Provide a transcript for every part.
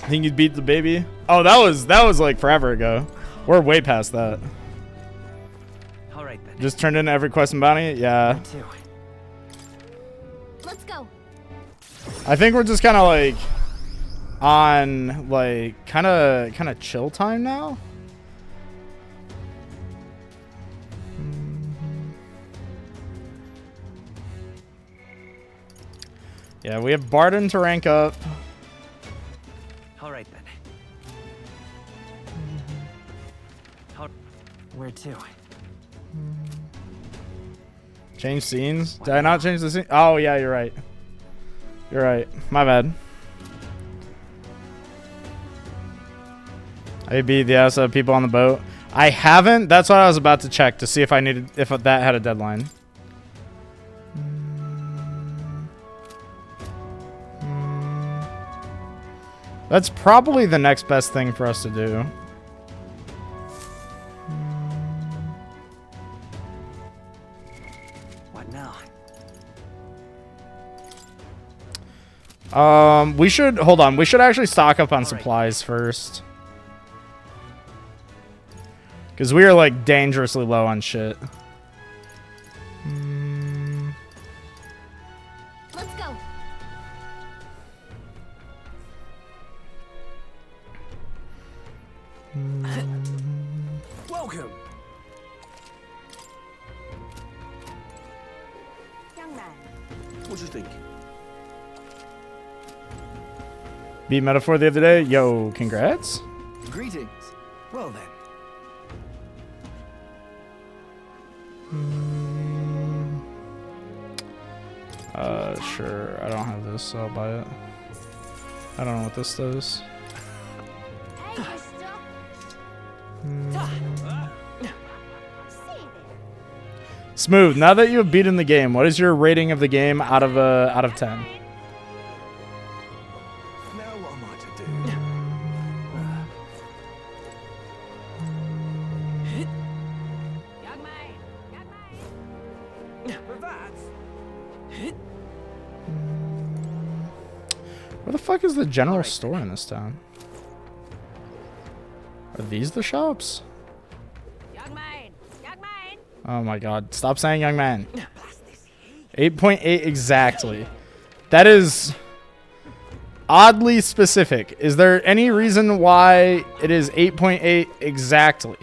I think you beat the baby. Oh, that was like forever ago. We're way past that. All right then. Just turned in every quest and bounty. Yeah. Let's go. I think we're just kind of like on like kind of chill time now. Yeah, we have Barden to rank up. All right then. Where to? Change scenes? Did I not change the scene? Oh yeah, you're right. You're right. My bad. I beat the ass out of people on the boat. I haven't. That's what I was about to check to see if that had a deadline. That's probably the next best thing for us to do. What now? We should hold on. We should actually stock up on supplies first. Because we are like dangerously low on shit. Let's go. Welcome. Young man. What do you think? Beat Metaphor the other day. Yo, congrats. Greetings. Well then. Sure. I don't have this, so I'll buy it. I don't know what this does. Hey, mister. See there. Smooth. Now that you have beaten the game, what is your rating of the game out of 10? Now what am I to do? Young man. Young man. For that. Where the fuck is the general store in this town? Are these the shops? Young man. Young man. Oh my god. Stop saying young man. 8.8 exactly. That is oddly specific. Is there any reason why it is 8.8 exactly?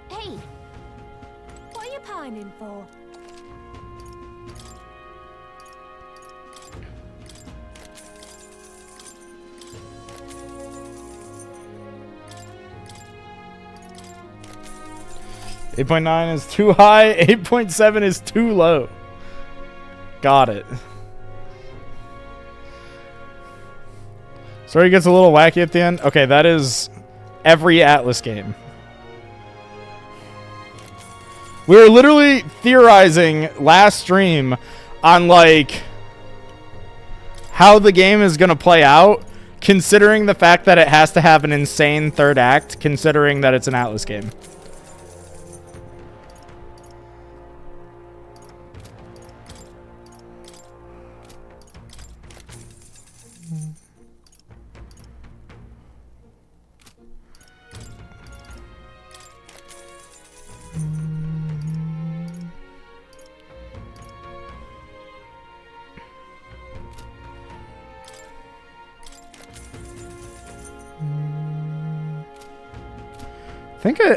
Hey. What are you pining for? Eight 8.9 is too high. 8.7 is too low. Got it. Story gets a little wacky at the end. Okay, that is every Atlas game. We were literally theorizing last stream on like how the game is going to play out, considering the fact that it has to have an insane third act, considering that it's an Atlas game.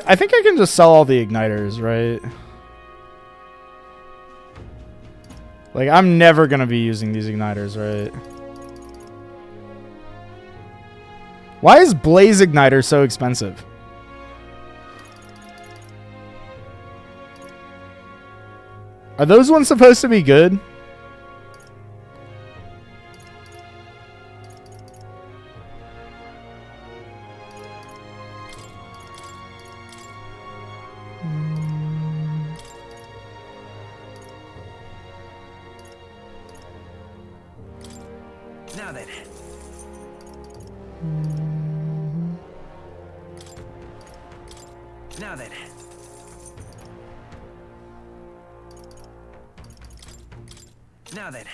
I think I can just sell all the igniters, right? Like, I'm never gonna be using these igniters, right? Why is Blaze Igniter so expensive? Are those ones supposed to be good? Now then. Now then. Now then.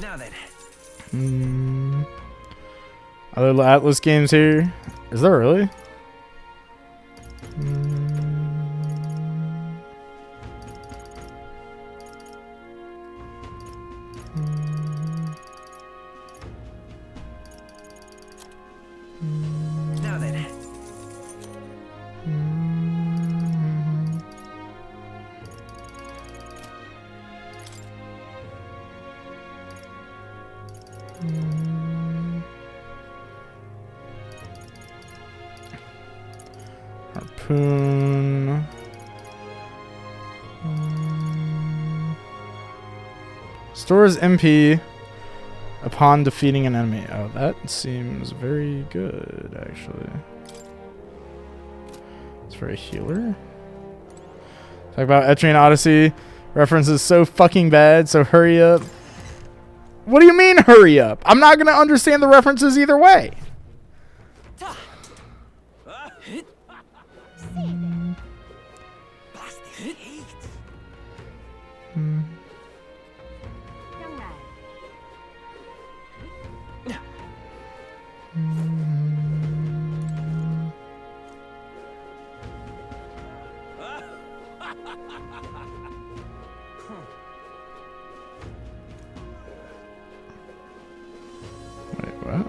Now then. Other Atlas games here. Is there really? Now then. Harpoon. Stores MP upon defeating an enemy. Oh, that seems very good, actually. It's for a healer. Talk about Etrian Odyssey. References so fucking bad, so hurry up. What do you mean, hurry up? I'm not going to understand the references either way. Young man. Wait, what?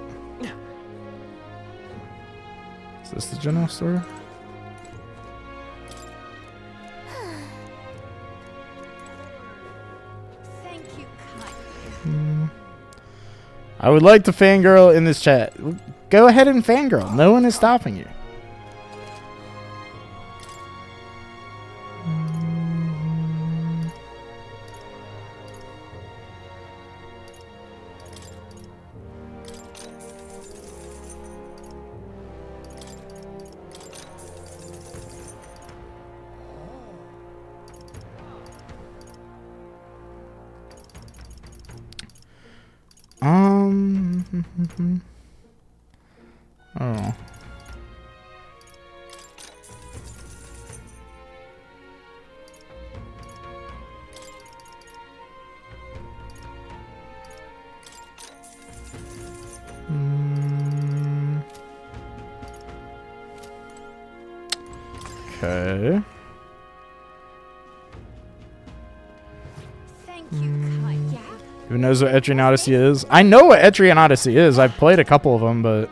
Is this the general store? Thank you kindly. I would like to fangirl in this chat. Go ahead and fangirl. No one is stopping you. Oh. Okay. Thank you kind. Yeah. Who knows what Etrian Odyssey is? I know what Etrian Odyssey is. I've played a couple of them, but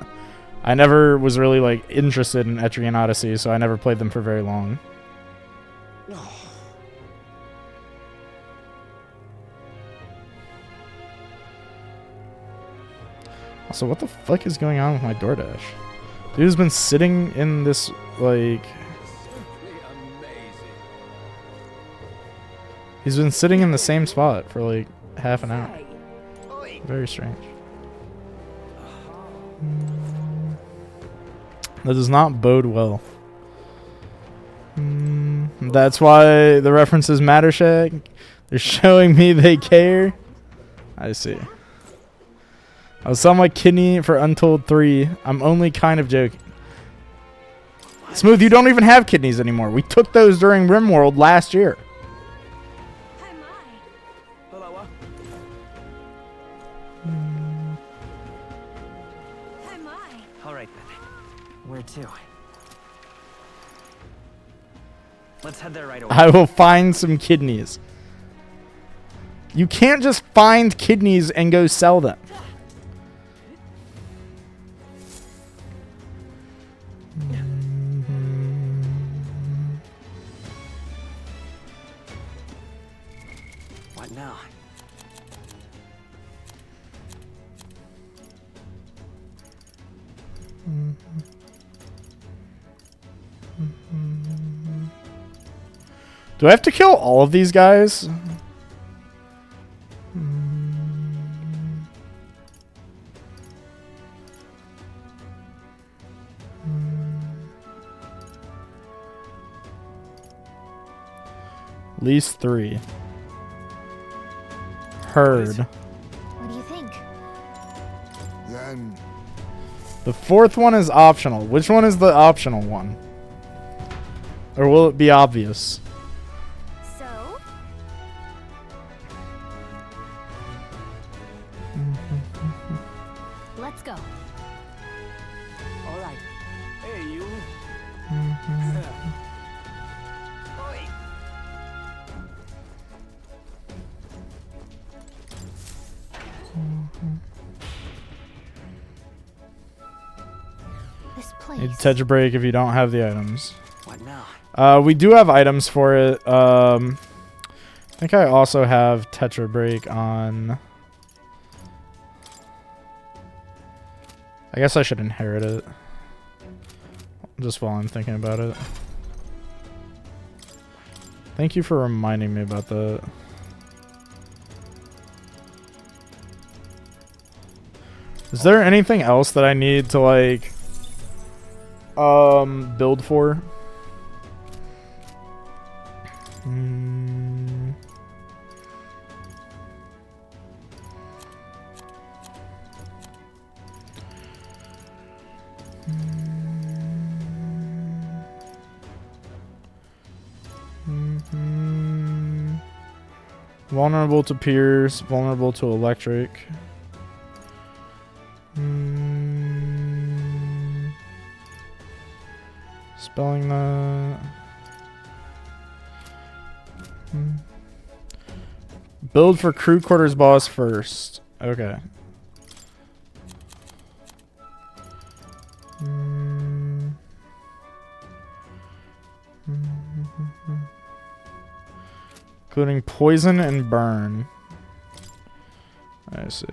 I never was really like interested in Etrian Odyssey, so I never played them for very long. Also, what the fuck is going on with my DoorDash? Dude's been sitting in this, like... He's been sitting in the same spot for like half an hour. Very strange. That does not bode well. That's why the references matter, Shaq. They're showing me they care. I see. I was selling my kidney for Untold 3. I'm only kind of joking. Smooth, you don't even have kidneys anymore. We took those during RimWorld last year. Hi, my. Hello. Hi, my. All right then. Where to? Let's head there right away. I will find some kidneys. You can't just find kidneys and go sell them. What now? Do I have to kill all of these guys? At least 3. Heard. What do you think? Then The fourth one is optional. Which one is the optional one? Or will it be obvious? So, let's go. All right. Hey, you. Oi. This Need place. to touch a break if you don't have the items. What now? We do have items for it. I think I also have Tetra Break on. I guess I should inherit it. Just while I'm thinking about it. Thank you for reminding me about that. Is there anything else that I need to like build for? Vulnerable to pierce, vulnerable to electric. Spelling that. Build for crew quarters boss first. Okay. Including poison and burn. I see.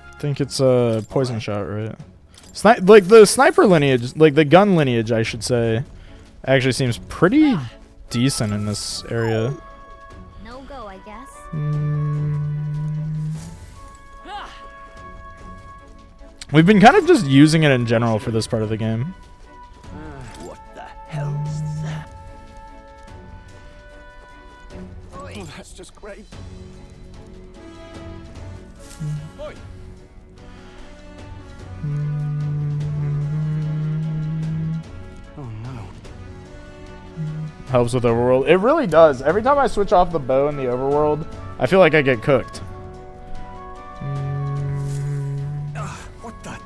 I think it's a poison shot, right? Like the sniper lineage, like the gun lineage, I should say, actually seems pretty decent in this area. No go, I guess. We've been kind of just using it in general for this part of the game. What the hell's that? Oh, that's just great. Oi. Oh no. Helps with overworld. It really does. Every time I switch off the bow in the overworld, I feel like I get cooked. What the?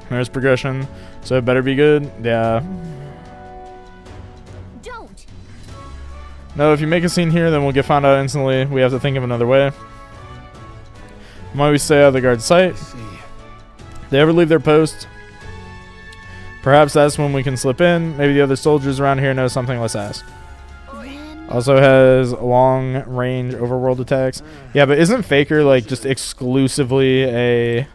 There's progression, so it better be good. Yeah. Don't. No, if you make a scene here, then we'll get found out instantly. We have to think of another way. Why we stay out of the guard's sight? See. They ever leave their post? Perhaps that's when we can slip in. Maybe the other soldiers around here know something. Let's ask. Then Also has long range overworld attacks. Yeah, but isn't Faker like just exclusively a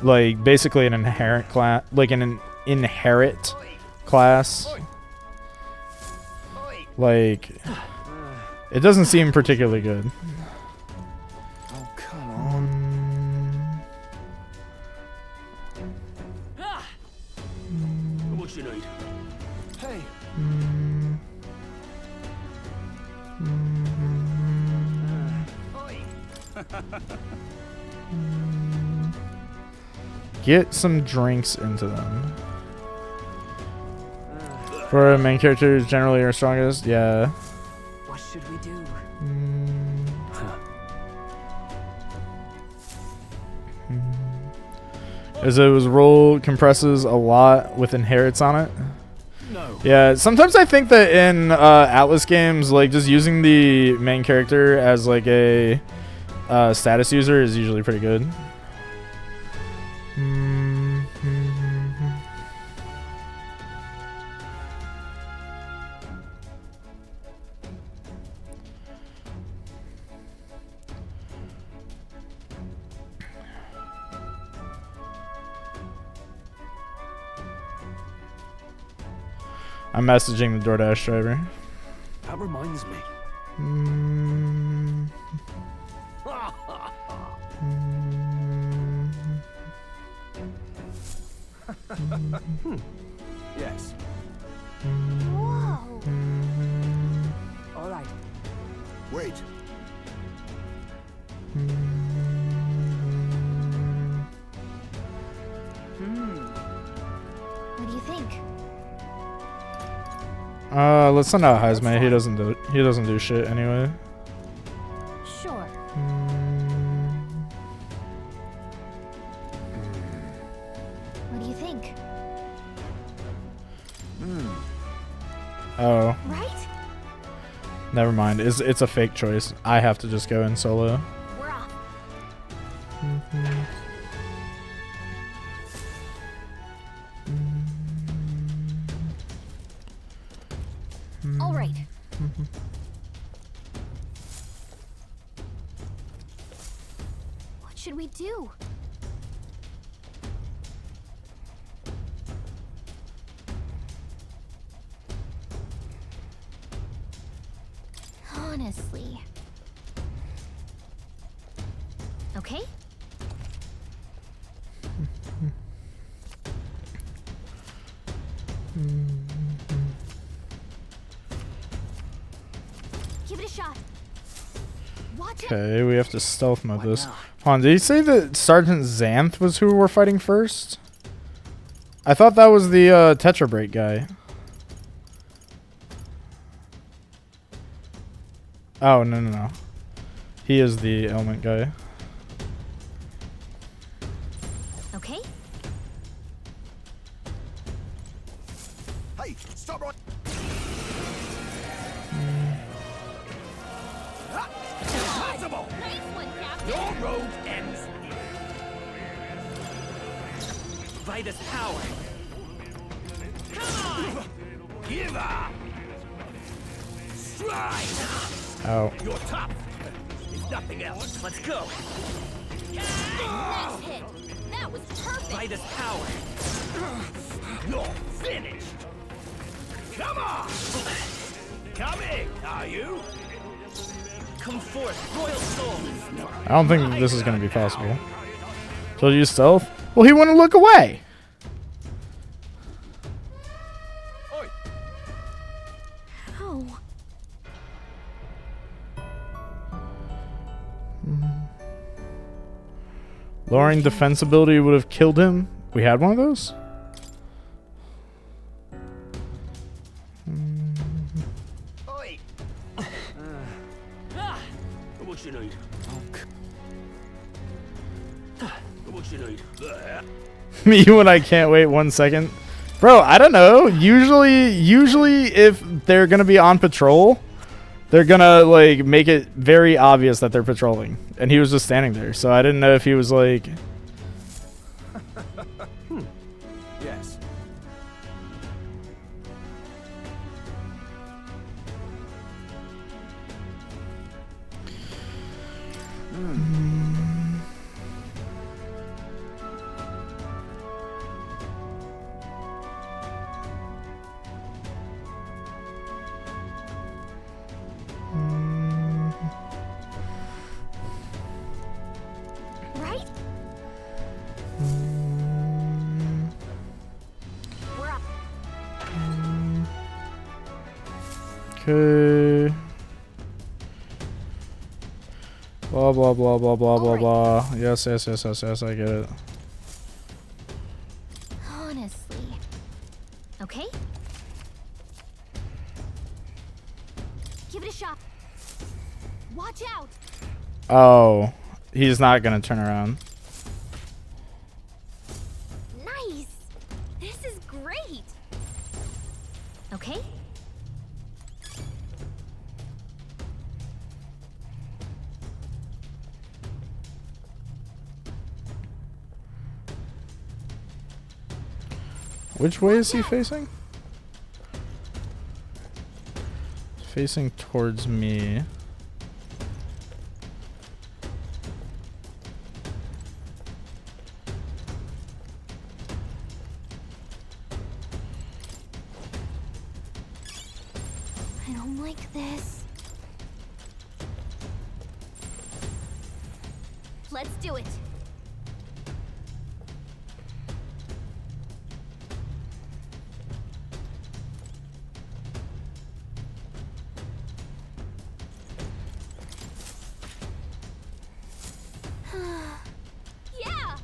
like basically an inherent class, like an inherit class? Like it doesn't seem particularly good. Oh, come on. What you need? Hey. Get some drinks into them. For main characters generally are strongest, yeah. What should we do? As it was roll compresses a lot with inherits on it. No. Yeah, sometimes I think that in Atlas games, like just using the main character as like a status user is usually pretty good. I'm messaging the DoorDash driver. That reminds me. Yes. Whoa. All right. Wait. What do you think? Let's send out Heisman. He doesn't do shit anyway. Sure. What do you think? Oh, Right? never mind. It's a fake choice. I have to just go in solo. We're off. All right. What should we do? Honestly. Okay? Give it a shot. Watch it. Okay, we have to stealth mode this. Hold on, did he say that Sergeant Xanth was who we're fighting first? I thought that was the Tetra Break guy. Oh, no. He is the element guy. Okay? Hey, stop right. Impossible! Nice one, Captain. Your road ends here. By this power. Come on! Give up! Stride! Oh. You're tough. If nothing else, let's go. Nice hit. That was perfect. By this power. You're finished. Come on! Coming, are you? Come forth, royal soul. I don't think this is going to be possible. So you stealth? Well, he wouldn't look away. Oi. How? Lowering defense ability would have killed him. We had one of those? Oi. What you need? What you need? Me when I can't wait 1 second. Bro, I don't know. Usually if they're going to be on patrol, they're going to like make it very obvious that they're patrolling. And he was just standing there. So I didn't know if he was like... Yes. Right? We're up. Okay. Blah, blah, blah, blah, blah, blah, blah. Yes, I get it. Honestly. Okay? Give it a shot. Watch out. Oh, he's not going to turn around. Nice. This is great. Okay. Which way is he facing? Facing towards me. I don't like this. Let's do it. Yeah.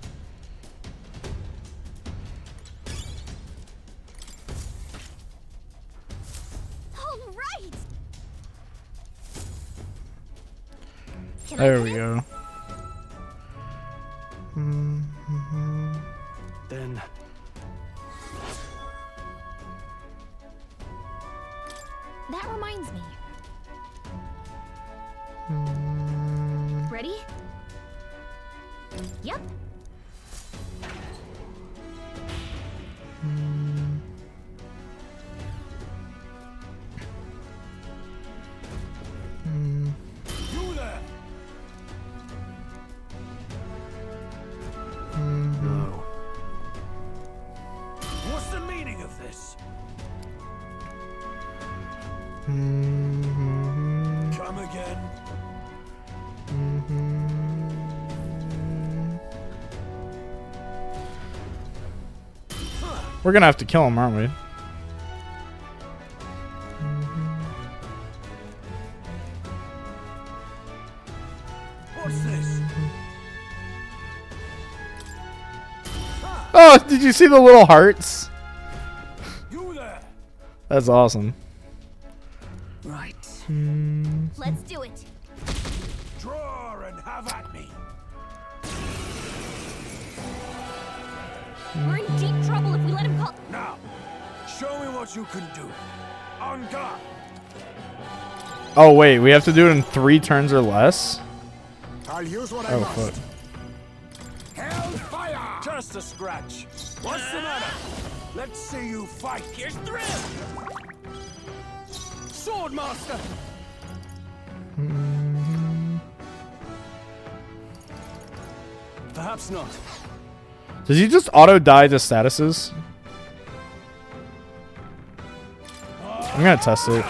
All right. Can There I we hit? go. Then That reminds me. Ready? Yep. you there. No. What's the meaning of this? Come again. We're gonna have to kill him, aren't we? What's this? Oh, did you see the little hearts? You there. That's awesome. Right. Let's do it. Draw and have at me. We're in deep trouble if we let him call. Now, show me what you can do. On guard. Oh wait, we have to do it in 3 turns or less? I'll use what I Oh must. fuck. Hellfire! Just a scratch. What's the matter? Let's see you fight. Here's thrill. Swordmaster. Perhaps not. Does he just auto die to statuses? I'm gonna test it.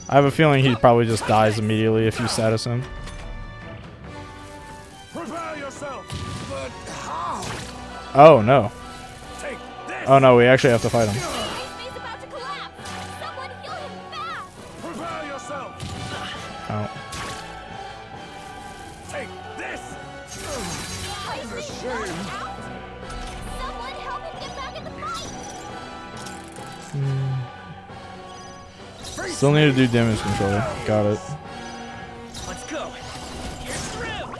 I have a feeling he probably just dies immediately if you status him. Prepare yourself. But how? Oh no. Take this. Oh no, we actually have to fight him. Ice May's about to collapse. Someone heal him fast. Prepare yourself. Oh. Take this. Ice May's knocked out. Someone help him get back in the fight. Still need to do damage control. Got it. Let's go. Here's thrill.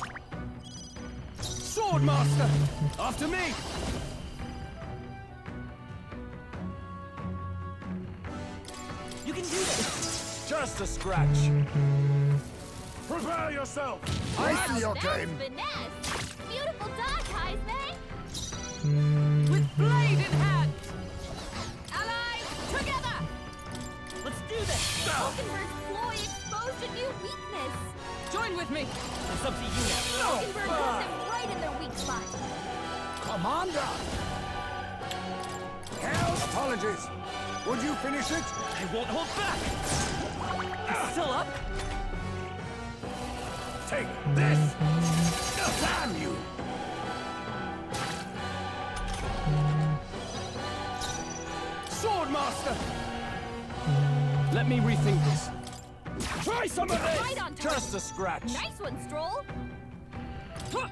Swordmaster. After me. You can do this. Just a scratch. Prepare yourself. I see your That's game. finesse. Beautiful dodge, Ice May. With blade in hand. Allies together. Let's do this. Falkenberg's ploy exposed a new weakness. Join with me. It's up to you now. Falkenberg put them right in their weak spot. Commander! Hell, apologies. Would you finish it? I won't hold back. It's still up. Take this. Damn you. Swordmaster. Let me rethink this. Try some of this. Right on target. Just a scratch. Nice one, Stroll. Huh.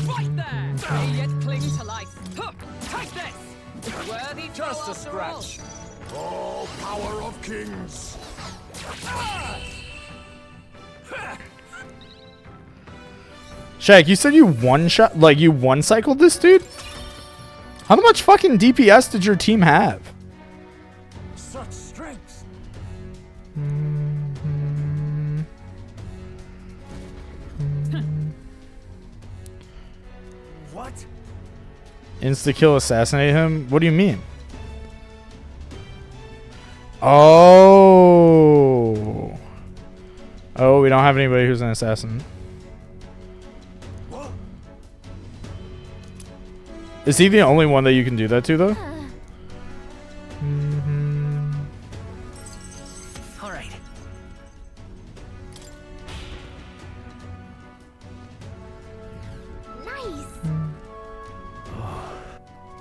Right there. May yet cling to life. Huh. Take this. Worthy foe Just a after all. scratch. Oh, power of kings! Shaq, you said you one-shot, like you one-cycled this dude? How much fucking DPS did your team have? Such strength. What? Insta-kill assassinate him? What do you mean? Oh. Oh, we don't have anybody who's an assassin. What? Is he the only one that you can do that to, though? All right. Nice.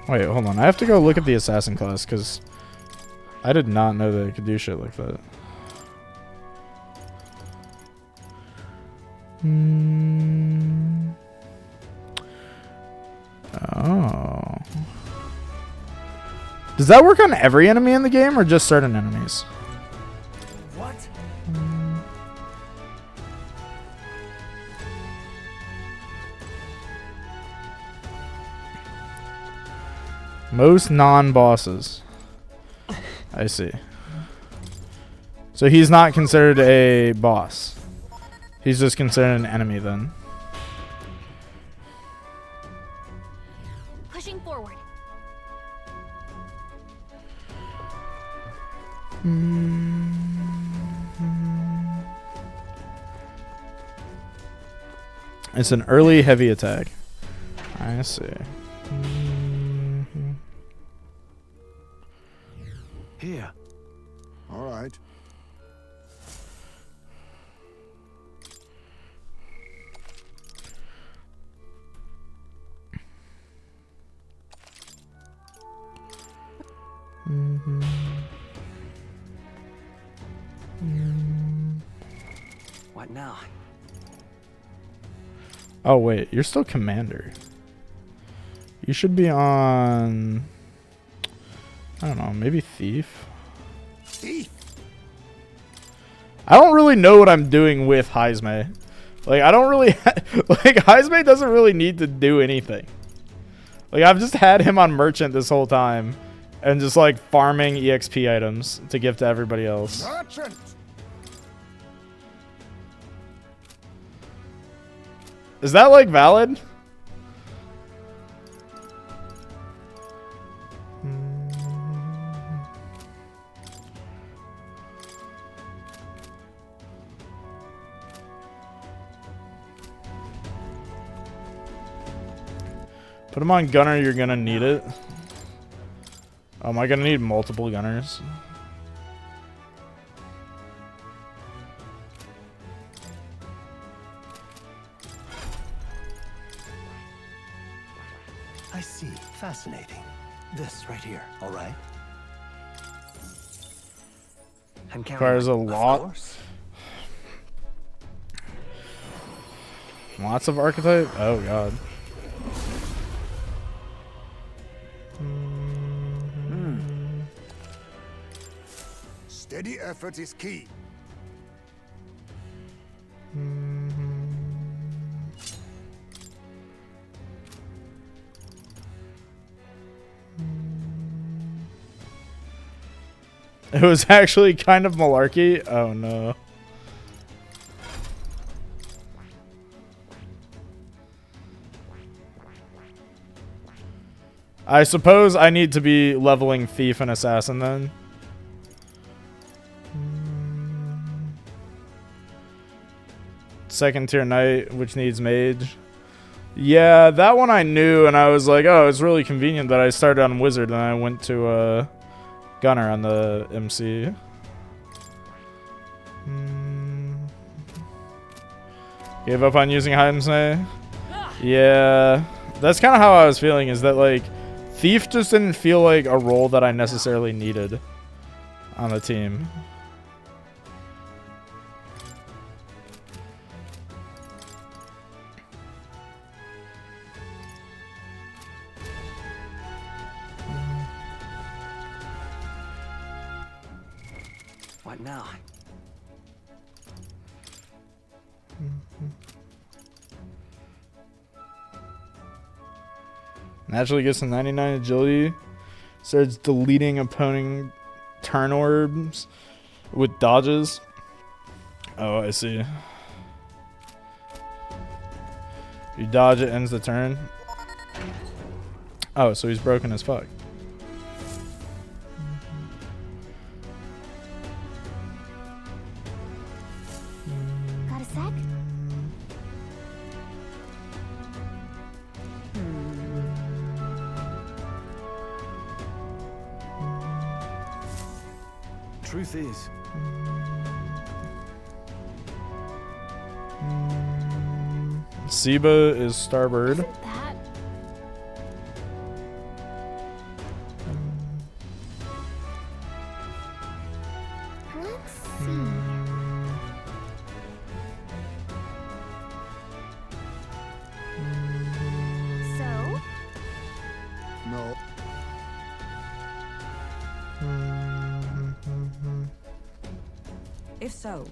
Wait, hold on. I have to go look at the assassin class, because I did not know that it could do shit like that. Oh. Does that work on every enemy in the game or just certain enemies? What? Most non-bosses. I see. So he's not considered a boss. He's just considered an enemy then. Pushing forward. It's an early heavy attack. I see. Here. All right. What now? Oh wait, you're still commander. You should be on, I don't know, maybe thief. Thief. I don't really know what I'm doing with Heisme. Like I don't really like Heisme doesn't really need to do anything. Like I've just had him on merchant this whole time and just like farming EXP items to give to everybody else. Merchant. Is that like valid? Put him on gunner, you're gonna need it. Oh, am I gonna need multiple gunners? I see. Fascinating. This right here. All right. I'm counting. Requires a Of lot. course. Lots of archetype? Oh god. Steady effort is key. It was actually kind of malarkey. Oh no. I suppose I need to be leveling thief and assassin then. Second tier knight, which needs mage. Yeah, that one I knew, and I was like, oh, it's really convenient that I started on wizard and I went to gunner on the MC. Gave up on using Heimsnay. Yeah, that's kind of how I was feeling, is that like thief just didn't feel like a role that I necessarily needed on the team. What now? Naturally gets a 99 agility. Starts deleting opponent turn orbs with dodges. Oh, I see. You dodge it, ends the turn. Oh, so he's broken as fuck. Got a sec? Truth is, Siba is starboard. Isn't that? Let's see. So, No. If so,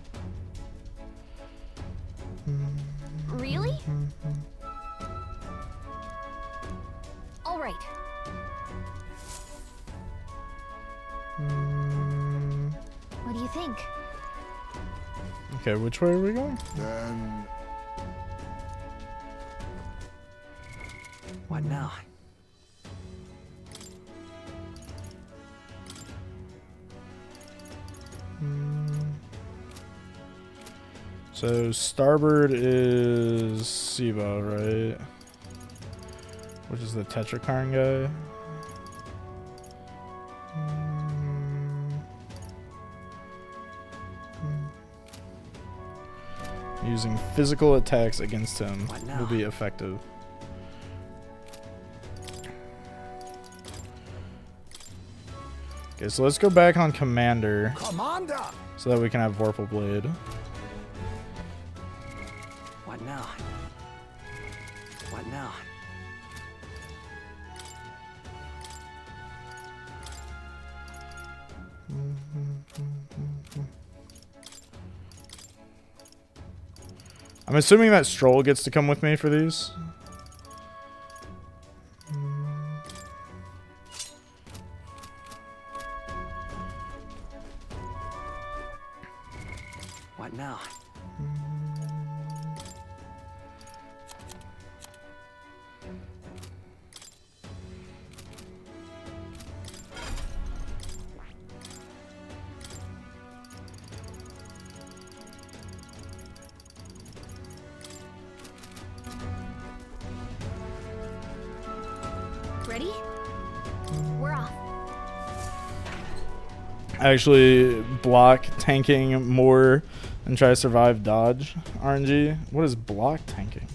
really? All right. What do you think? Okay, which way are we going? Then what now? So starboard is Siba, right? Which is the Tetrakarn guy. Using physical attacks against him What now? will be effective. Okay, so let's go back on Commander Commander. so that we can have Vorpal Blade. What now? What now? I'm assuming that Stroll gets to come with me for these. What now? Ready? We're off. Actually block tanking more and try to survive dodge RNG. What is block tanking?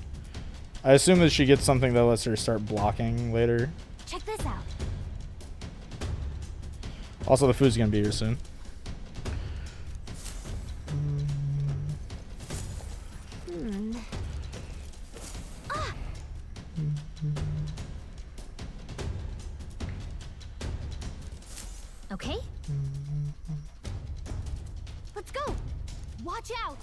I assume that she gets something that lets her start blocking later. Check this out. Also, the food's gonna be here soon. Hmm. Ah! Okay. Let's go. Watch out.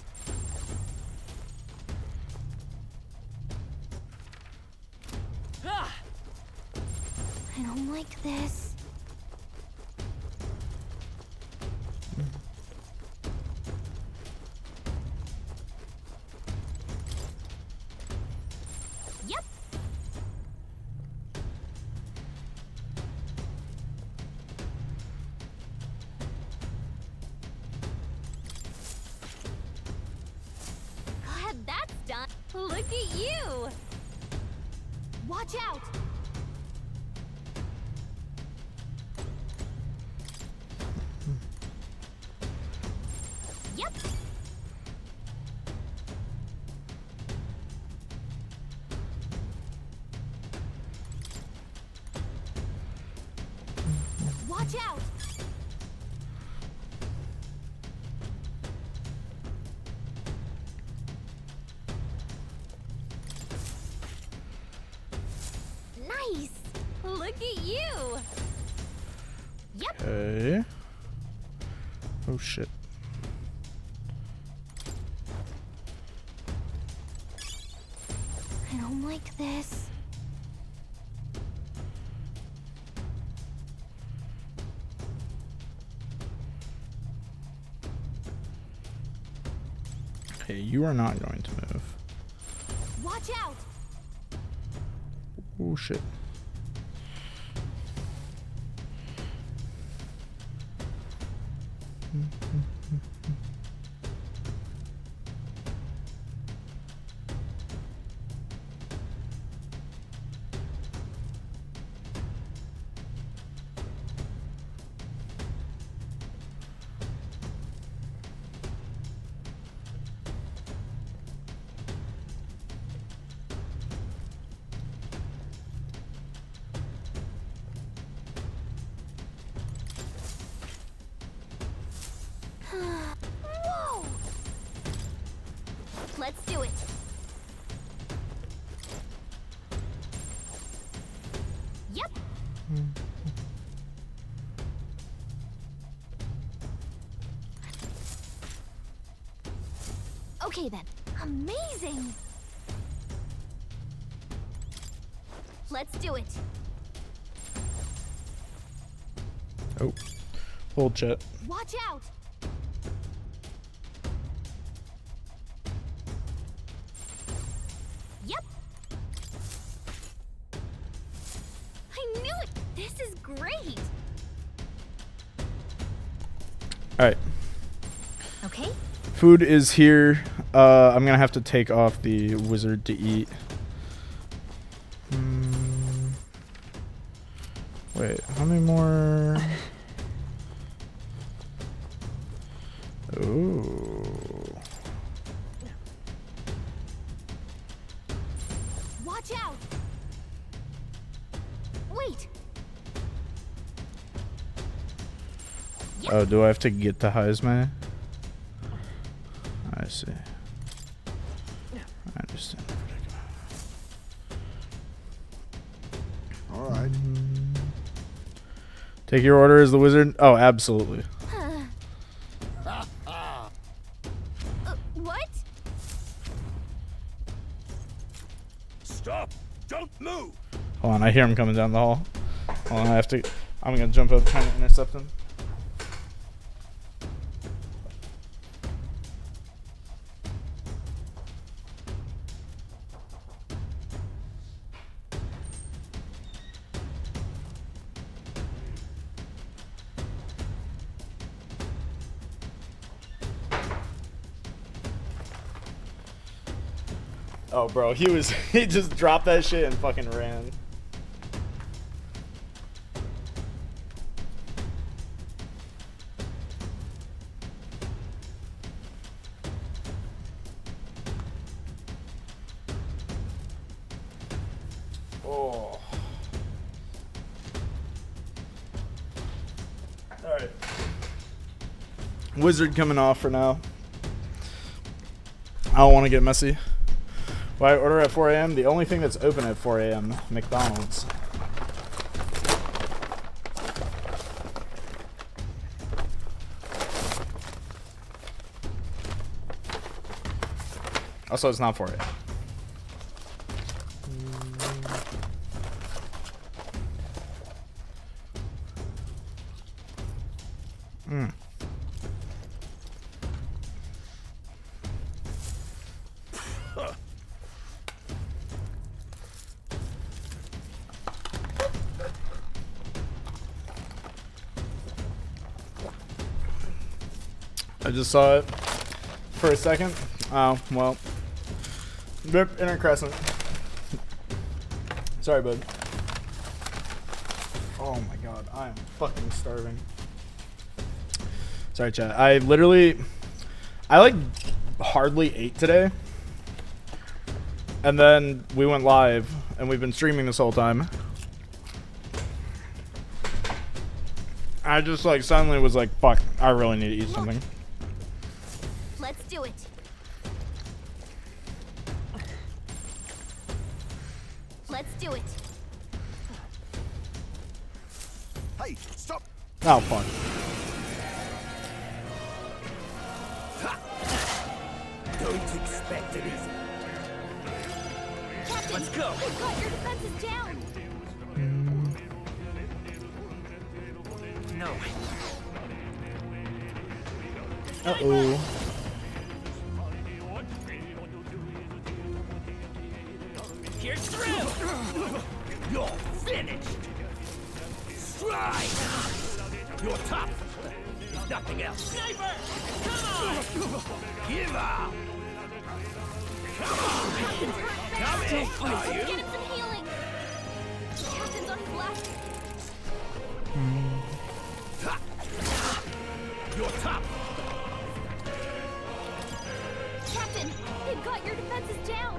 ah, I don't like this. Yep. Glad that's done. Look at you. Watch out. Yep. Watch out. Nice. Look at you. Yep. Okay. Oh shit. I don't like this. Okay, you are not going to move. Watch out! Oh shit. Whoa! Let's do it. Yep. Okay then. Amazing. Let's do it. Oh. Hold chat. Watch out. Yep. I knew it. This is great. Alright. Okay. Food is here. I'm gonna have to take off the wizard to eat. Wait, how many more? Ooh. Watch out. Wait. Yep. Oh, do I have to get the Heisman? I see. I understand. All right. Take your order as the wizard? Oh, absolutely. What? Stop! Don't move! Hold on, I hear him coming down the hall. Hold on, I'm gonna jump up trying to intercept him. Oh, bro, he just dropped that shit and fucking ran. Oh. Alright. Wizard coming off for now. I don't want to get messy. Why order at 4 a.m.? The only thing that's open at 4 a.m. McDonald's. Also, it's not 4 a.m. I just saw it for a second. Oh, well. Rip inner crescent. Sorry, bud. Oh my god, I am fucking starving. Sorry, chat. I like hardly ate today. And then we went live and we've been streaming this whole time. I just like suddenly was like, fuck, I really need to eat something. Let's do it. Let's do it. Hey, stop! Oh, fuck. Don't expect it easy. Captain, Let's go. we've got your defenses down. No. Try! You're tough! There's nothing else. Sniper! Come on! Give up! Come on! Coming! Are Get you? him some healing. Captain's on his last. You're tough! Captain, they've got your defenses down.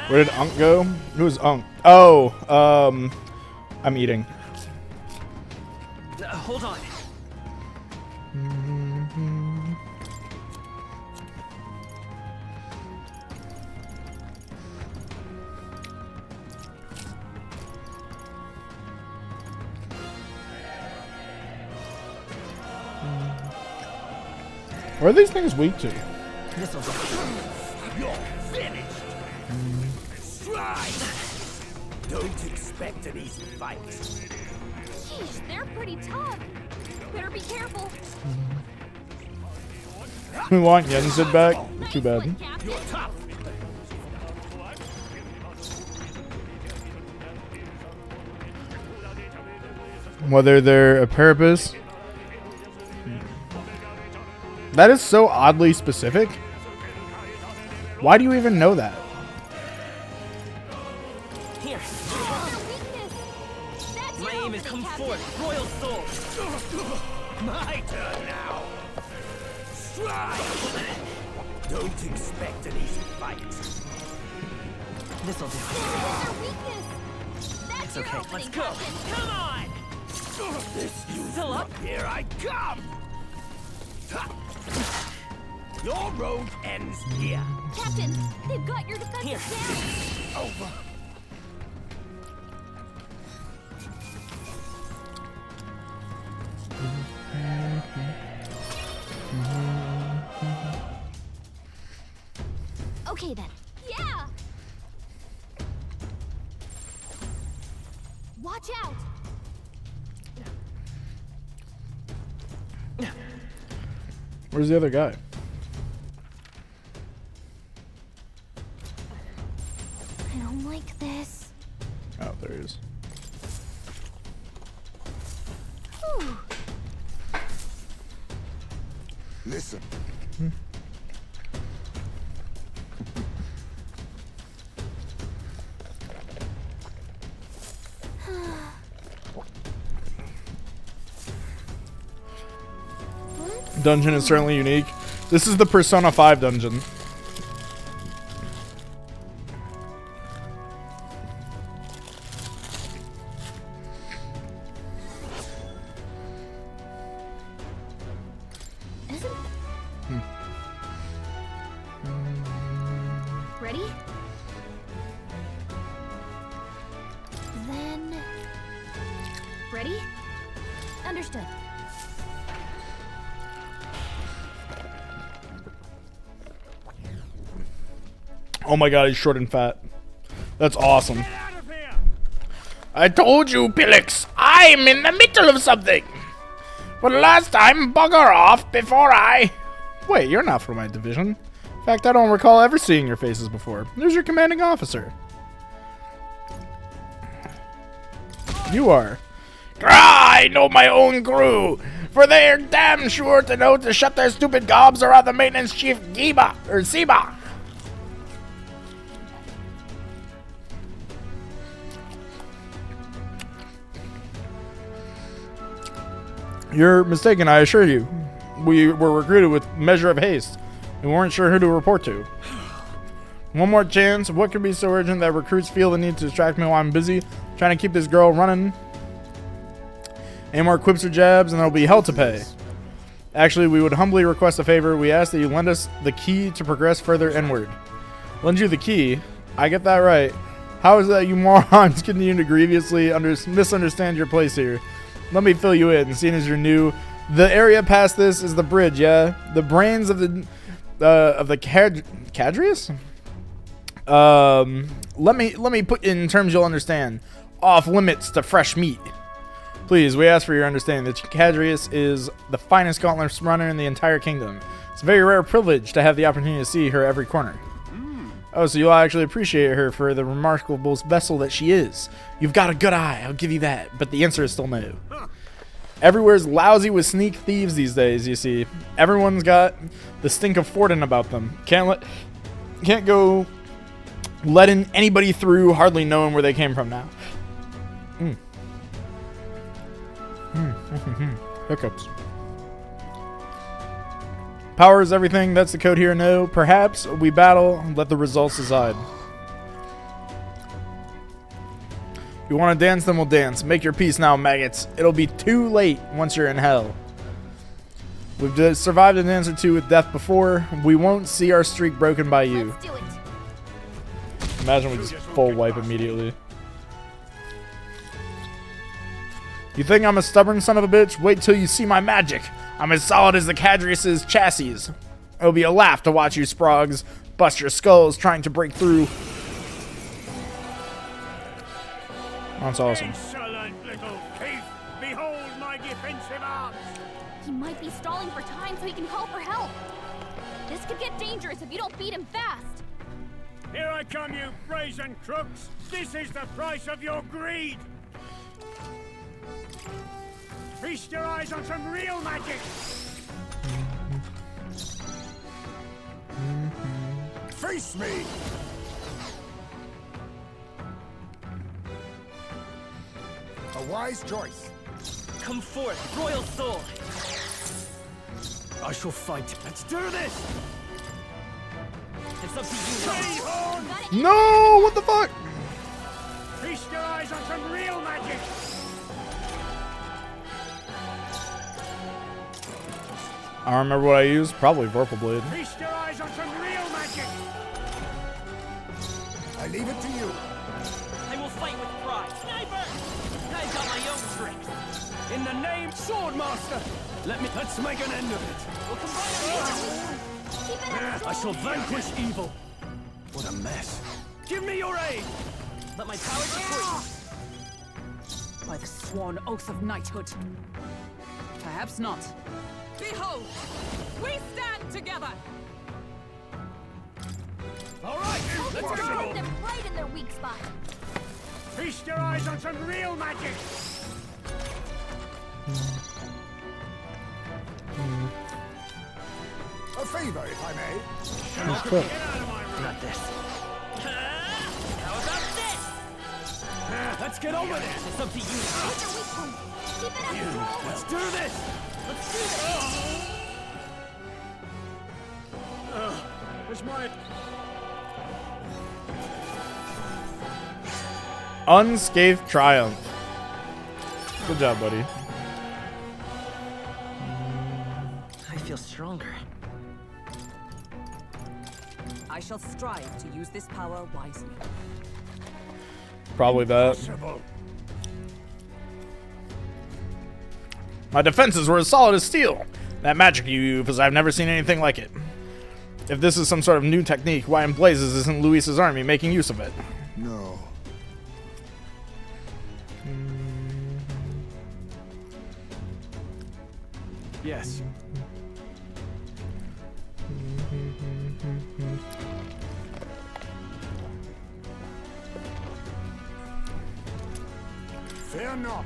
Where did Unk go? Who's Unk? Oh, I'm eating. Hold on. What are these things weak to? This'll do. You're finished! Try! Don't expect an easy fight. Sheesh, they're pretty tough. Better be careful. We want Yensid back? Nice Too bad. one, Captain. You're tough! Whether they're a purpose. That is so oddly specific. Why do you even know that? Here. Their weakness. That's My your aim is opening, come Captain. forth. Royal soul. My turn now! Try! Don't expect an easy fight. This'll do. Their weakness. That's It's your okay. opening, Let's go. Captain. Come on! This you Still up? Here I come! Your road ends here. Captain, they've got your defenses Here. down. Over. Okay then. Yeah. Watch out. Where's the other guy? I don't like this. Oh, there he is. Whew. Listen. Dungeon is certainly unique. This is the Persona 5 dungeon. Isn't. Ready? Then. Ready? Understood. Oh my god, he's short and fat. That's awesome. Get out of here! I told you, Pillix, I'm in the middle of something. For the last time, bugger off before I... Wait, you're not from my division. In fact, I don't recall ever seeing your faces before. Who's your commanding officer? You are. I know my own crew, for they're damn sure to know to shut their stupid gobs around the maintenance chief Giba, or Siba. You're mistaken, I assure you. We were recruited with measure of haste, and we weren't sure who to report to. One more chance. What could be so urgent that recruits feel the need to distract me while I'm busy trying to keep this girl running? Any more quips or jabs, and there'll be hell to pay. Actually, we would humbly request a favor. We ask that you lend us the key to progress further inward. Lend you the key? I get that right. How is that you morons continue to grievously misunderstand your place here? Let me fill you in, seeing as you're new. The area past this is the bridge, yeah? The brains of the Cadrius? Let me put in terms you'll understand. Off limits to fresh meat. Please, we ask for your understanding that Cadrius is the finest gauntlet runner in the entire kingdom. It's a very rare privilege to have the opportunity to see her every corner. Oh, so you'll actually appreciate her for the remarkable vessel that she is. You've got a good eye, I'll give you that. But the answer is still no. Everywhere's lousy with sneak thieves these days, you see. Everyone's got the stink of Forden about them. Can't go letting anybody through, hardly knowing where they came from now. Hookups. Power is everything. That's the code here. No. Perhaps we battle. Let the results decide. You want to dance? Then we'll dance. Make your peace now, maggots. It'll be too late once you're in hell. We've survived an dance or two with death before. We won't see our streak broken by you. Let's do it. Imagine we just full wipe immediately. You think I'm a stubborn son of a bitch? Wait till you see my magic. I'm as solid as the Cadrius's chassis. It'll be a laugh to watch you sprogs bust your skulls trying to break through. That's awesome. Insolent little thief! Behold my defensive arms! He might be stalling for time so he can call for help. This could get dangerous if you don't beat him fast. Here I come, you brazen crooks! This is the price of your greed! Feast your eyes on some real magic! Face me! A wise choice. Come forth, royal soul. I shall fight. Let's do this! It's up to you. Greenhorn! Got it? No! What the fuck? Feast your eyes on some real magic! I don't remember what I used. Probably Vorpal Blade. Feast your eyes on some real magic! I leave it to you. I will fight with pride. Sniper! I've got my own tricks. In the name, Swordmaster! Let's make an end of it. We'll combine our Keep it up. I shall vanquish evil. What a mess. Give me your aid! Let my power support you. By the sworn oath of knighthood. Perhaps not. Behold, we stand together. All right, let's Hit go! them right in their weak spot. Feast your eyes on some real magic! A favor, if I may. Get out of my room! Got this. How about this? Let's get on with it! It's up to you. Hit their weak point. Keep it up, Scroll. Let's do this! Let's do this. Where's my... Unscathed triumph. Good job, buddy. I feel stronger. I shall strive to use this power wisely. Probably that. Possible. My defenses were as solid as steel. That magic you use, I've never seen anything like it. If this is some sort of new technique, why in blazes isn't Luis's army making use of it? No. Yes. Fear not.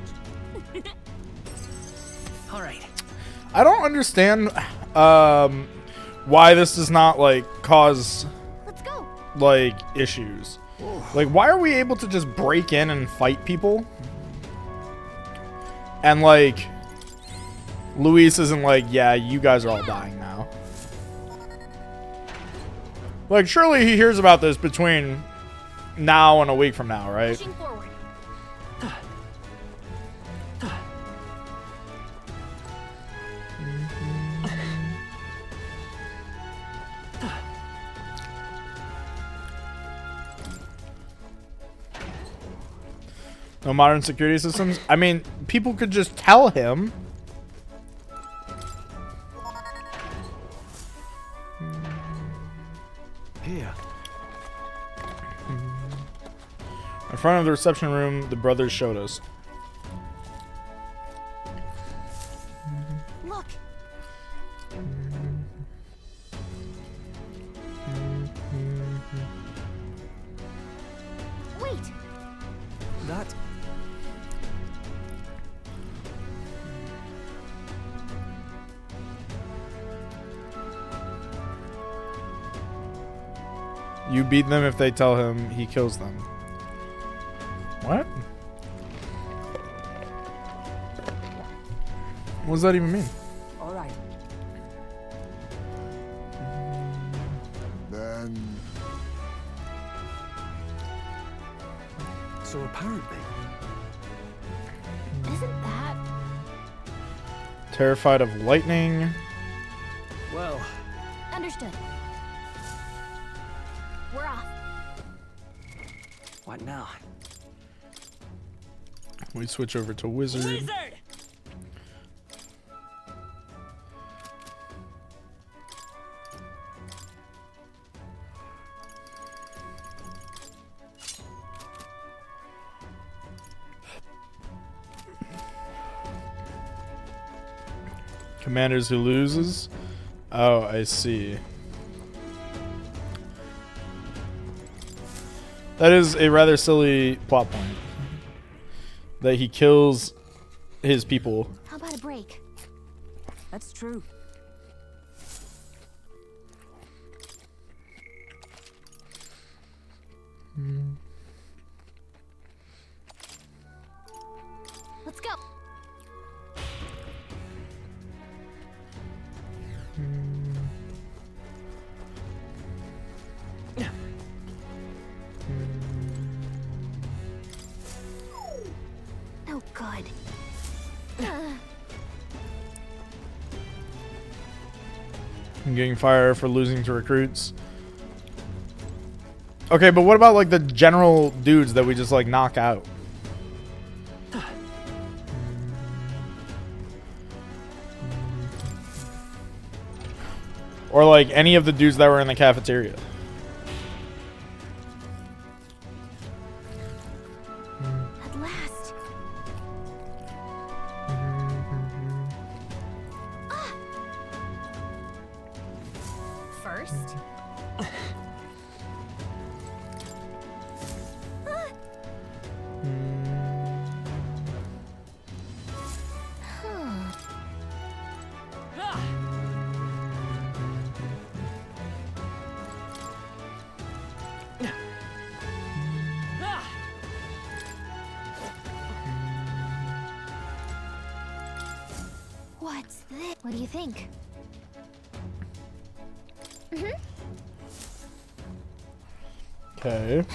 All right. I don't understand why this does not like cause Let's go. like issues. Like, why are we able to just break in and fight people? And like Luis isn't like, yeah, you guys are all dying now. Like, surely he hears about this between now and a week from now, right? Pushing forward. No modern security systems. I mean, people could just tell him. Here. In front of the reception room, the brothers showed us. Look. Wait. That... You beat them if they tell him he kills them. What? What does that even mean? All right. Then So apparently... Isn't that? Terrified of lightning. Well, Understood. We're off. what now? We switch over to wizard. Commanders who loses. Oh, I see. That is a rather silly plot point. That he kills his people. How about a break? That's true. Let's go. Oh, God. I'm getting fired for losing to recruits. Okay, but what about like the general dudes that we just like knock out? Or like any of the dudes that were in the cafeteria. At last. Ah. First. Ah. Huh. What's this? What do you think? Okay.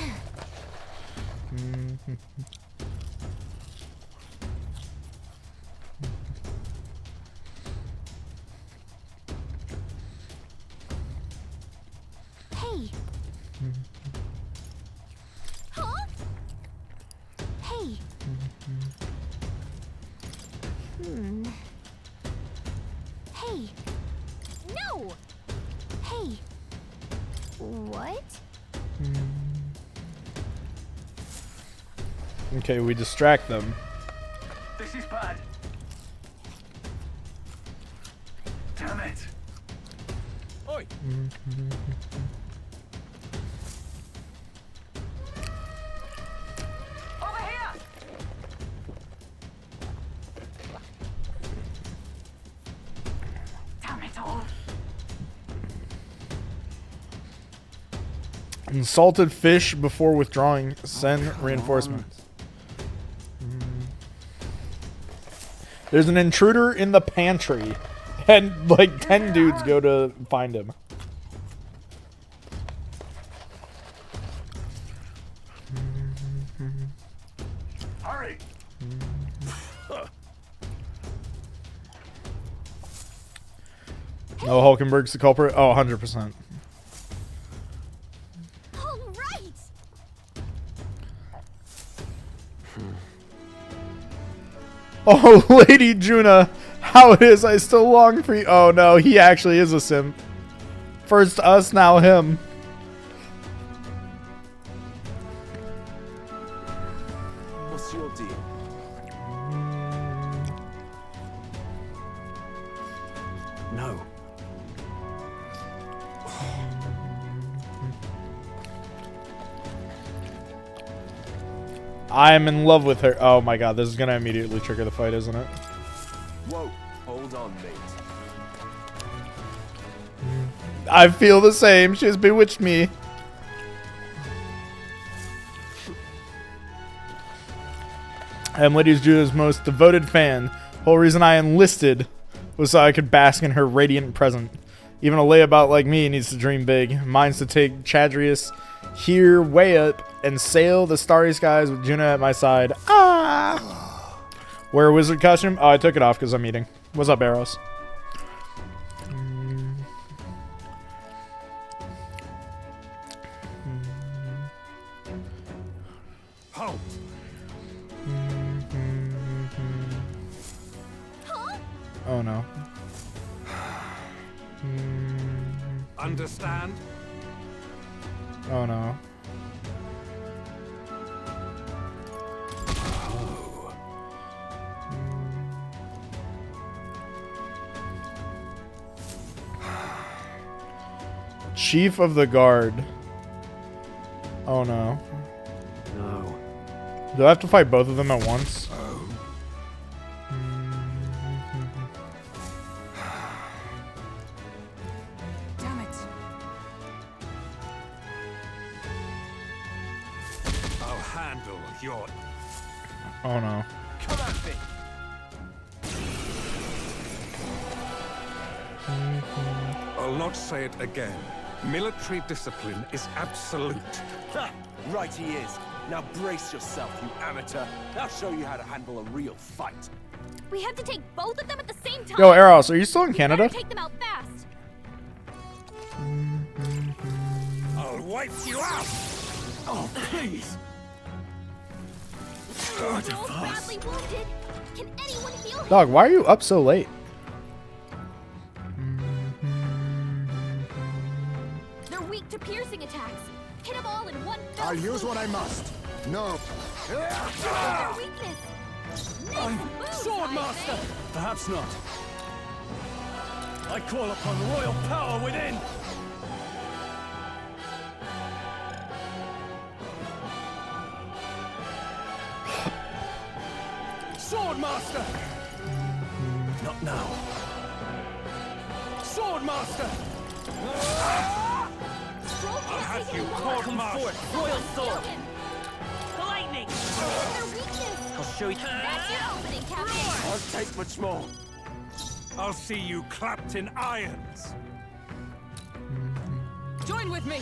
Hey. Huh? Hey. Hey. No. Hey. What? Okay, we distract them. This is bad. Damn it. Oi. Over here. Damn it all. Insulted fish before withdrawing. Send reinforcements. There's an intruder in the pantry. And like 10 dudes go to find him. Hurry. No, Hulkenberg's the culprit. Oh, 100%. All right. Oh, Lady Juna, how it is I still long for you. Oh no, he actually is a simp. First us, now him. What's your deal? No. I'm in love with her. Oh my god, this is gonna immediately trigger the fight, isn't it? Whoa, hold on, mate. I feel the same. She has bewitched me. I am Lady Juda's most devoted fan. The whole reason I enlisted was so I could bask in her radiant presence. Even a layabout like me needs to dream big. Mine's to take Chadrius here way up and sail the starry skies with Juno at my side. Ah! Wear a wizard costume? Oh, I took it off because I'm eating. What's up, Arrows? Halt! Huh? Oh no. Understand? Oh no. Chief of the Guard. Oh no. No. Do I have to fight both of them at once? Damn it. I'll handle your... Oh no. Come at me! I'll not say it again. Military discipline is absolute. Ha! Right he is. Now brace yourself, you amateur. I'll show you how to handle a real fight. We have to take both of them at the same time. Yo, Eros, are you still in Canada? Take them out fast. I'll wipe you out! Oh, please! Joel's badly wounded. Can anyone heal him? Dog, why are you up so late? They're weak to piercing attacks. Hit them all in one fell I'll use swoop. what I must. No. Their weakness. I'm Nice move, Swordmaster! Jaime. Perhaps not. I call upon royal power within! Swordmaster! Not now. Swordmaster! Joel I'll can't have take you it alone. court-martialed. Royal Kill sword! him. Lightning! Their weakness. I'll show you. That's your opening, Captain. I'll take much more. I'll see you clapped in irons. Join with me!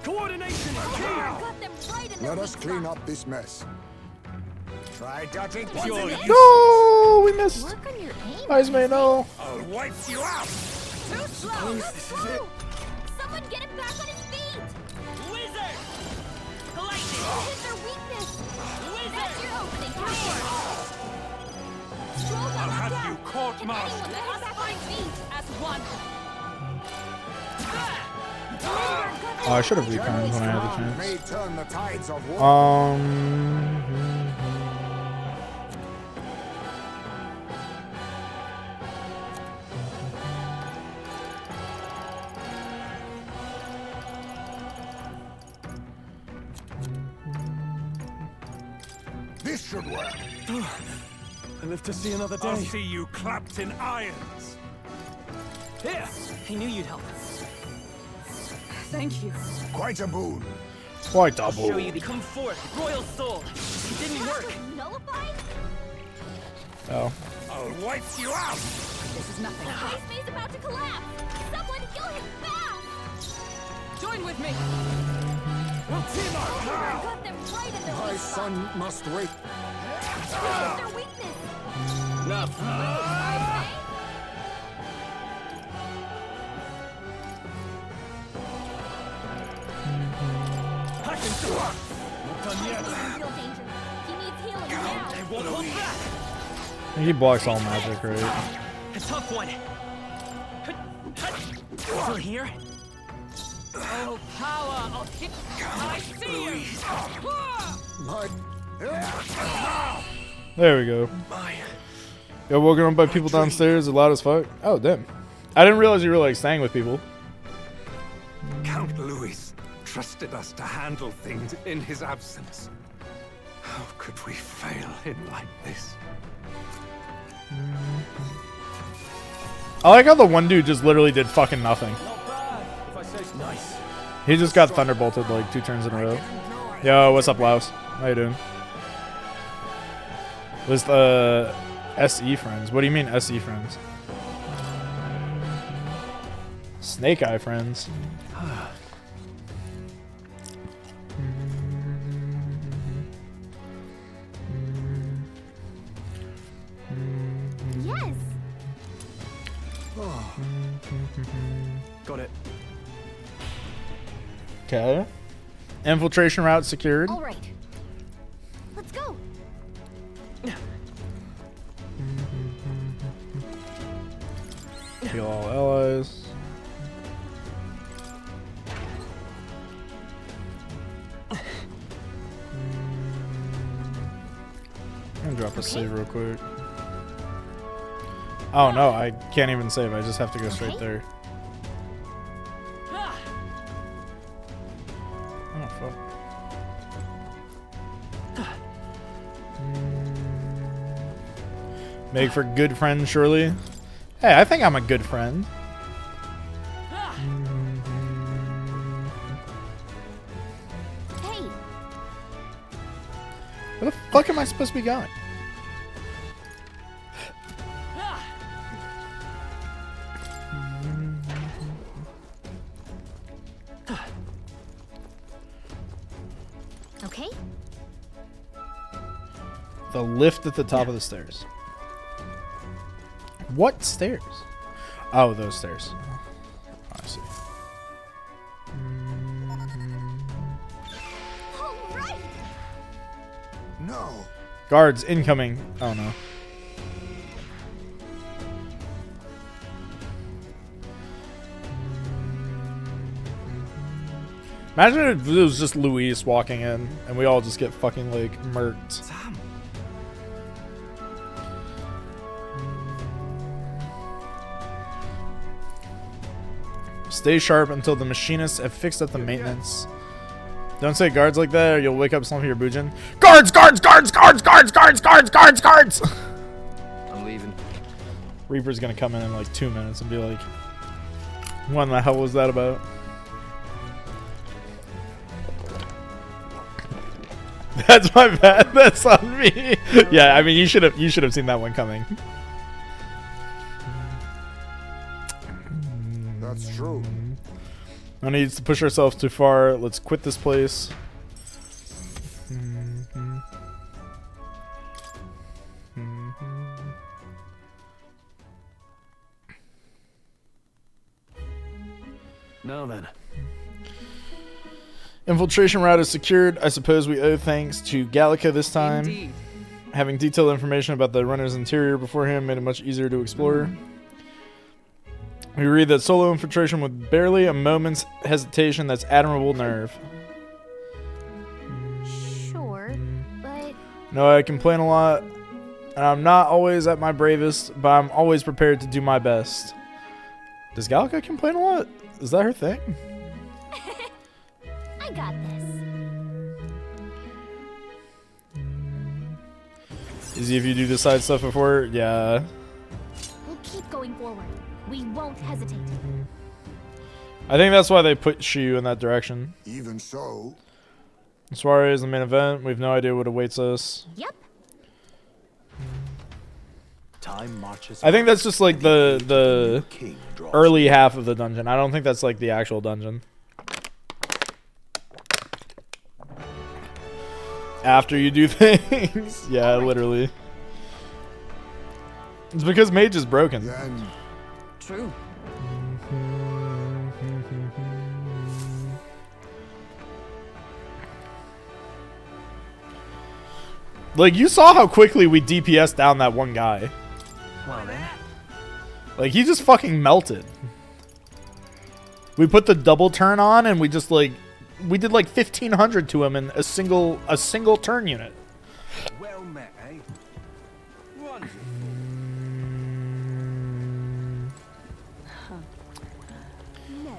Coordination is key! Got them right in their Let us weak clean spot. up this mess. Try dodging. You're No, we missed. Work on your aim. Eyes may know. I'll wipe you out! Too slow. this is it. Someone get him back on his feet. Wizard! Lightning! Hit their weakness. Wizard! That's your opening, Captain. Stroll I'll got have knocked you out. court-martialed. Can anyone get him back on his feet? As one! Oh, I should have reconned when I had the chance. May turn the tides of war. This should work. I live to see another I'll day. see you clapped in irons. Here! I knew you'd help. Thank you. Quite a boon. Quite double. Show you the come forth, royal soul. It didn't work. Nullified? Oh. I'll wipe you out! This is nothing. Ice May's about to collapse. Someone heal him fast. Join with me. We'll team up now! Got them right in their My weak spot. son must wait. Hit their weakness. Enough. Ice May? I can do it! Not done Ice yet. May's in real danger. He needs healing now. They won't hold back! He blocks all magic, right? A tough one. Still here? Oh, power! I'll hit. I see you. My... There we go. Yo, woken up by people downstairs, loud as fuck. Oh, damn. I didn't realize you were like staying with people. Count Louis, trusted us to handle things in his absence. How could we fail him like this? I like how the one dude just literally did fucking nothing. Nice. He just got thunderbolted like 2 turns in a row. Yo, what's up, Laos? How you doing? Was the SE friends? What do you mean SE friends? Snake Eye friends. Yes. Got it. Okay. Infiltration route secured. All right. Let's go. Kill all allies. I'm gonna drop a save real quick. Oh no, I can't even save. I just have to go straight Okay. there. Oh fuck. Make for good friends, surely. Hey, I think I'm a good friend. Hey. Where the fuck am I supposed to be going? Okay. The lift at the top of the stairs. What stairs? Oh, those stairs. Oh, I see. All right. No. Guards incoming. Oh no. Imagine if it was just Luis walking in and we all just get fucking like murked. Sam. Stay sharp until the machinists have fixed up the maintenance. Don't say guards like that or you'll wake up some of your boojin. Guards, guards, guards, guards, guards, guards, guards, guards, guards! I'm leaving. Reaper's gonna come in like 2 minutes and be like, what the hell was that about? That's my bad. That's on me. Yeah, I mean you should have seen that one coming. That's true. No needs to push ourselves too far. Let's quit this place. Now then. Infiltration route is secured. I suppose we owe thanks to Gallica this time. Indeed. Having detailed information about the runner's interior beforehand made it much easier to explore. We read that solo infiltration with barely a moment's hesitation, that's admirable nerve. Sure, but No, I complain a lot, and I'm not always at my bravest, but I'm always prepared to do my best. Does Gallica complain a lot? Is that her thing? I got this. Easy if you do the side stuff before? Yeah. We'll keep going forward. We won't hesitate. I think that's why they put Shiyu in that direction. Even so, Suarez is the main event. We have no idea what awaits us. Yep. Time marches. I think that's just like the King draws. early half of the dungeon. I don't think that's like the actual dungeon. After you do things. Yeah, literally. It's because Mage is broken. then True. Like, you saw how quickly we DPS down that one guy. Well then. Like, he just fucking melted. We put the double turn on and we just like, we did like 1,500 to him in a single turn unit. Well met, eh? Wonderful. No.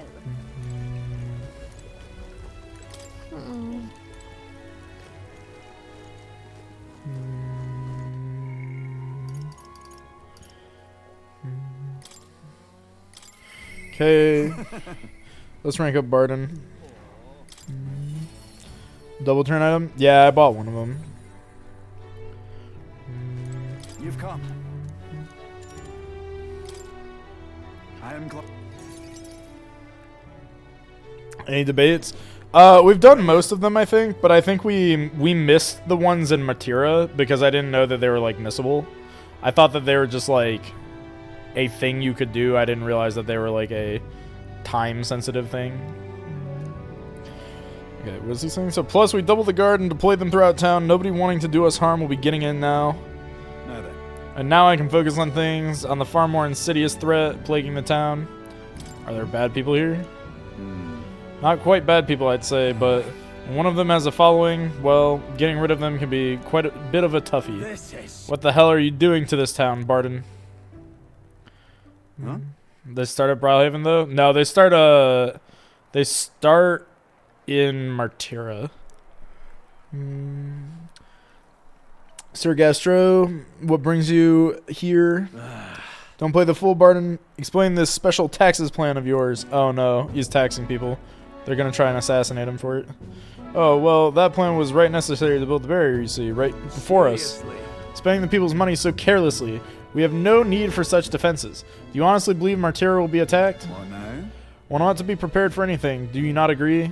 Okay. Let's rank up Barden. Double turn item? Yeah, I bought one of them. You've come. I am glad. Any debates? We've done most of them, I think, but I think we missed the ones in Matira because I didn't know that they were like missable. I thought that they were just like a thing you could do. I didn't realize that they were like a time-sensitive thing. Okay, what's he saying? So plus we double the guard and deploy them throughout town. Nobody wanting to do us harm will be getting in now. Now then. And now I can focus on things, on the far more insidious threat plaguing the town. Are there bad people here? Not quite bad people, I'd say, but one of them has a following. Well, getting rid of them can be quite a bit of a toughie. This is. What the hell are you doing to this town, Barden? Huh? They start at Brawlhaven, though? No, they start in Martira. Sir Gastro, what brings you here? Don't play the fool, Barden. Explain this special taxes plan of yours. Oh no, he's taxing people. They're gonna try and assassinate him for it. Oh, well, that plan was right necessary to build the barrier, you see, right before us. Spending the people's money so carelessly. We have no need for such defenses. Do you honestly believe Martira will be attacked? What now? One ought to be prepared for anything. Do you not agree?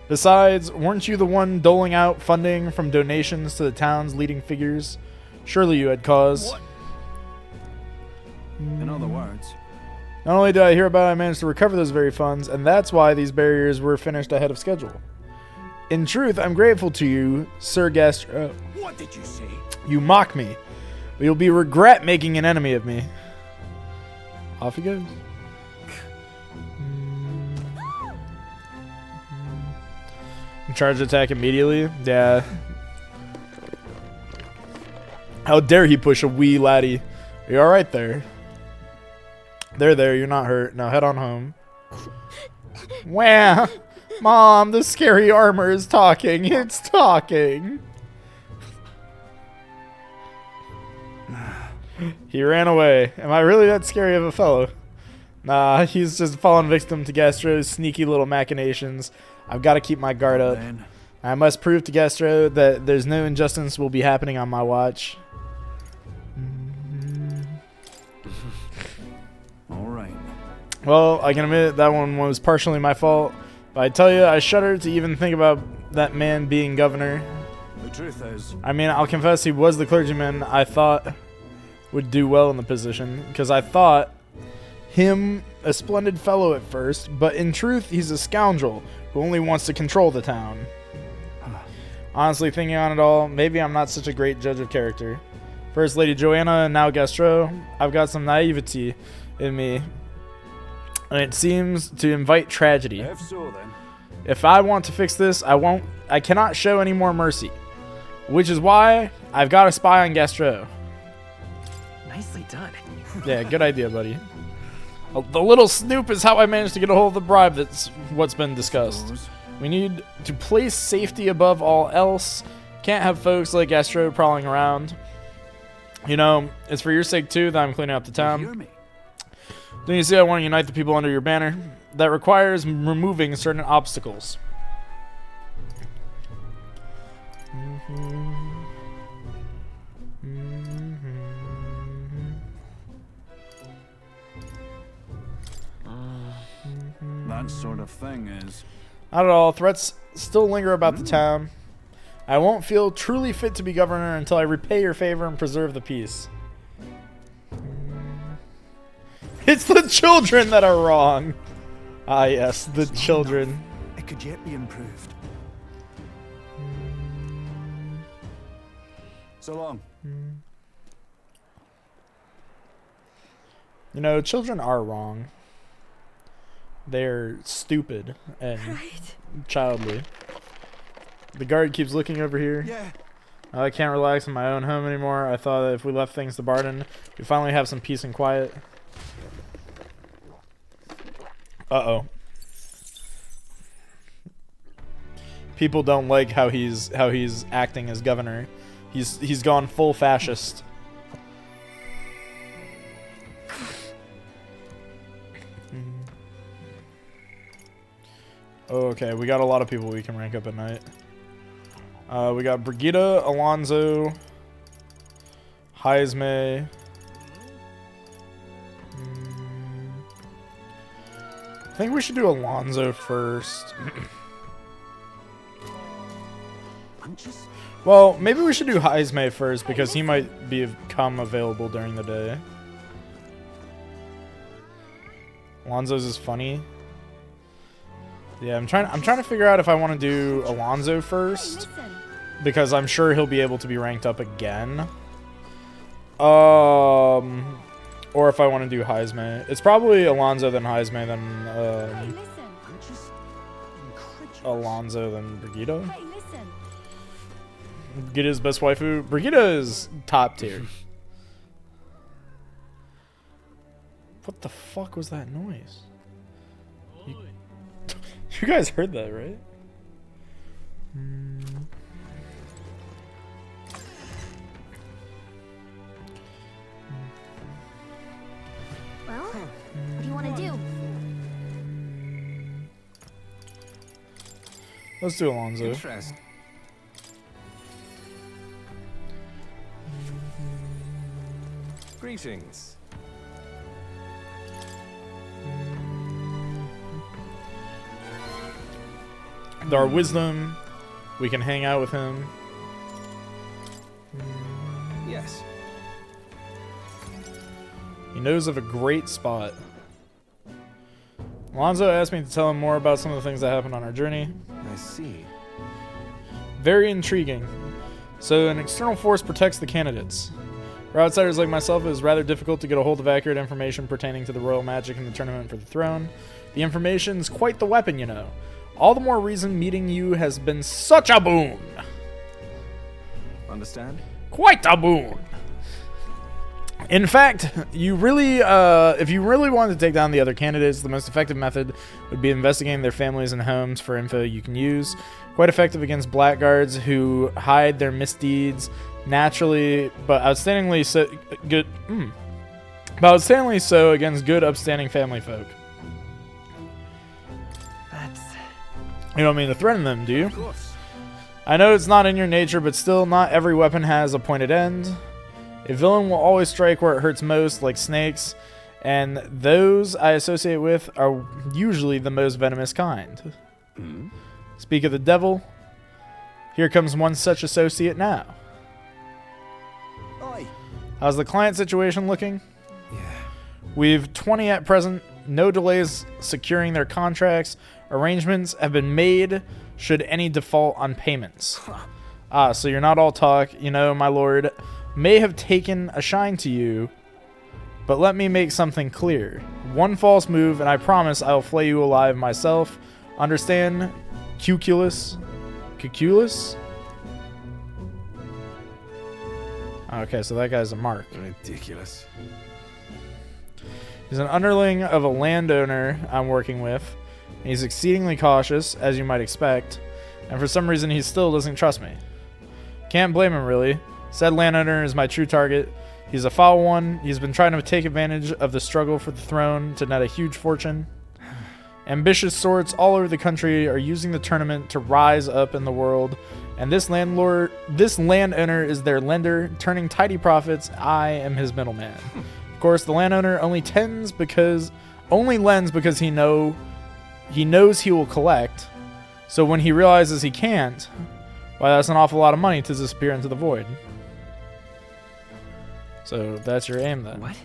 Besides, weren't you the one doling out funding from donations to the town's leading figures? Surely you had cause. What? In other words, Not only did I hear about it, I managed to recover those very funds, and that's why these barriers were finished ahead of schedule. In truth, I'm grateful to you, Sir Gastro. what did you say? You mock me, but you'll be regret making an enemy of me. Off he goes. Charge attack immediately? Yeah. How dare he push a wee laddie? Are you alright there? There, you're not hurt. Now head on home. Wham! Mom, the scary armor is talking. It's talking. He ran away. Am I really that scary of a fellow? Nah, he's just fallen victim to Gastro's sneaky little machinations. I've got to keep my guard up. Then, I must prove to Gastro that there's no injustice will be happening on my watch. all right. Well, I can admit that one was partially my fault, but I tell you, I shudder to even think about that man being governor. The truth is, I mean, I'll confess he was the clergyman I thought would do well in the position, because I thought him a splendid fellow at first, but in truth, he's a scoundrel who only wants to control the town. Honestly, thinking on it all, maybe I'm not such a great judge of character. First Lady Joanna and now Gastro, I've got some naivety in me, and it seems to invite tragedy. if so, then. If I want to fix this, I cannot show any more mercy, which is why I've got a spy on Gastro. Nicely done. Yeah, good idea, buddy. The little snoop is how I managed to get a hold of the bribe. That's what's been discussed. Suppose. We need to place safety above all else. Can't have folks like Astro prowling around. You know, it's for your sake too that I'm cleaning up the You hear town. me? Don't you see I want to unite the people under your banner? That requires removing certain obstacles. That sort of thing is. Not at all. Threats still linger about the town. I won't feel truly fit to be governor until I repay your favor and preserve the peace. It's the children that are wrong. Ah, yes, the children. It could yet be improved. So long. You know, children are wrong. They're stupid and childly. The guard keeps looking over here. Yeah. I can't relax in my own home anymore. I thought that if we left things to Barden, we'd finally have some peace and quiet. Uh-oh. People don't like how he's acting as governor. He's gone full fascist. Oh, okay, we got a lot of people we can rank up at night. We got Brigitte, Alonso, Heisme. I think we should do Alonso first. Well, maybe we should do Heisme first because he might become available during the day. Alonso's is funny. Yeah, I'm trying to figure out if I want to do Alonso first because I'm sure he'll be able to be ranked up again. Or if I want to do Heisme. It's probably Alonso then Heisme then Alonso then Brigitte. Brigitte's best waifu. Brigitte is top tier. What the fuck was that noise? You guys heard that, right? Well, what do you want to do? Let's do Alonso. Interest. Greetings. With our wisdom, we can hang out with him. Yes. He knows of a great spot. Alonso asked me to tell him more about some of the things that happened on our journey. I see. Very intriguing. So an external force protects the candidates. For outsiders like myself, it is rather difficult to get a hold of accurate information pertaining to the royal magic in the tournament for the throne. The information is quite the weapon, you know. All the more reason meeting you has been such a boon. Understand? Quite a boon. In fact, you really, if you really wanted to take down the other candidates, the most effective method would be investigating their families and homes for info you can use. Quite effective against blackguards who hide their misdeeds naturally, but outstandingly so good. But outstandingly so against good, upstanding family folk. You don't mean to threaten them, do you? Of course. I know it's not in your nature, but still, not every weapon has a pointed end. A villain will always strike where it hurts most, like snakes, and those I associate with are usually the most venomous kind. Speak of the devil, here comes one such associate now. Oi. How's the client situation looking? Yeah. We've 20 at present, no delays securing their contracts. Arrangements have been made should any default on payments. Ah, so you're not all talk. You know, my lord may have taken a shine to you, but let me make something clear. One false move, and I promise I'll flay you alive myself. Understand? Cuculus? Cuculus? Okay, so that guy's a mark. Ridiculous. He's an underling of a landowner I'm working with. He's exceedingly cautious, as you might expect, and for some reason he still doesn't trust me. Can't blame him, really. Said landowner is my true target. He's a foul one. He's been trying to take advantage of the struggle for the throne to net a huge fortune. Ambitious sorts all over the country are using the tournament to rise up in the world, and this landowner is their lender, turning tidy profits. I am his middleman. Of course, the landowner only lends because he knows he will collect. So when he realizes he can't, why, that's an awful lot of money to disappear into the void. So that's your aim then. What?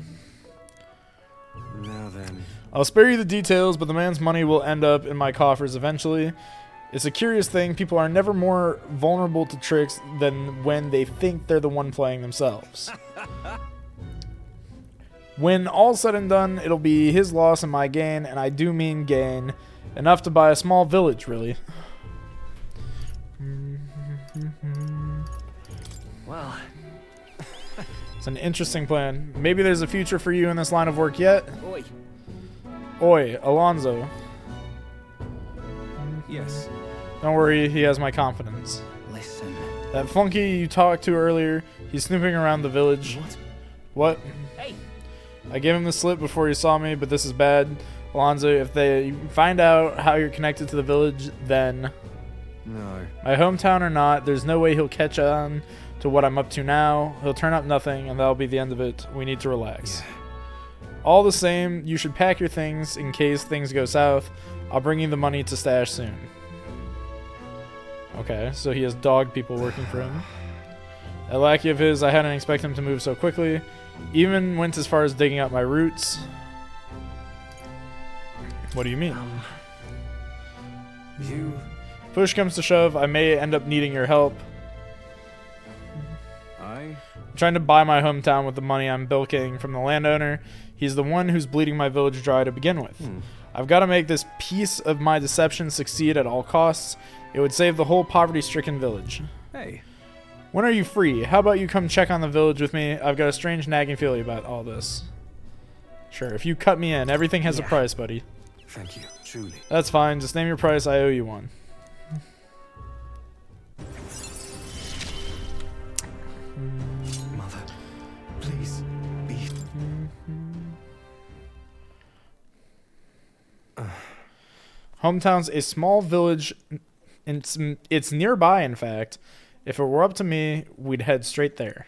Now then. I'll spare you the details, but the man's money will end up in my coffers eventually. It's a curious thing. People are never more vulnerable to tricks than when they think they're the one playing themselves. When all's said and done, it'll be his loss and my gain, and I do mean gain. Enough to buy a small village, really. Well, It's an interesting plan. Maybe there's a future for you in this line of work yet. Oi. Oi, Alonso. Yes. Don't worry, he has my confidence. listen. That flunky you talked to earlier, he's snooping around the village. What? Hey. I gave him the slip before he saw me, but this is bad. Alonzo, if they find out how you're connected to the village, then No. my hometown or not, there's no way he'll catch on to what I'm up to now. He'll turn up nothing, and that'll be the end of it. We need to relax. All the same, you should pack your things in case things go south. I'll bring you the money to stash soon. Okay, so he has dog people working for him. A lackey of his, I hadn't expected him to move so quickly. Even went as far as digging up my roots. What do you mean? You... Push comes to shove, I may end up needing your help. I'm trying to buy my hometown with the money I'm bilking from the landowner. He's the one who's bleeding my village dry to begin with. I've got to make this piece of my deception succeed at all costs. It would save the whole poverty-stricken village. Hey. When are you free? How about you come check on the village with me? I've got a strange nagging feeling about all this. Sure, if you cut me in, everything has a price, buddy. Thank you, truly. That's fine. Just name your price. I owe you one. Mother, please, be... Hometown's a small village. It's nearby, in fact. If it were up to me, we'd head straight there.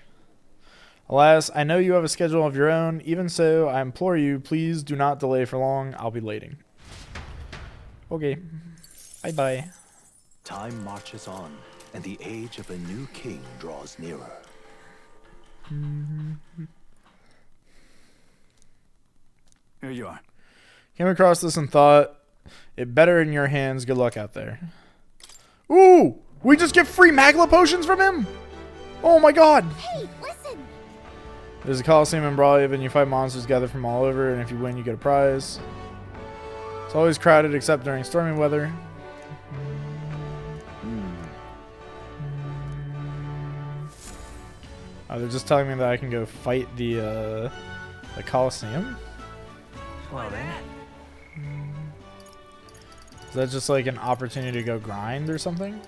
Alas, I know you have a schedule of your own. Even so, I implore you, please do not delay for long. I'll be waiting. Okay. Bye-bye. Time marches on, and the age of a new king draws nearer. Here you are. Came across this and thought, it better in your hands. Good luck out there. Ooh! We just get free Magla potions from him? Oh my god! Hey, listen! There's a Coliseum in Brawley, and you fight monsters gathered from all over, and if you win, you get a prize. It's always crowded except during stormy weather. Oh, they're just telling me that I can go fight the Coliseum? Well then. Is that just like an opportunity to go grind or something?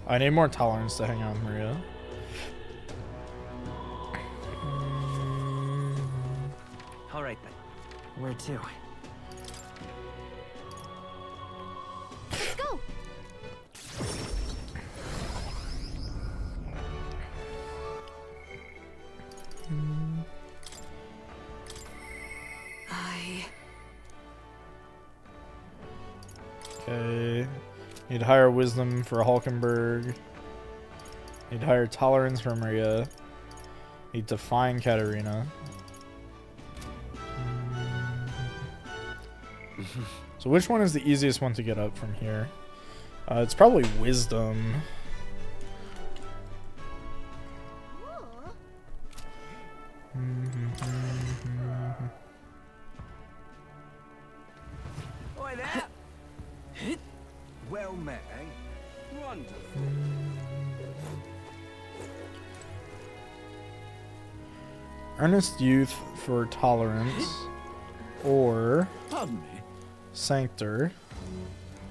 I need more tolerance to hang out with Maria. All right then. Where to? Let's go! Okay. Need higher wisdom for Hulkenberg. Need higher tolerance for Maria. Need to find Katarina. So which one is the easiest one to get up from here? It's probably wisdom. Oi there! Well met, eh? Wonderful. Earnest Youth for tolerance. Or Pardon me? Sanctor.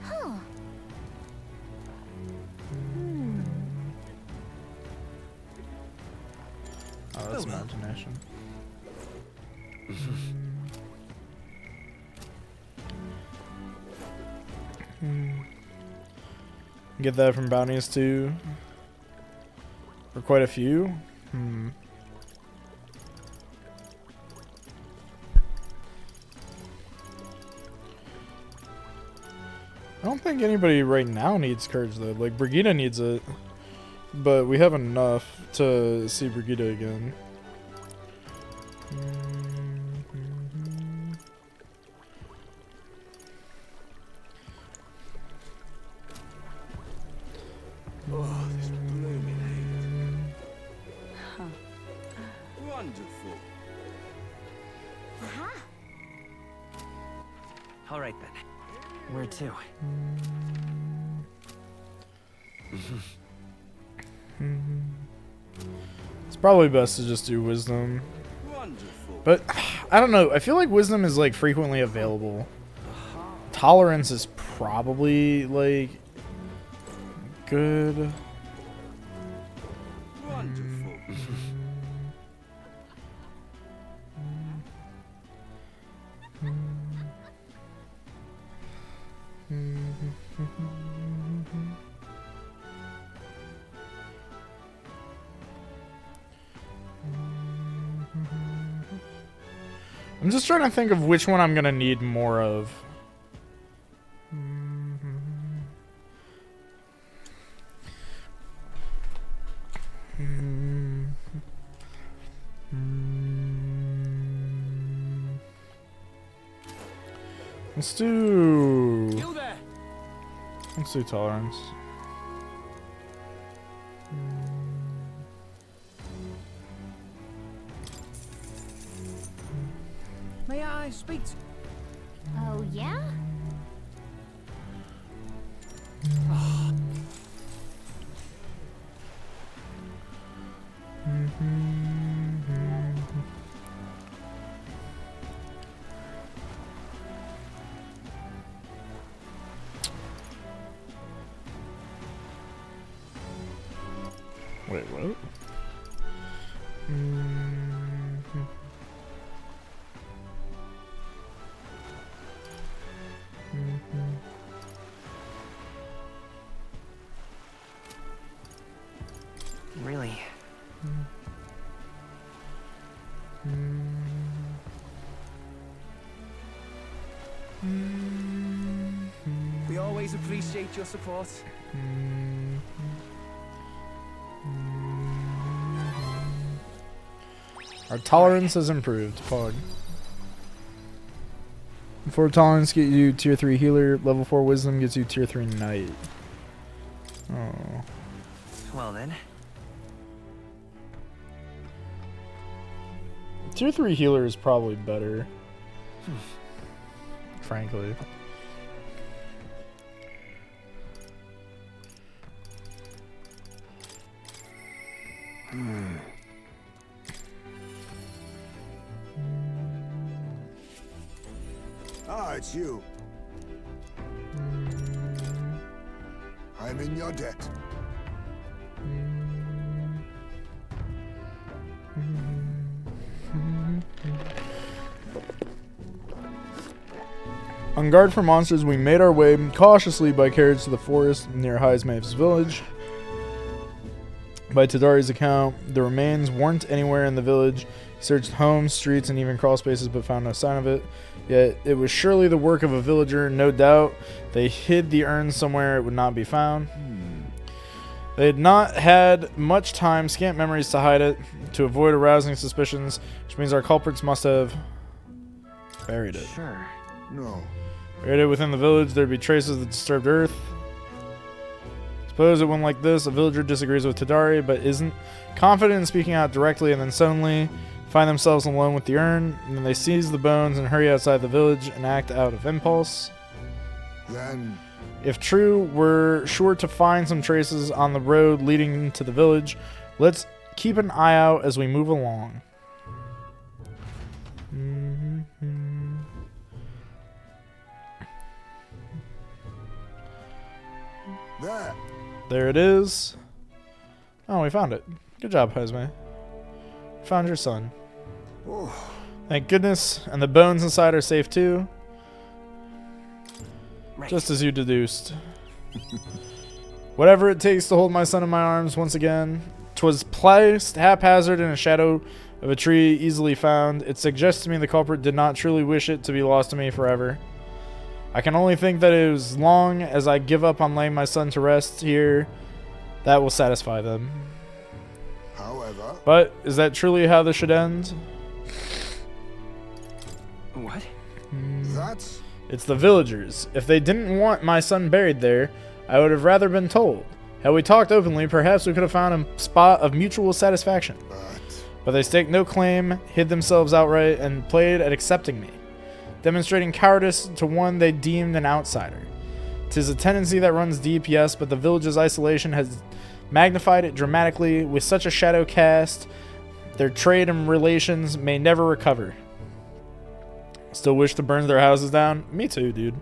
Huh. Oh, that's imagination. Get that from bounties too. For quite a few. I don't think anybody right now needs courage though. Like Brigitte needs it, but we have enough to see Brigitte again. Oh, this blooming haven. Wonderful. Aha! All right then. Where to? It's probably best to just do wisdom. Wonderful. But I don't know. I feel like wisdom is like frequently available. Tolerance is probably like good. Wonderful. I'm just trying to think of which one I'm gonna need more of. Let's do. You there? Let's do tolerance. May I speak to Oh, yeah? Wait, what? Really? We always appreciate your support. Our tolerance has improved. Pog. Before tolerance get you tier 3 healer, level 4 wisdom gets you tier 3 knight. Oh. Well then. Tier 3 healer is probably better. Frankly. Ah, it's you. I'm in your debt. On guard for monsters, we made our way cautiously by carriage to the forest near Highsmith's village. By Tadari's account, the remains weren't anywhere in the village. He searched homes, streets, and even crawl spaces, but found no sign of it. Yet it was surely the work of a villager, no doubt. They hid the urn somewhere it would not be found. They had not had much time, scant memories to hide it, to avoid arousing suspicions, which means our culprits must have buried it. Sure. No. Buried it within the village, there'd be traces of the disturbed earth. Suppose it went like this: a villager disagrees with Tadari, but isn't confident in speaking out directly, and then suddenly find themselves alone with the urn, and then they seize the bones and hurry outside the village and act out of impulse. Then If true, we're sure to find some traces on the road leading to the village. Let's keep an eye out as we move along. there. There it is. Oh, we found it. Good job, Hesme. Found your son. Oh, Thank goodness. And the bones inside are safe too. Right. Just as you deduced. Whatever it takes to hold my son in my arms once again. 'Twas placed haphazard in a shadow of a tree easily found. It suggests to me the culprit did not truly wish it to be lost to me forever. I can only think that as long as I give up on laying my son to rest here, that will satisfy them. however, But is that truly how this should end? What? that's It's the villagers. If they didn't want my son buried there, I would have rather been told. Had we talked openly, perhaps we could have found a spot of mutual satisfaction. But they staked no claim, hid themselves outright, and played at accepting me, demonstrating cowardice to one they deemed an outsider. 'Tis a tendency that runs deep, yes, but the village's isolation has magnified it dramatically. With such a shadow cast, their trade and relations may never recover. Still wish to burn their houses down? Me too, dude.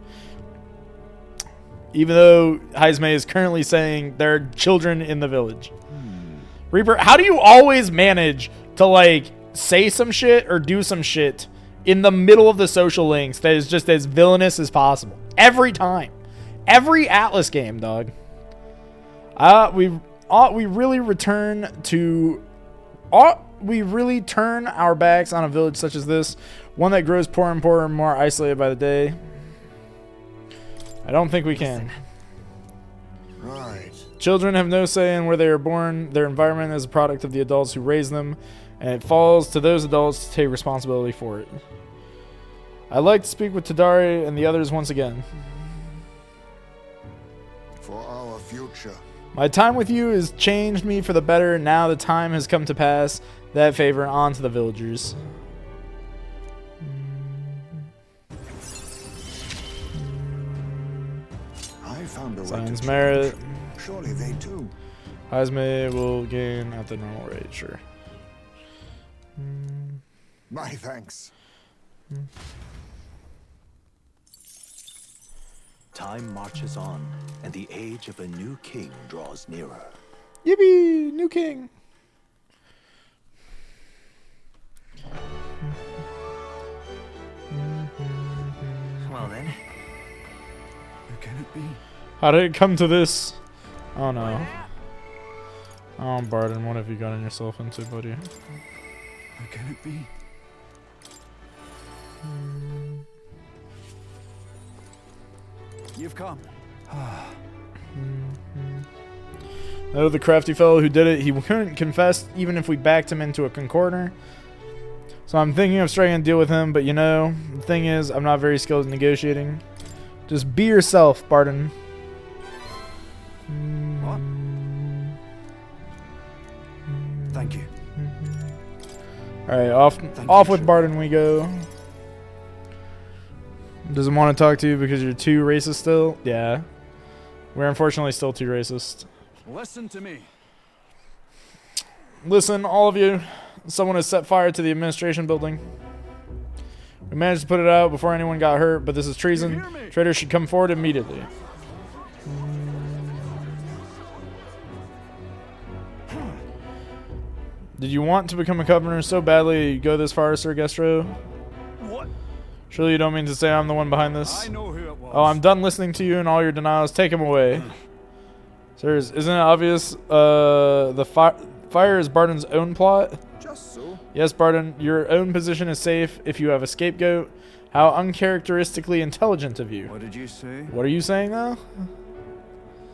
Even though Heisme is currently saying there are children in the village. Reaper, how do you always manage to, like, say some shit or do some shit in the middle of the social links that is just as villainous as possible? Every time. Every Atlas game, dog. We really turn our backs on a village such as this, one that grows poorer and poorer and more isolated by the day. I don't think we can. Right. Children have no say in where they are born. Their environment is a product of the adults who raise them, and it falls to those adults to take responsibility for it. I'd like to speak with Tadari and the others once again. For our future. My time with you has changed me for the better, and now the time has come to pass that favor on to the villagers. I found a way Signs to merit. change. Surely they too. Heisme will gain at the normal rate, sure. My thanks. Time marches on, and the age of a new king draws nearer. Yippee! New king! Well then. Who can it be? How did it come to this? Oh no. Oh, Barden, what have you gotten yourself into, buddy? Who can it be? You've come. Oh, the crafty fellow who did it, he couldn't confess even if we backed him into a concorder. So I'm thinking of striking a deal with him, but you know, the thing is, I'm not very skilled at negotiating. Just be yourself, Barden. What? Thank you. Alright, off you, with Barden we go. Doesn't want to talk to you because you're too racist still? Yeah. We're unfortunately still too racist. Listen to me. Listen, all of you. Someone has set fire to the administration building. We managed to put it out before anyone got hurt, but this is treason. Traitors should come forward immediately. Did you want to become a governor so badly you go this far, Sir Gestro? What? Surely you don't mean to say I'm the one behind this? I know who it was. Oh, I'm done listening to you and all your denials. Take him away. Sirs, isn't it obvious the fire is Barden's own plot? Just so. Yes, Barden, your own position is safe if you have a scapegoat. How uncharacteristically intelligent of you. What did you say? What are you saying, though?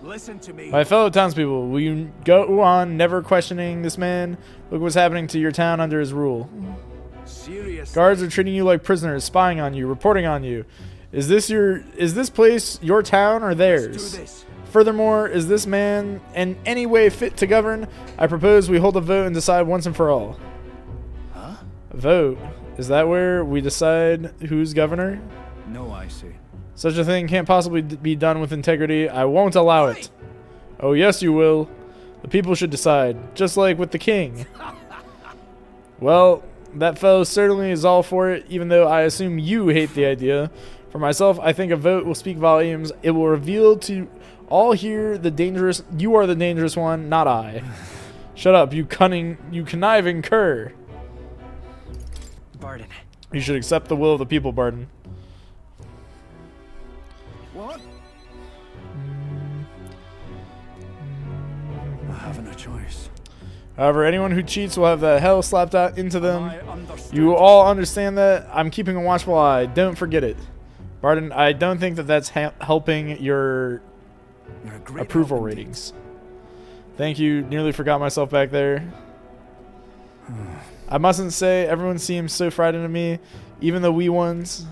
Listen to me. My fellow townspeople, will you go on never questioning this man? Look what's happening to your town under his rule. Seriously. Guards are treating you like prisoners, spying on you, reporting on you. Is this place your town or theirs? Let's do this. Furthermore, is this man in any way fit to govern? I propose we hold a vote and decide once and for all. Huh? A vote? Is that where we decide who's governor? No, I see. Such a thing can't possibly be done with integrity. I won't allow it. Oh, yes, you will. The people should decide, just like with the king. Well, that fellow certainly is all for it, even though I assume you hate the idea. For myself, I think a vote will speak volumes. It will reveal to all here you are the dangerous one, not I. Shut up, you conniving cur. Barden. You should accept the will of the people, Barden. What? I haven't a choice. However, anyone who cheats will have the hell slapped out into them. I understood. You all understand that? I'm keeping a watchful eye. Don't forget it. Barden, I don't think that's helping your You're a great approval help indeed. ratings. Thank you. Nearly forgot myself back there. I mustn't say everyone seems so frightened of me, even the wee ones.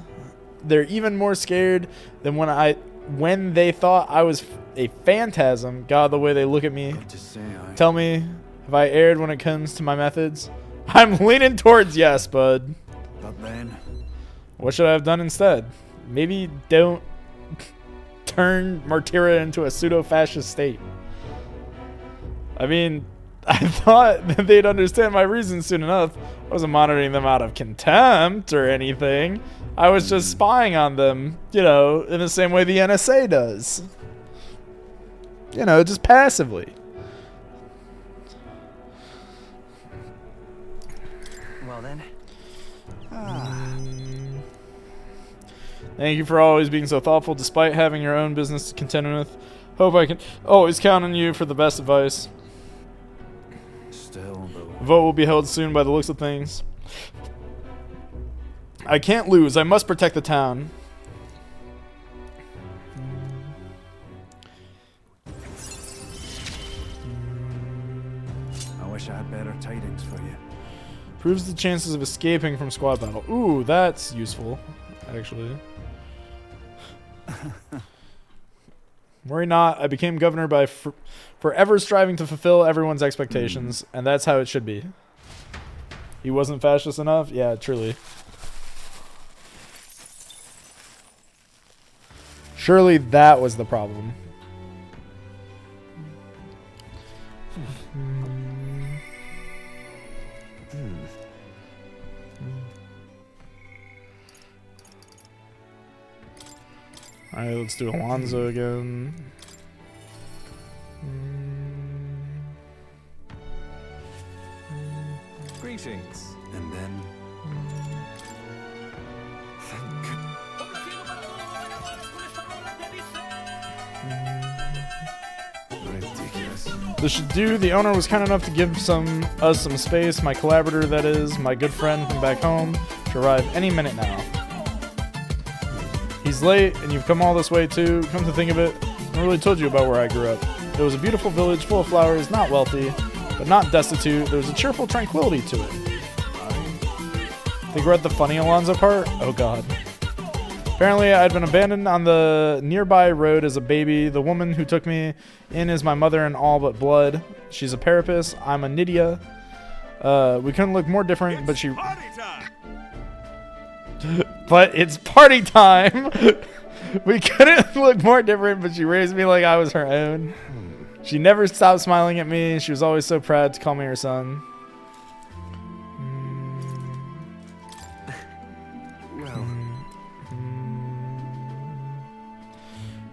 They're even more scared than when they thought I was a phantasm. God, the way they look at me. Got to say, Tell me, have I erred when it comes to my methods? I'm leaning towards yes, bud. But then, What should I have done instead? Maybe don't turn Martyria into a pseudo-fascist state. I mean, I thought that they'd understand my reasons soon enough. I wasn't monitoring them out of contempt or anything. I was just spying on them, you know, in the same way the NSA does. You know, just passively. Well then. Thank you for always being so thoughtful despite having your own business to contend with. Hope I can always count on you for the best advice. Still, though. The vote will be held soon by the looks of things. I can't lose. I must protect the town. I wish I had better tidings for you. Proves the chances of escaping from squad battle. Ooh, that's useful, actually. Worry not, I became governor by forever striving to fulfill everyone's expectations, and that's how it should be. He wasn't fascist enough? Yeah, truly. Surely that was the problem. Alright, let's do Alonso again. Greetings. And then Thank ridiculous. This should do. The owner was kind enough to give us some space. My collaborator, that is, my good friend from back home, should arrive any minute now. He's late, and you've come all this way too. Come to think of it, I never really told you about where I grew up. It was a beautiful village full of flowers, not wealthy, but not destitute. There was a cheerful tranquility to it. Think we're at the funny Alonzo part? Oh god. Apparently, I'd been abandoned on the nearby road as a baby. The woman who took me in is my mother in all but blood. She's a parapus. I'm a Nydia. We couldn't look more different, but she... But it's party time! We couldn't look more different, but she raised me like I was her own. She never stopped smiling at me. She was always so proud to call me her son.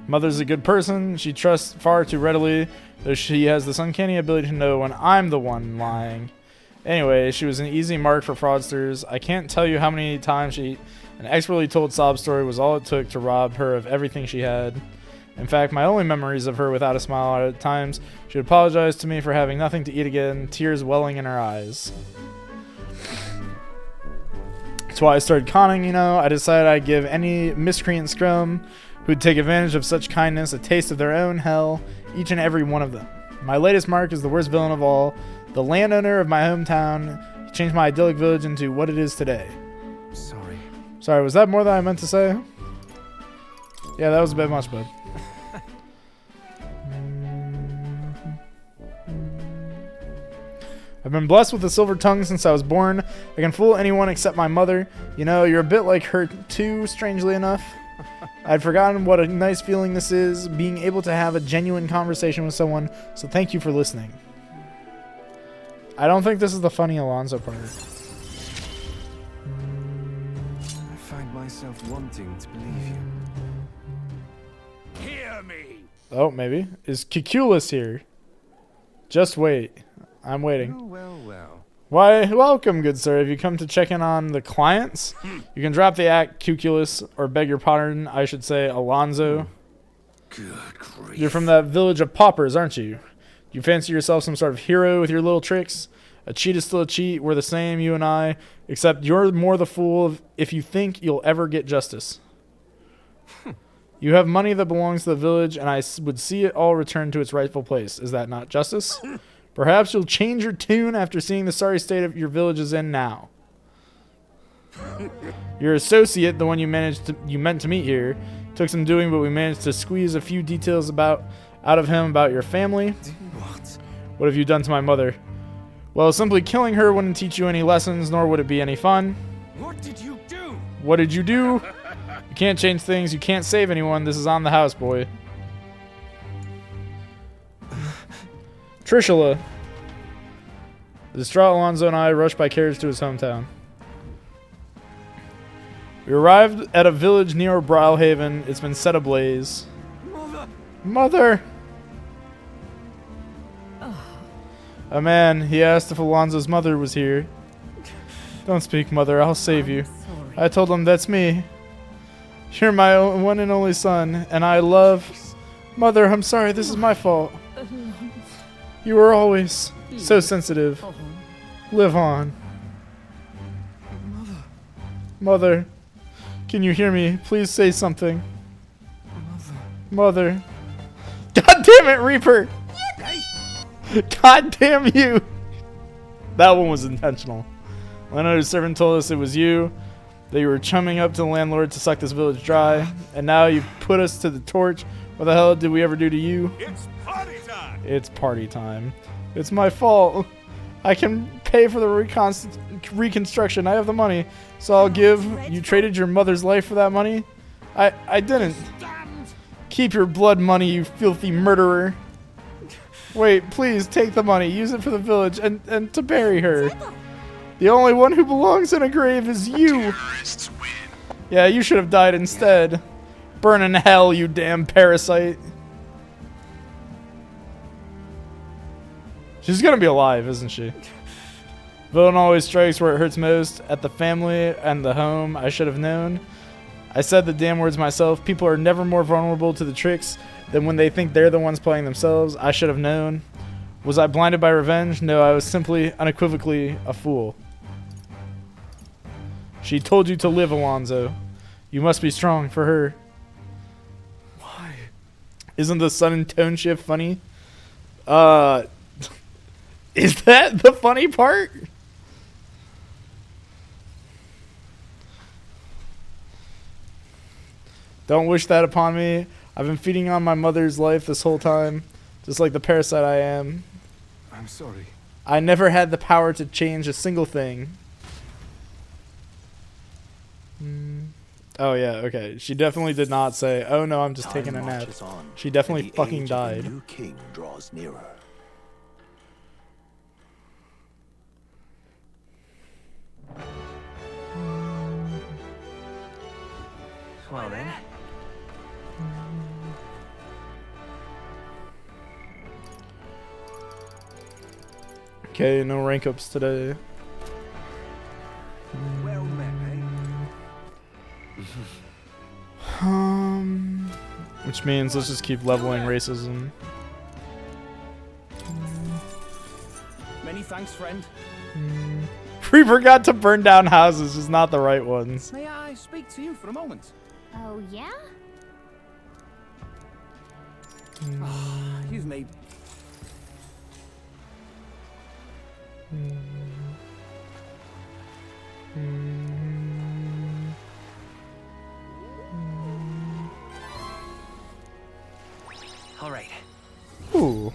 Mother's a good person. She trusts far too readily, though she has this uncanny ability to know when I'm the one lying. Anyway, she was an easy mark for fraudsters. I can't tell you how many times an expertly told sob story was all it took to rob her of everything she had. In fact, my only memories of her without a smile are at times she would apologize to me for having nothing to eat again, tears welling in her eyes. That's why I started conning, you know. I decided I'd give any miscreant scrum who'd take advantage of such kindness a taste of their own hell, each and every one of them. My latest mark is the worst villain of all, the landowner of my hometown. He changed my idyllic village into what it is today. Sorry, was that more than I meant to say? Yeah, that was a bit much, bud. I've been blessed with a silver tongue since I was born. I can fool anyone except my mother. You know, you're a bit like her too, strangely enough. I'd forgotten what a nice feeling this is, being able to have a genuine conversation with someone, so thank you for listening. I don't think this is the funny Alonzo part. I find myself wanting to believe you. Hear me. Oh, maybe. Is Cuculus here? Just wait. I'm waiting. Oh, well. Why, welcome, good sir. Have you come to check in on the clients? You can drop the act, Cuculus, or beg your pardon, I should say, Alonzo. Good grief. You're from that village of paupers, aren't you? You fancy yourself some sort of hero with your little tricks? A cheat is still a cheat. We're the same, you and I, except you're more the fool if you think you'll ever get justice. You have money that belongs to the village, and I would see it all returned to its rightful place. Is that not justice? Perhaps you'll change your tune after seeing the sorry state of your village is in now. Your associate, the one you meant to meet here, took some doing, but we managed to squeeze a few details out of him about your family. What? What have you done to my mother? Well, simply killing her wouldn't teach you any lessons, nor would it be any fun. What did you do? What did you do? You can't change things. You can't save anyone. This is on the house, boy. Trishula. The distraught Alonzo and I rushed by carriage to his hometown. We arrived at a village near Brawlhaven. It's been set ablaze. Mother. Mother! A man, he asked if Alonzo's mother was here. Don't speak, mother, I'll save you. Sorry. I told him that's me. You're my one and only son, and I love... Mother, I'm sorry, this is my fault. You were always so sensitive. Live on. Mother, can you hear me? Please say something. Mother. God damn it, Reaper! God damn you! That one was intentional. Landlord's servant told us it was you, that you were chumming up to the landlord to suck this village dry, and now you put us to the torch. What the hell did we ever do to you? It's party time! It's party time. It's my fault. I can pay for the reconstruction. I have the money, so I'll give. You traded your mother's life for that money? I didn't. Keep your blood money, you filthy murderer. Wait, please take the money. Use it for the village and to bury her. The only one who belongs in a grave is you. Yeah, you should have died instead. Burn in hell, you damn parasite. She's gonna be alive, isn't she? Villain always strikes where it hurts most, at the family and the home. I should have known. I said the damn words myself. People are never more vulnerable to the tricks than when they think they're the ones playing themselves. I should have known. Was I blinded by revenge? No, I was simply, unequivocally, a fool. She told you to live, Alonzo. You must be strong for her. Why? Isn't the sudden tone shift funny? Is that the funny part? Don't wish that upon me. I've been feeding on my mother's life this whole time, just like the parasite I am. I'm sorry. I never had the power to change a single thing. Oh yeah, okay. She definitely did not say, "Oh no, I'm just taking a nap." She definitely fucking died. The new king draws nearer. Well then. Okay, no rank ups today. Well met, Which means let's just keep leveling racism. Many thanks, friend. We forgot to burn down houses, just not the right ones. May I speak to you for a moment? Oh, yeah? You've made... All right. Ooh.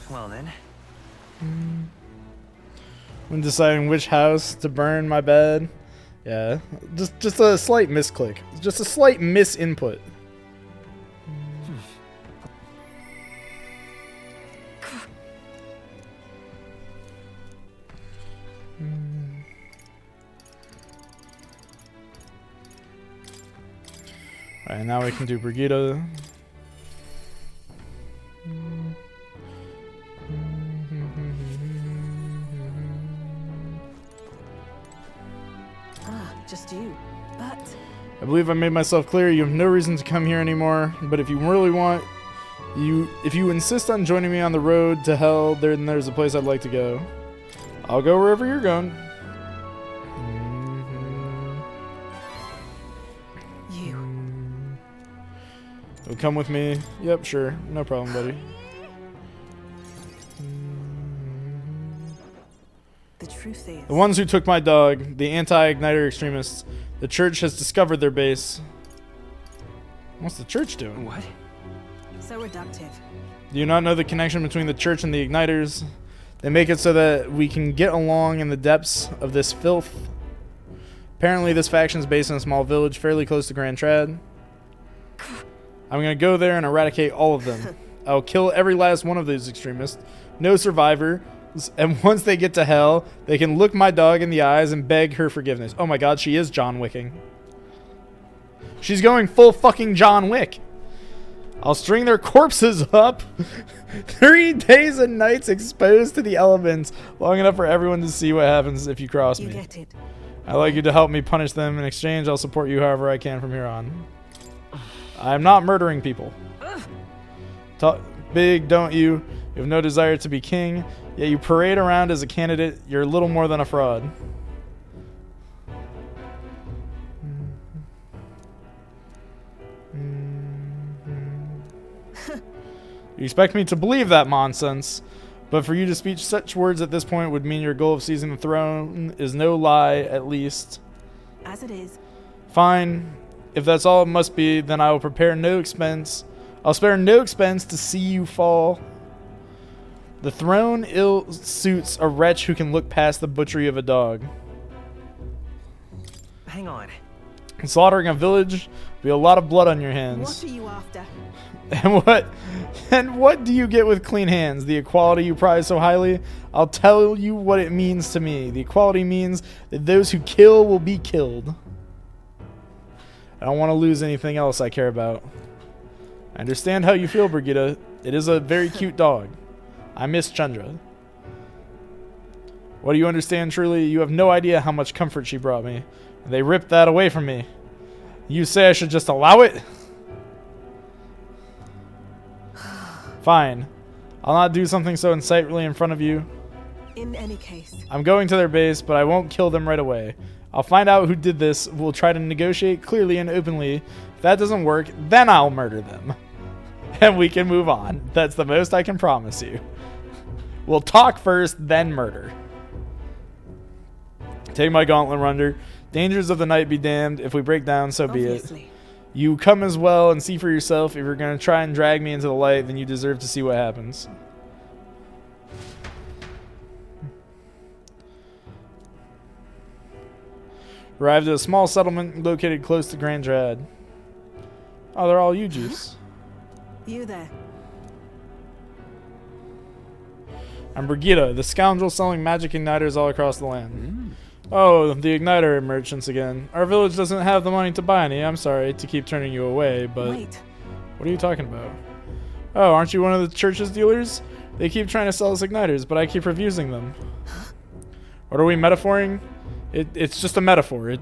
Well then. When deciding which house to burn, my bad. Yeah, just a slight misclick. Just a slight misinput. Alright, now we can do Brigida. Just you. But I believe I made myself clear. You have no reason to come here anymore. But if you really want, if you insist on joining me on the road to hell, then there's a place I'd like to go. I'll go wherever you're going. you. You'll come with me. Yep, sure. No problem, buddy. The truth is, The ones who took my dog, the anti-igniter extremists, the church has discovered their base. What's the church doing? What? so reductive. Do you not know the connection between the church and the igniters? They make it so that we can get along in the depths of this filth. Apparently this faction is based in a small village fairly close to Grand Trad. I'm gonna go there and eradicate all of them. I'll kill every last one of these extremists. No survivor. And once they get to hell, they can look my dog in the eyes and beg her forgiveness. Oh my god, she is John Wicking. She's going full fucking John Wick. I'll string their corpses up 3 days and nights exposed to the elements, long enough for everyone to see what happens if you cross You me. get it. I'd like you to help me punish them. In exchange, I'll support you however I can from here on. I'm not murdering people. Talk big, don't you? You have no desire to be king, yet you parade around as a candidate. You're little more than a fraud. You expect me to believe that nonsense, but for you to speak such words at this point would mean your goal of seizing the throne is no lie, at least. As it is. Fine. If that's all it must be, then I will prepare no expense. I'll spare no expense to see you fall. The throne ill suits a wretch who can look past the butchery of a dog. Hang on. Slaughtering a village will be a lot of blood on your hands. What are you after? And what do you get with clean hands? The equality you prize so highly? I'll tell you what it means to me. The equality means that those who kill will be killed. I don't want to lose anything else I care about. I understand how you feel, Brigitte. It is a very cute dog. I miss Chandra. What do you understand truly? You have no idea how much comfort she brought me. They ripped that away from me. You say I should just allow it? Fine. I'll not do something so insightfully in front of you. In any case. I'm going to their base, but I won't kill them right away. I'll find out who did this. We'll try to negotiate clearly and openly. If that doesn't work, then I'll murder them. And we can move on. That's the most I can promise you. We'll talk first, then murder. Take my gauntlet, Runder. Dangers of the night be damned. If we break down, so be it. Obviously. You come as well and see for yourself. If you're going to try and drag me into the light, then you deserve to see what happens. Arrived at a small settlement located close to Grand Drad. Oh, they're all you juice. You there. I'm Brigitte, the scoundrel selling magic igniters all across the land. Oh, the igniter merchants again. Our village doesn't have the money to buy any. I'm sorry to keep turning you away, but... Wait. What are you talking about? Oh, aren't you one of the church's dealers? They keep trying to sell us igniters, but I keep refusing them. What are we metaphoring? It's just a metaphor.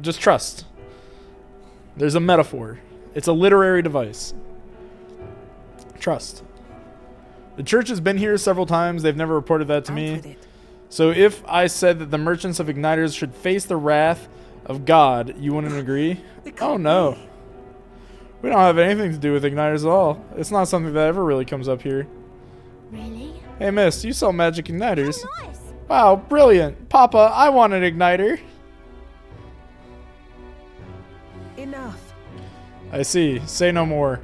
Just trust. There's a metaphor. It's a literary device. Trust. The church has been here several times. They've never reported that to Out me. with it. So if I said that the merchants of igniters should face the wrath of God, you wouldn't agree? Oh no. We don't have anything to do with igniters at all. It's not something that ever really comes up here. Really? Hey miss, you sell magic igniters. How nice. Wow, brilliant. Papa, I want an igniter. Enough. I see. Say no more.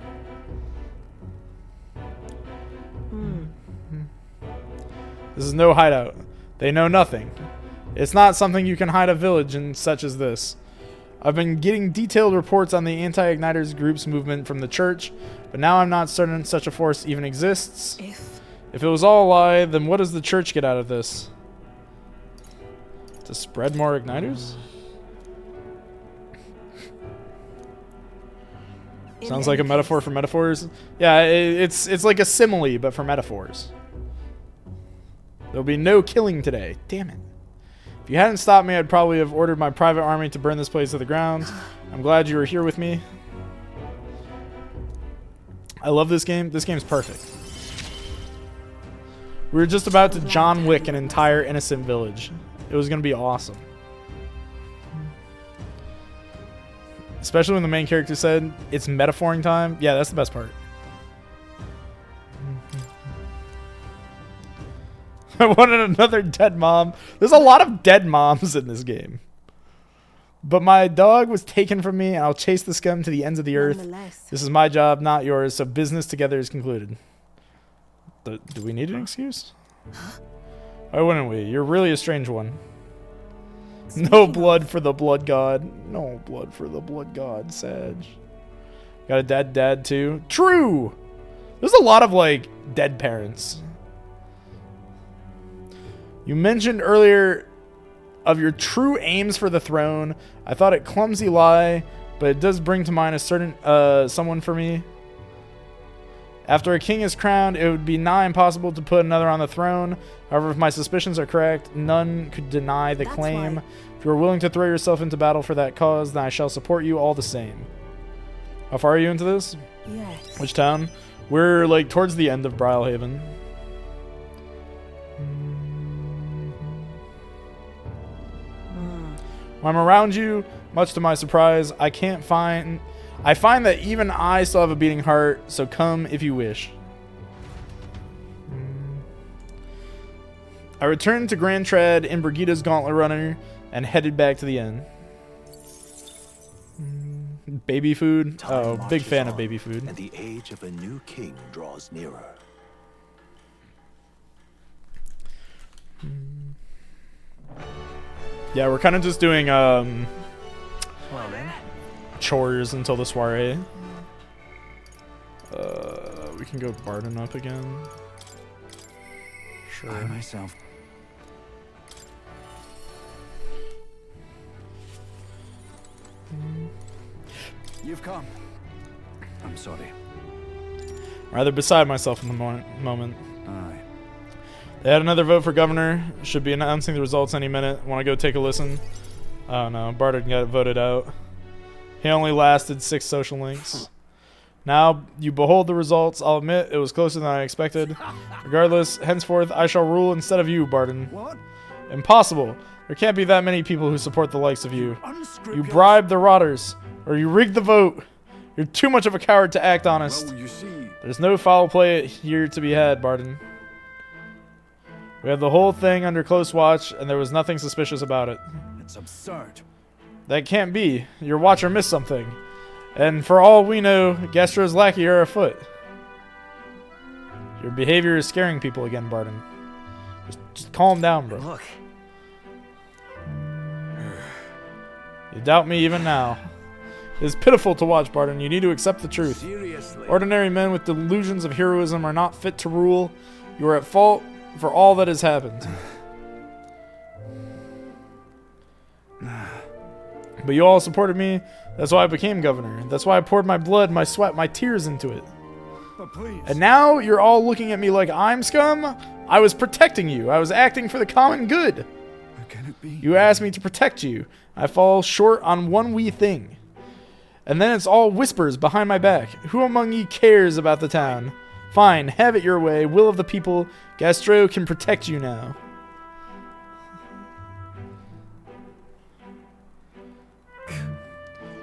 This is no hideout. They know nothing. It's not something you can hide a village in such as this. I've been getting detailed reports on the anti-igniters group's movement from the church, but now I'm not certain such a force even exists. If it was all a lie, then what does the church get out of this? To spread more igniters? Sounds like a metaphor for metaphors. Yeah, it's like a simile, but for metaphors. There'll be no killing today. Damn it. If you hadn't stopped me, I'd probably have ordered my private army to burn this place to the ground. I'm glad you were here with me. I love this game. This game's perfect. We were just about to John Wick an entire innocent village. It was going to be awesome. Especially when the main character said, it's metaphoring time. Yeah, that's the best part. I wanted another dead mom. There's a lot of dead moms in this game. But my dog was taken from me, and I'll chase the scum to the ends of the earth. Nonetheless. This is my job, not yours, so business together is concluded. Do we need an excuse? Why wouldn't we? You're really a strange one. No blood for the blood god. No blood for the blood god, Sag. Got a dad too? True! There's a lot of, like, dead parents. You mentioned earlier of your true aims for the throne. I thought it clumsy lie, but it does bring to mind a certain someone for me. After a king is crowned, it would be nigh impossible to put another on the throne. However, if my suspicions are correct, none could deny the claim. why- If you are willing to throw yourself into battle for that cause, then I shall support you all the same. How far are you into this? Yes. Which town? We're like towards the end of Brylehaven. When I'm around you, much to my surprise, I find that even I still have a beating heart, so come if you wish. I returned to Grand Trad in Brigida's Gauntlet Runner and headed back to the inn. Baby food? Time Oh, big marches fan of on, baby food. And the age of a new king draws nearer. Yeah, we're kind of just doing Well then. chores until the soiree. We can go Barden up again. Sure. I myself. You've come. I'm sorry. Rather beside myself in the moment. Aye. They had another vote for governor. Should be announcing the results any minute. Want to go take a listen? Oh no, Barden got voted out. He only lasted 6 social links. Now you behold the results. I'll admit it was closer than I expected. Regardless, henceforth I shall rule instead of you, Barden. What? Impossible. There can't be that many people who support the likes of you. You Unscrupulous. bribed the rotters, or you rigged the vote. You're too much of a coward to act honest. Well, you see. There's no foul play here to be had, Barden. We had the whole thing under close watch, and there was nothing suspicious about it. It's absurd. That can't be. Your watcher missed something. And for all we know, Gastro's lackey are afoot. Your behavior is scaring people again, Barden. Just calm down, bro. Look. You doubt me even now. It is pitiful to watch, Barden. You need to accept the truth. Seriously. Ordinary men with delusions of heroism are not fit to rule. You are at fault for all that has happened. But you all supported me. That's why I became governor. That's why I poured my blood, my sweat, my tears into it. But please. And now you're all looking at me like I'm scum? I was protecting you. I was acting for the common good. How can it be? You asked me to protect you. I fall short on one wee thing. And then it's all whispers behind my back. Who among you cares about the town? Fine, have it your way. Will of the people. Gastro can protect you now.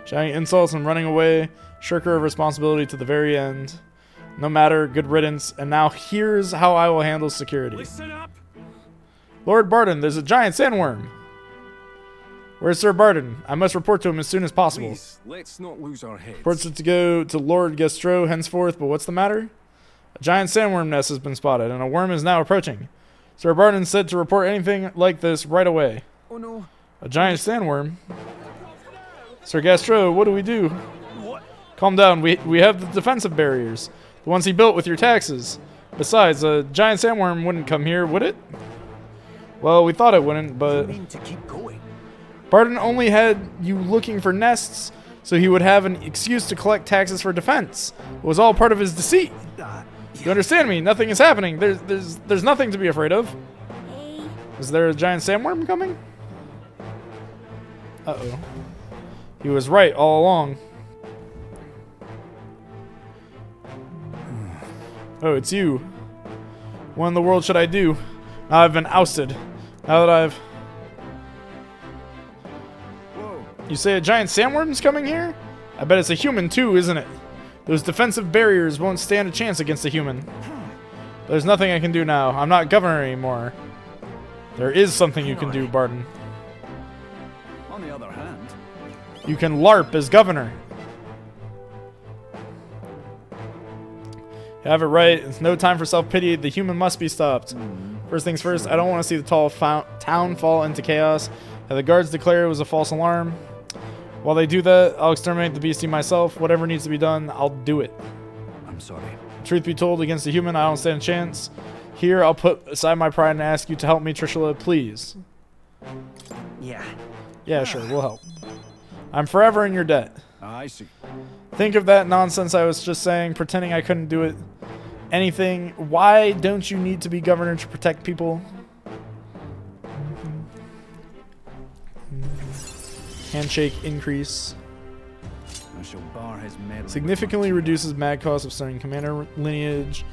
Shouting insults and running away. Shirker of responsibility to the very end. No matter, good riddance. And now here's how I will handle security. Listen up! Lord Barden, there's a giant sandworm. Where's Sir Barden? I must report to him as soon as possible. Please, let's not lose our heads. Reports it to go to Lord Gastro henceforth, but what's the matter? A giant sandworm nest has been spotted, and a worm is now approaching. Sir Barden said to report anything like this right away. Oh no. A giant sandworm? Sir Gastro, what do we do? What? Calm down, we have the defensive barriers. The ones he built with your taxes. Besides, a giant sandworm wouldn't come here, would it? Well, we thought it wouldn't, I but mean to keep going. Barden only had you looking for nests, so he would have an excuse to collect taxes for defense. It was all part of his deceit. You understand me? Nothing is happening. There's nothing to be afraid of. Hey, Is there a giant sandworm coming? Uh-oh. He was right all along. Oh, it's you. What in the world should I do? Now I've been ousted. Now that I've... Whoa. You say a giant sandworm's coming here? I bet it's a human too, isn't it? Those defensive barriers won't stand a chance against a human. There's nothing I can do now. I'm not governor anymore. There is something you can do, Barden. On the other hand, You can LARP as governor. You have it right. It's no time for self-pity. The human must be stopped. First things first, I don't want to see the town fall into chaos. Have the guards declare it was a false alarm. While they do that, I'll exterminate the beastie myself. Whatever needs to be done, I'll do it. I'm sorry. Truth be told, against a human, I don't stand a chance. Here, I'll put aside my pride and ask you to help me, Trishula, please. Yeah. Yeah, sure, we'll help. I'm forever in your debt. I see. Think of that nonsense I was just saying, pretending I couldn't do it. Anything. Why don't you need to be governor to protect people? Handshake increase. I shall bar his meddling. Significantly reduces mag cost of starting commander lineage.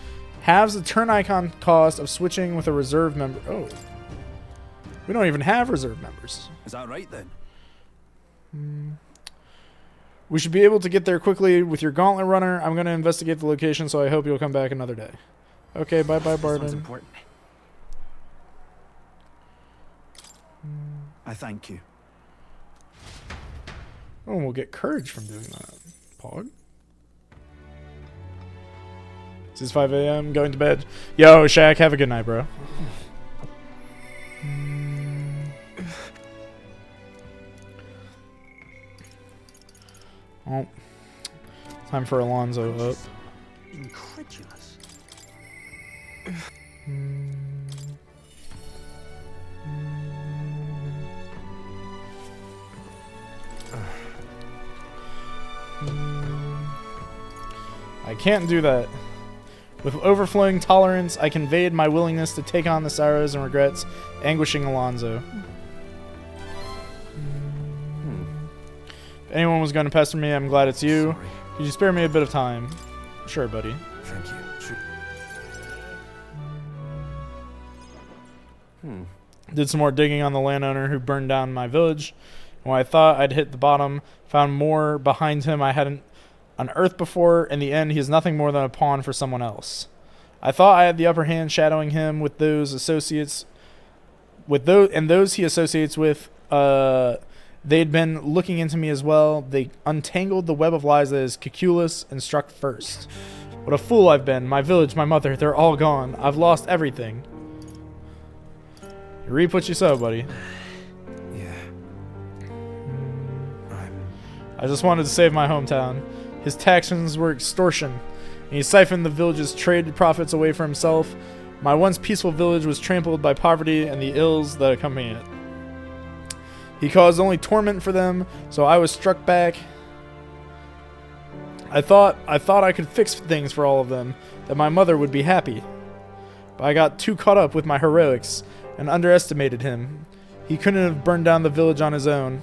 Halves the turn icon cost of switching with a reserve member. Oh. We don't even have reserve members. Is that right then? We should be able to get there quickly with your gauntlet runner. I'm going to investigate the location, so I hope you'll come back another day. Okay, bye-bye, Sounds Barton. important. I thank you. Oh, we'll get courage from doing that. Pog. It's 5 a.m. Going to bed. Yo, Shaq, have a good night, bro. Oh, time for Alonzo up. Incredulous. I can't do that. With overflowing tolerance, I conveyed my willingness to take on the sorrows and regrets anguishing Alonzo. If anyone was going to pester me, I'm glad it's you. Sorry. Could you spare me a bit of time? Sure, buddy. Thank you. Sure. Did some more digging on the landowner who burned down my village. And when I thought I'd hit the bottom, found more behind him I hadn't unearthed before. In the end, he is nothing more than a pawn for someone else. I thought I had the upper hand, shadowing him with those associates, those he associates with. They'd been looking into me as well. They untangled the web of lies that is Caculus and struck first. What a fool I've been. My village, my mother, they're all gone. I've lost everything. You reap what you sow, buddy. Yeah. I just wanted to save my hometown. His taxes were extortion, and he siphoned the village's trade profits away for himself. My once peaceful village was trampled by poverty and the ills that accompany it. He caused only torment for them, so I was struck back. I thought I could fix things for all of them, that my mother would be happy. But I got too caught up with my heroics and underestimated him. He couldn't have burned down the village on his own.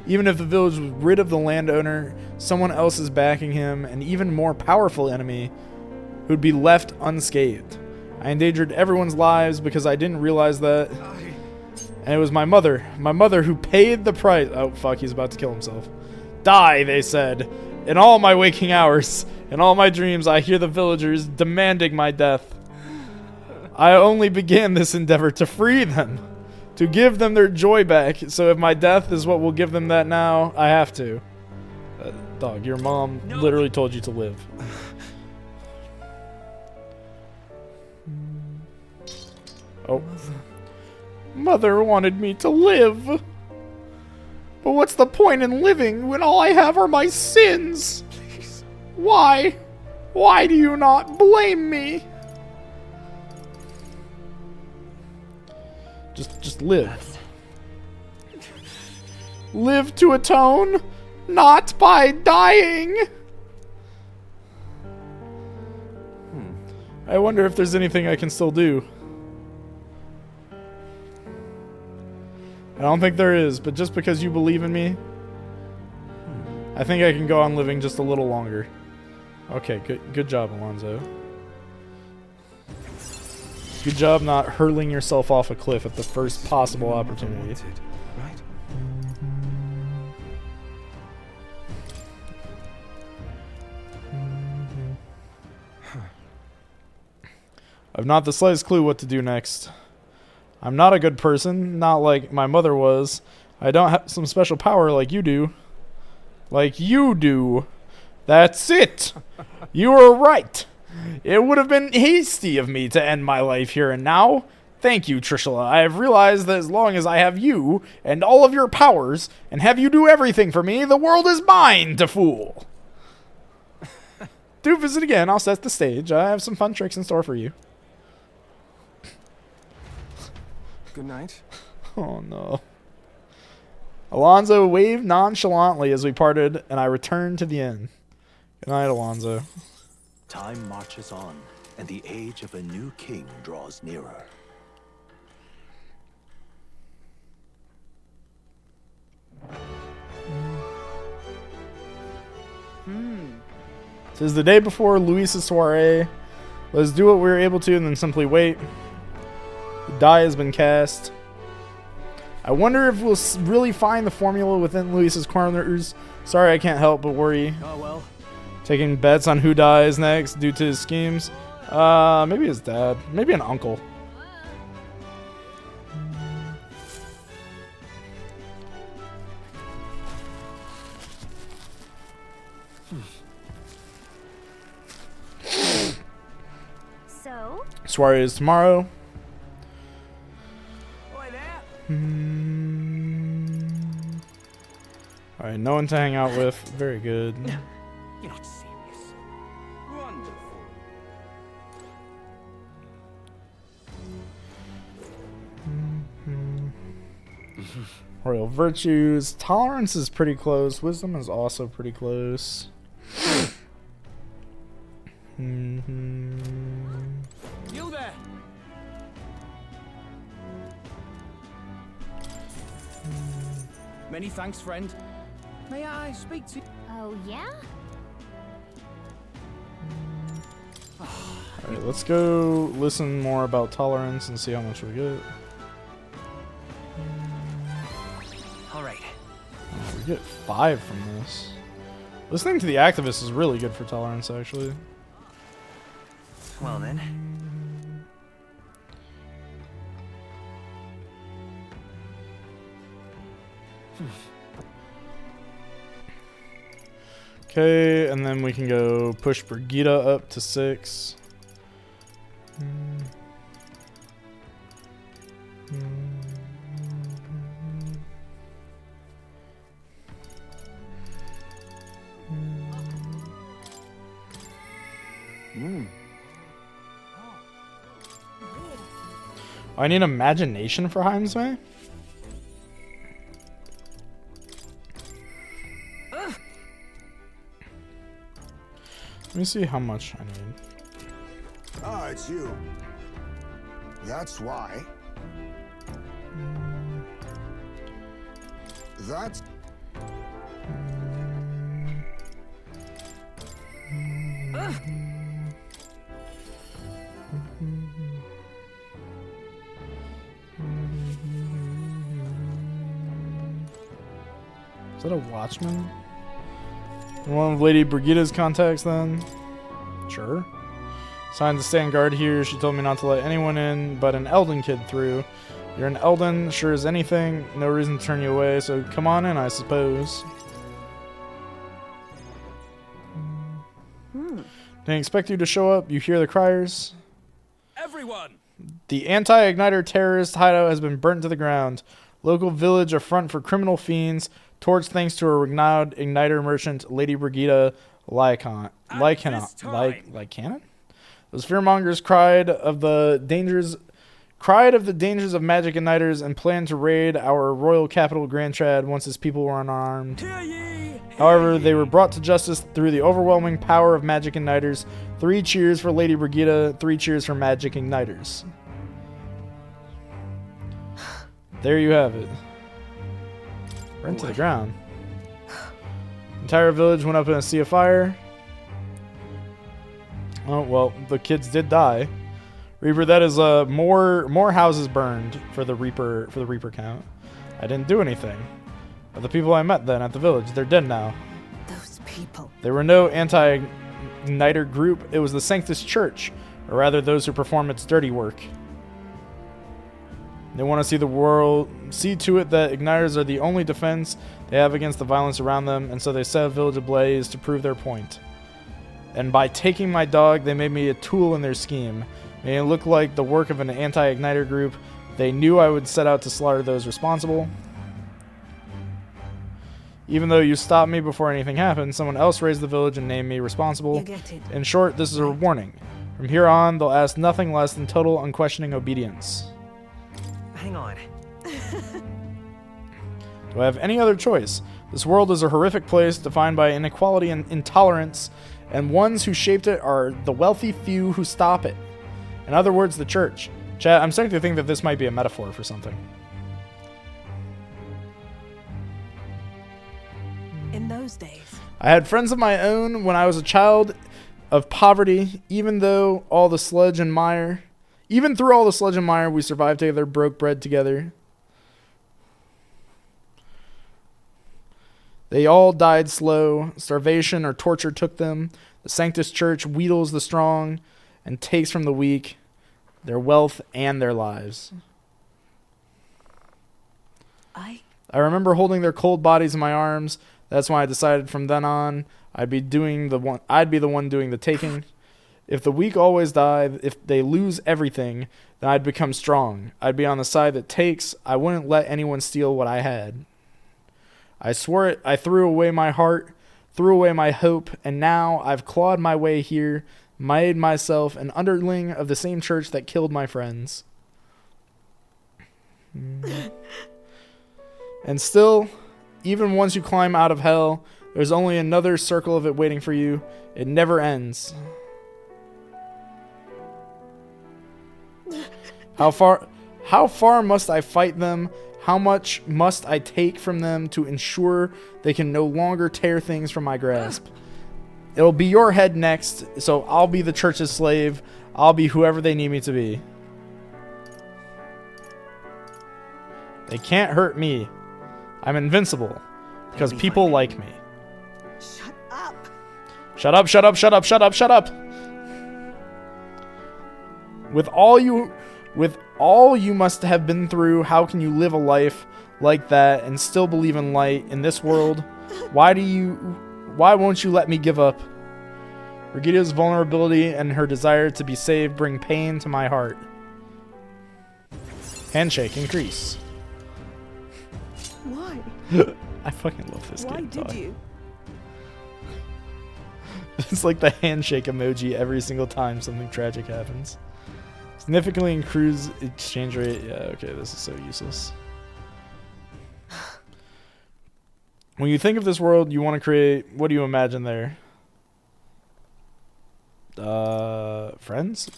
Even if the village was rid of the landowner, someone else is backing him, an even more powerful enemy who'd be left unscathed. I endangered everyone's lives because I didn't realize that. And it was my mother who paid the price. Oh, fuck, he's about to kill himself. Die, they said. In all my waking hours, in all my dreams, I hear the villagers demanding my death. I only began this endeavor to free them, to give them their joy back. So if my death is what will give them that now, I have to. Dog, your mom literally told you to live. Oh. Mother wanted me to live. But what's the point in living when all I have are my sins? Please. Why? Why do you not blame me? Just live. Live to atone, not by dying. I wonder if there's anything I can still do. I don't think there is, but just because you believe in me, I think I can go on living just a little longer. Okay, good job, Alonzo. Good job not hurling yourself off a cliff at the first possible opportunity. Right? I've not the slightest clue what to do next. I'm not a good person, not like my mother was. I don't have some special power like you do. Like you do. That's it. You were right. It would have been hasty of me to end my life here and now. Thank you, Trishula. I have realized that as long as I have you and all of your powers and have you do everything for me, the world is mine to fool. Do visit again. I'll set the stage. I have some fun tricks in store for you. Good night. Oh, no. Alonzo waved nonchalantly as we parted, and I returned to the inn. Good night, Alonzo. Time marches on, and the age of a new king draws nearer. Tis the day before Luis's soiree. Let's do what we're able to and then simply wait. The die has been cast. I wonder if we'll really find the formula within Luis's corners. Sorry, I can't help but worry. Oh well. Taking bets on who dies next due to his schemes. Maybe his dad. Maybe an uncle. So? Soiree is tomorrow. Oi there. Alright, no one to hang out with. Very good. You're not serious. Wonderful. Royal virtues. Tolerance is pretty close. Wisdom is also pretty close. You there. Many thanks, friend. May I speak to you? Oh, yeah? Alright, let's go listen more about tolerance and see how much we get. All right. Oh, we get 5 from this. Listening to the activist is really good for tolerance, actually. Well then. Okay, and then we can go push Brigida up to 6. I need imagination for Heimsmay? Let me see how much I need. Ah, it's you. That's why. That's... Is that a watchman? One of Lady Brigida's contacts, then? Sure. Signed to stand guard here. She told me not to let anyone in but an Elden kid through. You're an Elden, sure as anything. No reason to turn you away, so come on in, I suppose. Didn't expect you to show up. You hear the criers? Everyone. The anti-Igniter terrorist hideout has been burnt to the ground. Local village a front for criminal fiends. Torch thanks to a renowned Igniter merchant, Lady Brigida Lycanon. Those fearmongers cried of the dangers of magic igniters and planned to raid our royal capital Grand Trad once its people were unarmed. However, they were brought to justice through the overwhelming power of magic igniters. 3 cheers for Lady Brigida, 3 cheers for magic igniters. There you have it. Burnt to the ground. Entire village went up in a sea of fire. Oh well, the kids did die. Reaper, that is more houses burned for the Reaper count. I didn't do anything. But the people I met then at the village, they're dead now. Those people. There were no anti-Igniter group. It was the Sanctus Church, or rather those who perform its dirty work. They want to see the world see to it that Igniters are the only defense they have against the violence around them, and so they set a village ablaze to prove their point. And by taking my dog, they made me a tool in their scheme. Making it look like the work of an anti-Igniter group. They knew I would set out to slaughter those responsible. Even though you stopped me before anything happened, someone else raised the village and named me responsible. You get it. In short, this is a warning. From here on, they'll ask nothing less than total unquestioning obedience. Hang on. Do I have any other choice? This world is a horrific place defined by inequality and intolerance, and ones who shaped it are the wealthy few who stop it. In other words, the church. Chat, I'm starting to think that this might be a metaphor for something. In those days, I had friends of my own when I was a child of poverty, even through all the sludge and mire, we survived together, broke bread together. They all died slow. Starvation or torture took them. The Sanctus Church wheedles the strong and takes from the weak their wealth and their lives. I remember holding their cold bodies in my arms. That's when I decided from then on I'd be the one doing the taking. If the weak always die, if they lose everything, then I'd become strong. I'd be on the side that takes. I wouldn't let anyone steal what I had. I swore it. I threw away my heart, threw away my hope, and now I've clawed my way here, made myself an underling of the same church that killed my friends. And still, even once you climb out of hell, there's only another circle of it waiting for you. It never ends. How far must I fight them? How much must I take from them to ensure they can no longer tear things from my grasp? It'll be your head next, so I'll be the church's slave. I'll be whoever they need me to be. They can't hurt me. I'm invincible because people like me. shut up. Shut up, shut up, shut up, shut up, shut up. With all you must have been through, how can you live a life like that and still believe in light in this world? Why won't you let me give up? Brigida's vulnerability and her desire to be saved bring pain to my heart. Handshake increase. Why? I fucking love this Why game. did you? It's like the handshake emoji every single time something tragic happens. Significantly increase exchange rate. Yeah, okay, this is so useless. When you think of this world you want to create, what do you imagine there? Friends?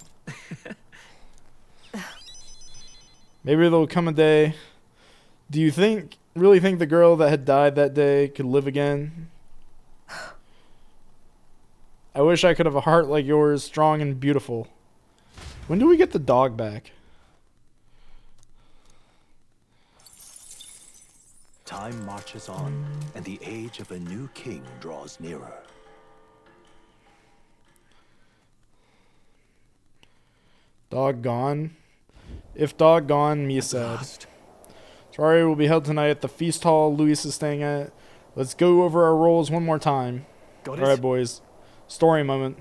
Maybe there'll come a day. Do you really think the girl that had died that day could live again? I wish I could have a heart like yours, strong and beautiful. When do we get the dog back? Time marches on, and the age of a new king draws nearer. Dog gone? If dog gone, me sad. Sorry will be held tonight at the feast hall Luis is staying at. Let's go over our roles one more time. Alright, boys. Story moment.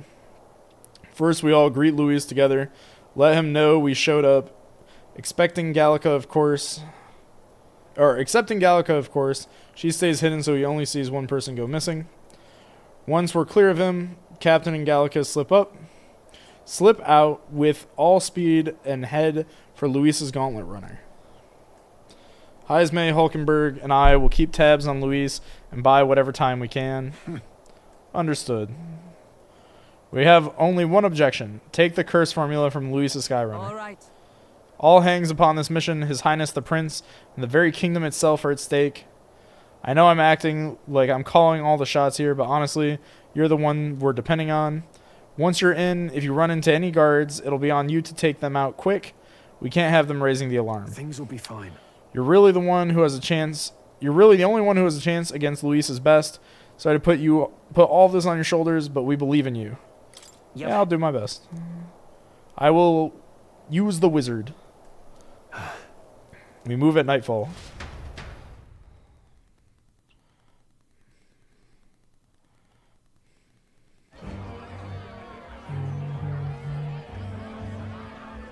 First, we all greet Luis together. Let him know we showed up. Accepting Gallica, of course. She stays hidden so he only sees one person go missing. Once we're clear of him, Captain and Gallica slip out with all speed and head for Luis's gauntlet runner. Heisme, Hulkenberg, and I will keep tabs on Luis and buy whatever time we can. Understood. We have only one objection. Take the curse formula from Luis's Skyrunner. All right. All hangs upon this mission. His Highness the Prince and the very kingdom itself are at stake. I know I'm acting like I'm calling all the shots here, but honestly, you're the one we're depending on. Once you're in, if you run into any guards, it'll be on you to take them out quick. We can't have them raising the alarm. Things will be fine. You're really the one who has a chance. You're really the only one who has a chance against Luis's best. So I put all this on your shoulders, but we believe in you. Yep. Yeah, I'll do my best. I will use the wizard. We move at nightfall.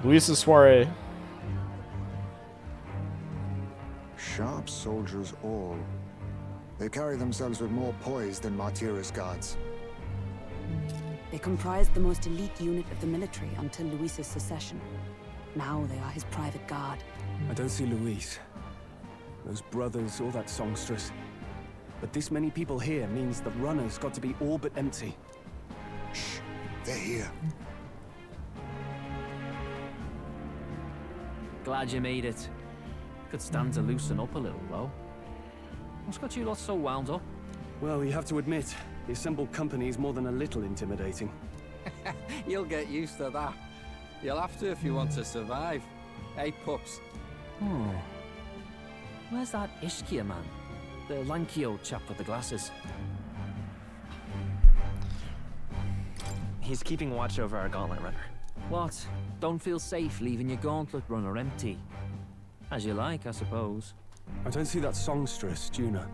Luis's soiree. Sharp soldiers all. They carry themselves with more poise than Martira's guards. They comprised the most elite unit of the military until Luis's secession. Now they are his private guard. I don't see Luis. those brothers, all that songstress. But this many people here means the runner's got to be all but empty. Shh, they're here. Glad you made it. Could stand to loosen up a little, though. What's got you lot so wound up? Well, you have to admit, the assembled company is more than a little intimidating. You'll get used to that. You'll have to if you want to survive. Hey, pups. Hmm. Where's that Ishkia man? The lanky old chap with the glasses. He's keeping watch over our gauntlet runner. What? Don't feel safe leaving your gauntlet runner empty? As you like, I suppose. I don't see that songstress, Juna.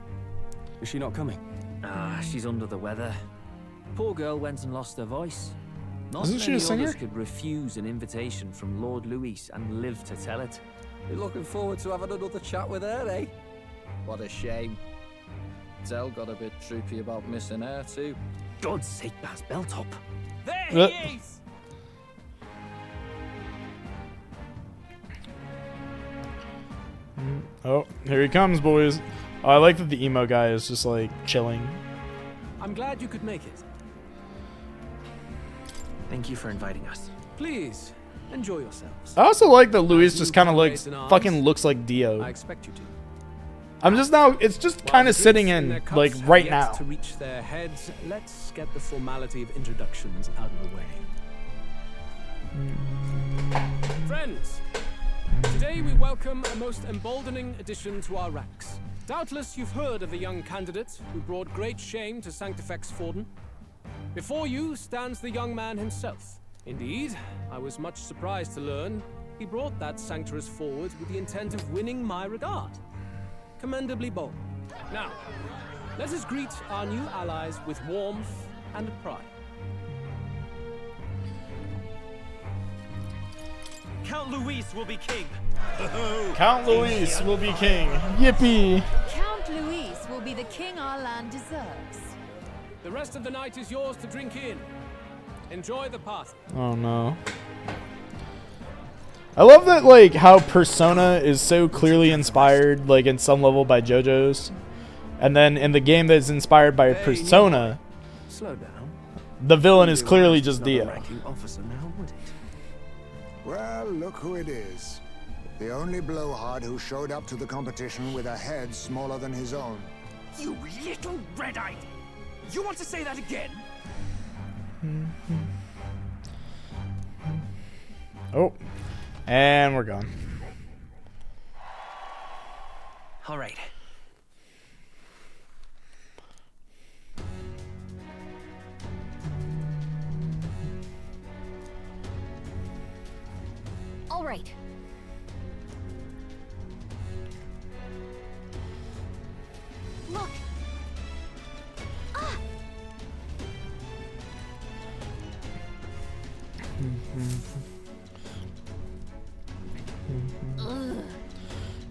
Is she not coming? Ah, she's under the weather. Poor girl went and lost her voice. Not Isn't she many a singer? others could refuse an invitation from Lord Louis and live to tell it. You're looking forward to having another chat with her, eh? What a shame. Zell got a bit droopy about missing her, too. God's sake, Baz, belt up. There he is! Oh, here he comes, boys. Oh, I like that the emo guy is just like chilling. I'm glad you could make it. Thank you for inviting us. Please, enjoy yourselves. I also like that Luis just kind of like fucking looks like Dio. I expect you to. I'm just now, it's just kind of sitting in like right now. To reach their heads, let's get the formality of introductions out of the way. Friends, today we welcome a most emboldening addition to our ranks. Doubtless you've heard of the young candidate who brought great shame to Sanctifex Forden. Before you stands the young man himself. Indeed, I was much surprised to learn he brought that sanctuarist forward with the intent of winning my regard. Commendably bold. Now, let us greet our new allies with warmth and pride. Count Luis will be king. Count Luis will be king. Yippee! Count Luis will be the king our land deserves. The rest of the night is yours to drink in. Enjoy the party. Oh no. I love that, like, how Persona is so clearly inspired, like, in some level by JoJo's. And then in the game that's inspired by Persona, Slow down. the villain is clearly just Dio. Officer now, would it? Well, look who it is. The only blowhard who showed up to the competition with a head smaller than his own. You little red-eyed! You want to say that again? Oh. And we're gone. All right. All right. Look. Ah!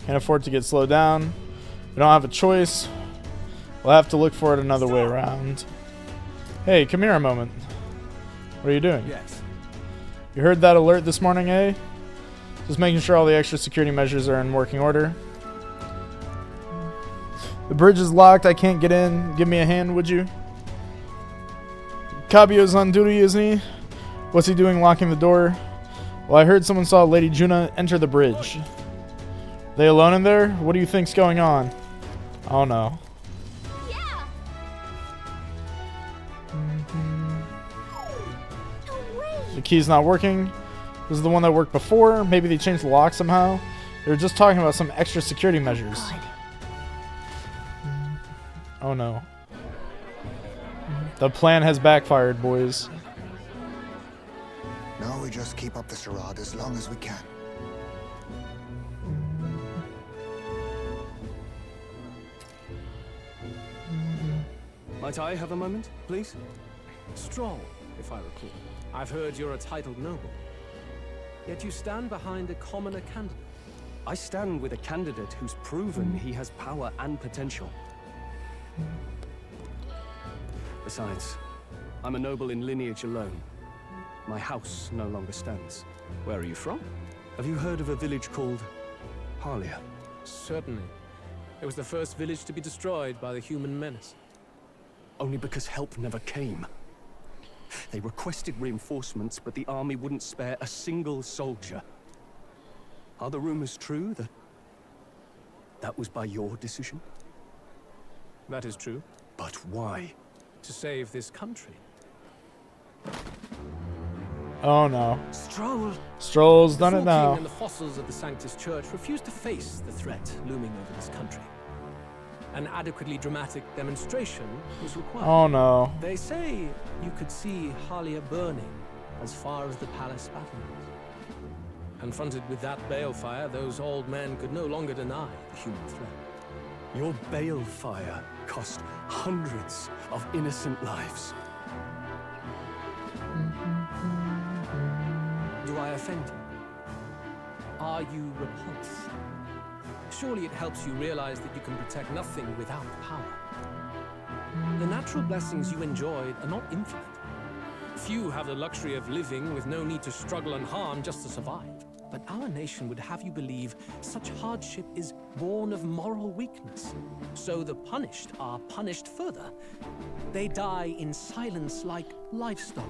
Can't afford to get slowed down. We don't have a choice. We'll have to look for it another way around. Hey, come here a moment. What are you doing? Yes. You heard that alert this morning, eh? Just making sure all the extra security measures are in working order. The bridge is locked. I can't get in. Give me a hand, would you? Cabio's on duty, isn't he? What's he doing locking the door? Well, I heard someone saw Lady Juna enter the bridge. They alone in there? What do you think's going on? Oh no. Yeah. No way. The key's not working. This is the one that worked before. Maybe they changed the lock somehow. They were just talking about some extra security measures. Oh no. The plan has backfired, boys. Now we just keep up the charade as long as we can. Might I have a moment, please? Stroll, if I recall. I've heard you're a titled noble. Yet you stand behind a commoner candidate. I stand with a candidate who's proven he has power and potential. Besides, I'm a noble in lineage alone. My house no longer stands. Where are you from? Have you heard of a village called Harlia? Certainly. It was the first village to be destroyed by the human menace. Only because help never came. They requested reinforcements, but the army wouldn't spare a single soldier. Are the rumors true that that was by your decision? That is true. But why? To save this country. Oh no. Stroll's done it The now. king and the fossils of the Sanctus Church refused to face the threat looming over this country. An adequately dramatic demonstration was required. Oh no. They say you could see Halia burning as far as the palace battlements. Confronted with that balefire, those old men could no longer deny the human threat. Your balefire cost hundreds of innocent lives. Do I offend you? Are you repulsed? Surely it helps you realize that you can protect nothing without power. The natural blessings you enjoyed are not infinite. Few have the luxury of living with no need to struggle and harm just to survive. But our nation would have you believe such hardship is born of moral weakness. So the punished are punished further. They die in silence like livestock.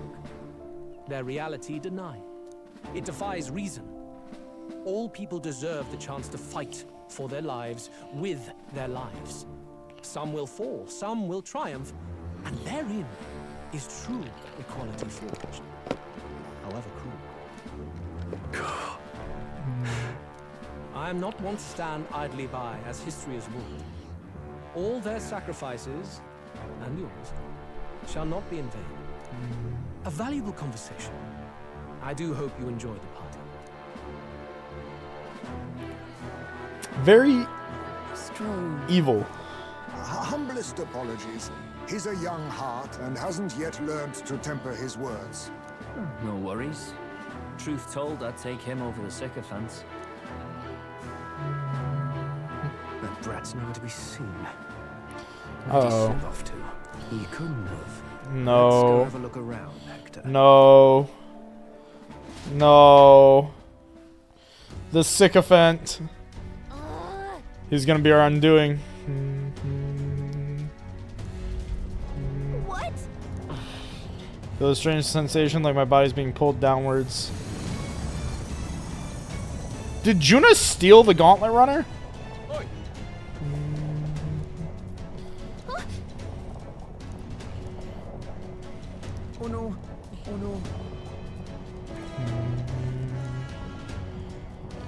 Their reality denied. It defies reason. All people deserve the chance to fight for their lives with their lives. Some will fall, some will triumph, and therein is true equality forged, however cruel. I am not one to stand idly by as history has ruled. All their sacrifices, and yours, shall not be in vain. A valuable conversation. I do hope you enjoyed the party. Very Strong. evil. Humblest apologies. He's a young heart and hasn't yet learned to temper his words. No worries. Truth told, I'd take him over the sycophants. That brat's nowhere to be seen. Uh-oh. Where'd he slip off to? He couldn't have. No. Let's go have a look around, Hector. No. No. The sycophant. He's gonna be our undoing. What? Feel a strange sensation like my body's being pulled downwards. Did Juna steal the gauntlet runner? Oh no. Oh no.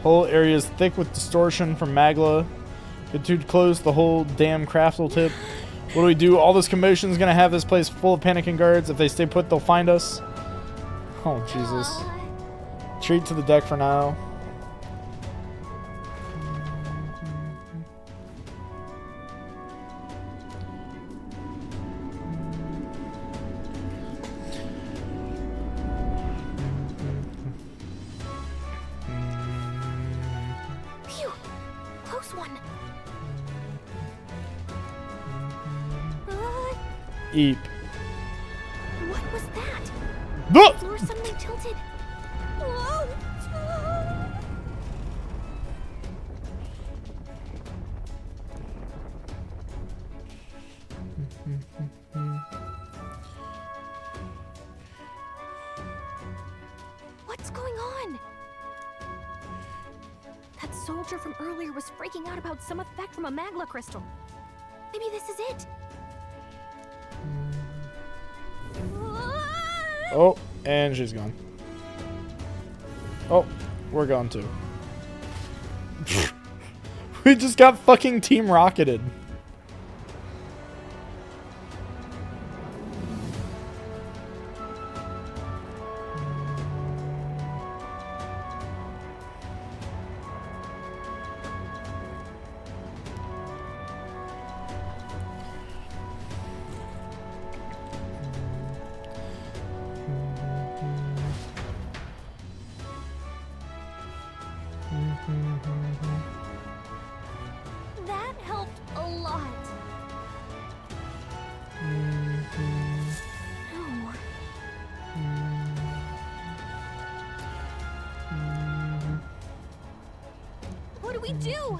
Whole area is thick with distortion from Magla. Get too close, the whole damn craft will tip. What do we do? All this commotion is gonna have this place full of panicking guards. If they stay put, they'll find us. Oh, Jesus. Retreat to the deck for now. Phew! Close one. Eep. What was that? Look! The floor suddenly tilted. Whoa! What's going on? That soldier from earlier was freaking out about some effect from a magla crystal. Maybe this is it. Oh, and she's gone. Oh, we're gone too. We just got fucking team rocketed. That helped a lot. No. What do we do?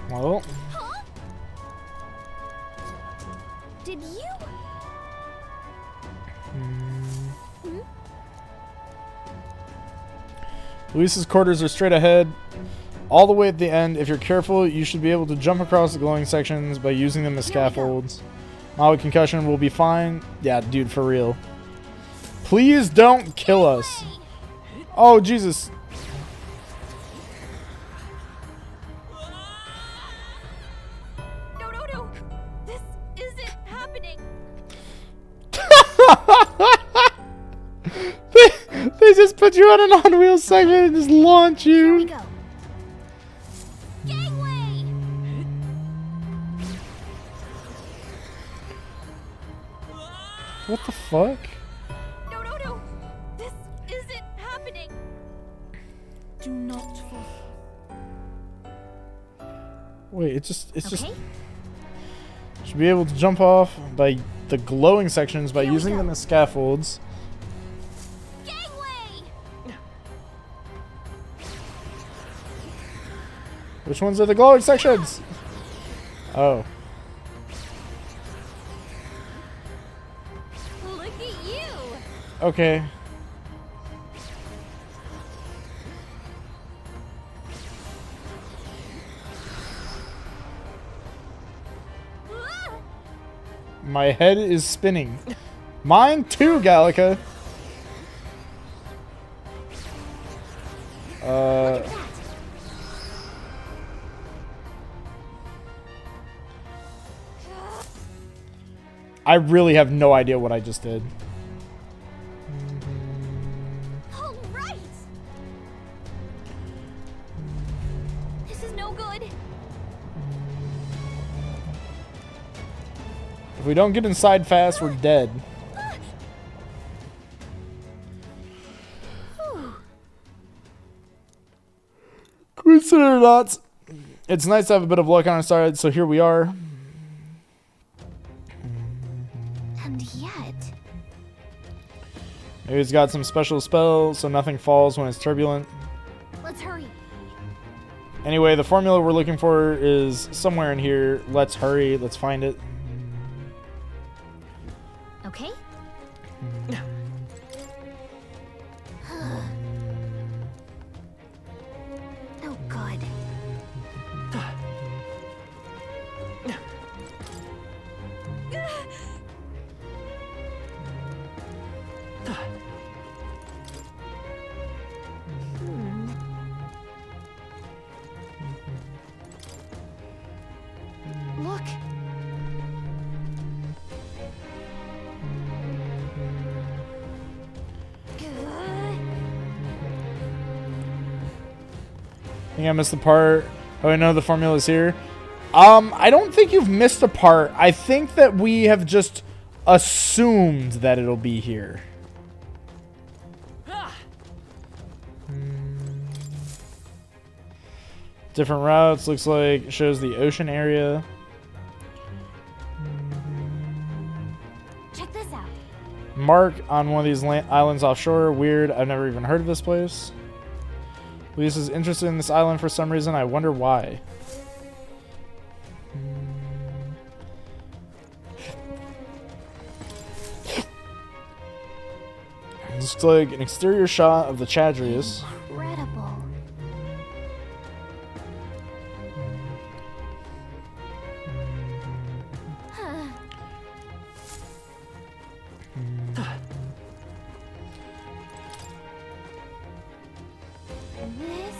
Well. Huh? Did you? Hmm? Luis's quarters are straight ahead. All the way at the end. If you're careful, you should be able to jump across the glowing sections by using them as scaffolds. Mild concussion will be fine. Yeah, dude, for real. Please don't kill us. Oh, Jesus. No, no, no. This isn't happening. They just put you on an on-wheel segment and just launch Here we you. go. Gangway. What the fuck? No, no, no. This isn't happening. Do not fall. Wait, it's just Okay. should be able to jump off by the glowing sections by Here we using go. them as scaffolds. Gangway. Which ones are the glowing sections? Oh. Look at you. Okay. Ah! My head is spinning. Mine too, Gallica. Look at that. I really have no idea what I just did. All right. This is no good. If we don't get inside fast, we're dead. Whew. Consider it or not, it's nice to have a bit of luck on our side, so here we are. And yet, Maybe it's got some special spell, so nothing falls when it's turbulent. let's hurry. Anyway, the formula we're looking for is somewhere in here. Let's hurry. Let's find it. Okay. Oh, good. Look. I think I missed the part. Oh, I know the formula's here. I don't think you've missed a part. I think that we have just assumed that it'll be here. Different routes. Looks like it shows the ocean area. Check this out. Mark on one of these islands offshore. Weird. I've never even heard of this place. Luis is interested in this island for some reason. I wonder why. Looks like an exterior shot of the Chadrius. Incredible. Huh. This.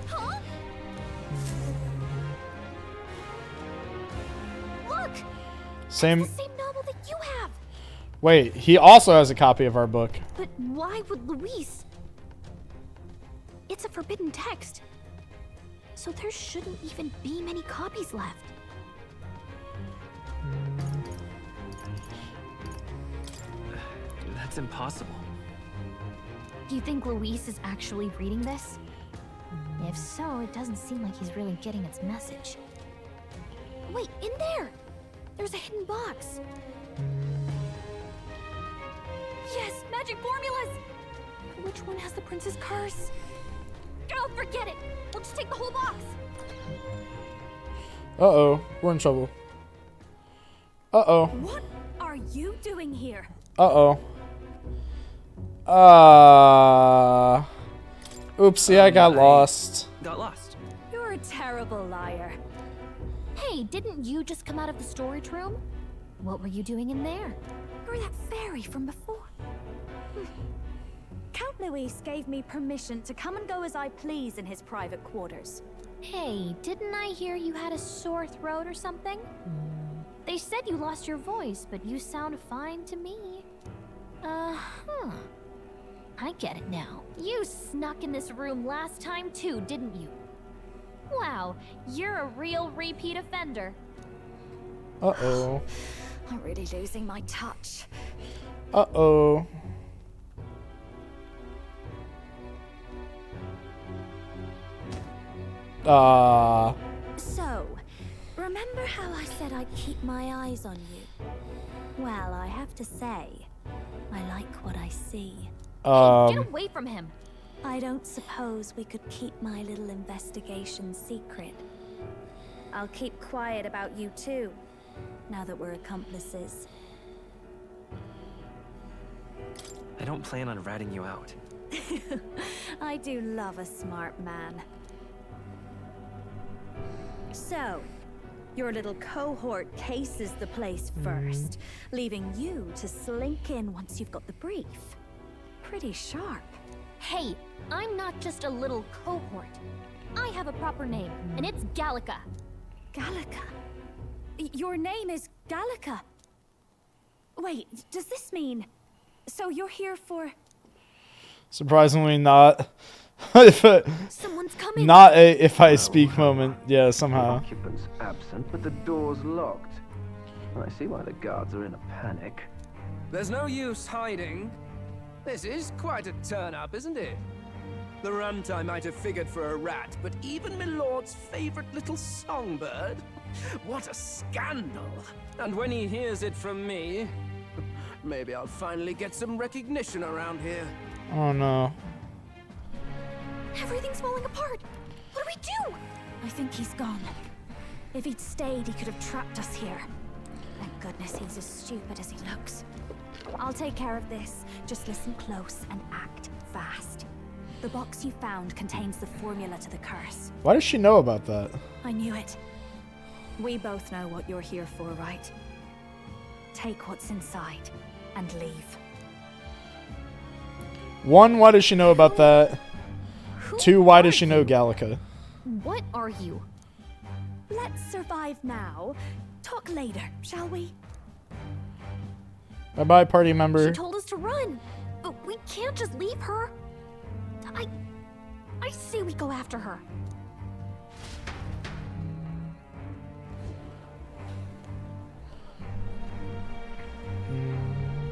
Huh? Look! Same. The same novel that you have. Wait, he also has a copy of our book. But why would Luis? It's a forbidden text. So there shouldn't even be many copies left. That's impossible. Do you think Luis is actually reading this? If so, it doesn't seem like he's really getting its message. Wait, in there! There's a hidden box. Yes, magic formulas! Which one has the prince's curse? Oh, forget it! We'll just take the whole box! Uh-oh. We're in trouble. Uh-oh. What are you doing here? Uh-oh. Oopsie, I got lost. Got lost. You're a terrible liar. Hey, didn't you just come out of the storage room? What were you doing in there? You're that fairy from before. Count Luis gave me permission to come and go as I please in his private quarters. Hey, didn't I hear you had a sore throat or something? They said you lost your voice, but you sound fine to me. Uh-huh. I get it now. You snuck in this room last time too, didn't you? Wow, you're a real repeat offender. Uh-oh. I'm really losing my touch. Uh-oh. So, remember how I said I'd keep my eyes on you? Well, I have to say, I like what I see. Hey, get away from him! I don't suppose we could keep my little investigation secret. I'll keep quiet about you too, now that we're accomplices. I don't plan on ratting you out. I do love a smart man. So, your little cohort cases the place first, leaving you to slink in once you've got the brief. Pretty sharp. Hey, I'm not just a little cohort. I have a proper name, and it's Gallica. Gallica? Your name is Gallica? Wait, does this mean... So you're here for... Surprisingly not. Someone's coming. Not a if I speak moment. Yeah, somehow. Occupants absent, but the door's locked. I see why the guards are in a panic. There's no use hiding. This is quite a turn-up, isn't it? The runtime might have figured for a rat, but even Milord's favorite little songbird? What a scandal! And when he hears it from me, maybe I'll finally get some recognition around here. Oh no. Everything's falling apart. What do we do? I think he's gone. If he'd stayed, he could have trapped us here. Thank goodness he's as stupid as he looks. I'll take care of this. Just listen close and act fast. The box you found contains the formula to the curse. Why does she know about that? I knew it. We both know what you're here for, right? Take what's inside and leave. 1, why does she know about that? 2, why does she know Gallica? What are you? Let's survive now. Talk later, shall we? Bye-bye, party member. She told us to run, but we can't just leave her. I say we go after her.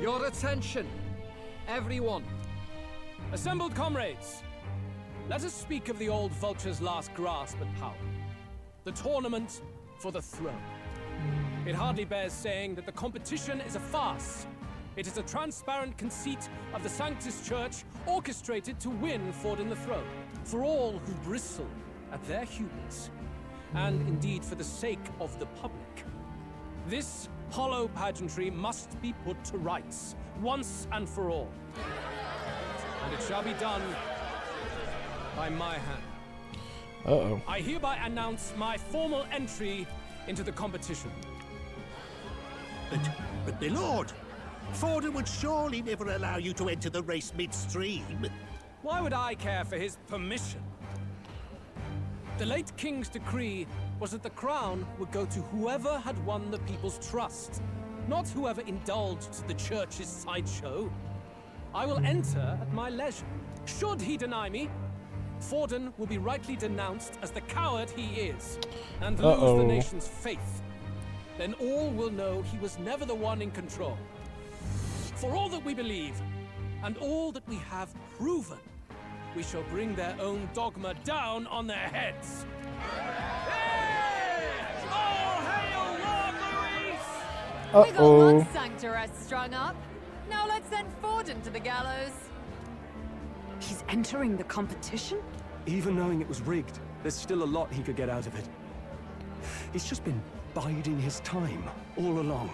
Your attention, everyone. Assembled comrades, let us speak of the old vulture's last grasp at power. The tournament for the throne. It hardly bears saying that the competition is a farce. It is a transparent conceit of the Sanctus Church orchestrated to win Forden the throne. For all who bristle at their hubris, and indeed for the sake of the public. This hollow pageantry must be put to rights, once and for all. And it shall be done by my hand. Uh-oh. I hereby announce my formal entry into the competition. But my lord, Forden would surely never allow you to enter the race midstream. Why would I care for his permission? The late king's decree was that the crown would go to whoever had won the people's trust, not whoever indulged the church's sideshow. I will enter at my leisure. Should he deny me, Forden will be rightly denounced as the coward he is, and lose the nation's faith. Then all will know he was never the one in control. For all that we believe, and all that we have proven, we shall bring their own dogma down on their heads. Hey! All hail Lord Luis! We got one sanctoress strung up. Now let's send Forden to the gallows. He's entering the competition? Even knowing it was rigged, there's still a lot he could get out of it. He's just been biding his time all along.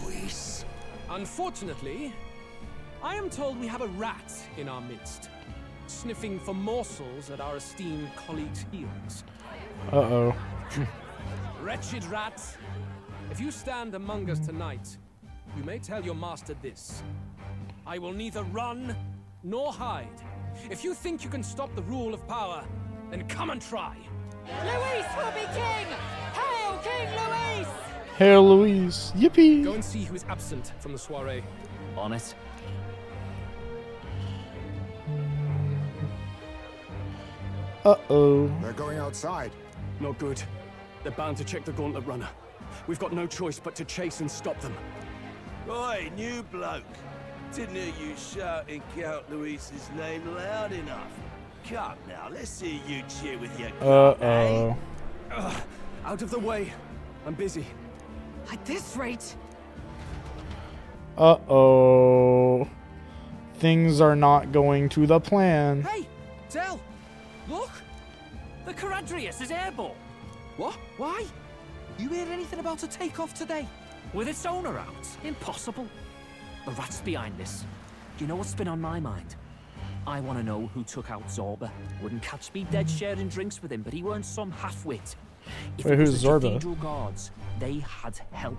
Luis. Unfortunately, I am told we have a rat in our midst, sniffing for morsels at our esteemed colleagues' heels. Uh-oh. Wretched rat, if you stand among us tonight, you may tell your master this. I will neither run nor hide. If you think you can stop the rule of power, then come and try. Luis will be king! Hail King Luis! Hail Luis. Yippee! Go and see who is absent from the soiree. On it. Uh-oh. They're going outside. Not good. They're bound to check the gauntlet runner. We've got no choice but to chase and stop them. Oi, new bloke. Didn't hear you shouting Count Luis's name loud enough. Come now, let's see you cheer with your gun, eh? Out of the way. I'm busy. At this rate... Uh-oh. Things are not going to the plan. Hey, Del, look! The Caradrius is airborne. What? Why? You hear anything about a takeoff today? With its owner out? Impossible. The rat's behind this. Do you know what's been on my mind? I want to know who took out Zorba. Wouldn't catch me dead sharing drinks with him, but he weren't some half-wit. If Wait, it was who's the Zorba? Cathedral guards, they had help.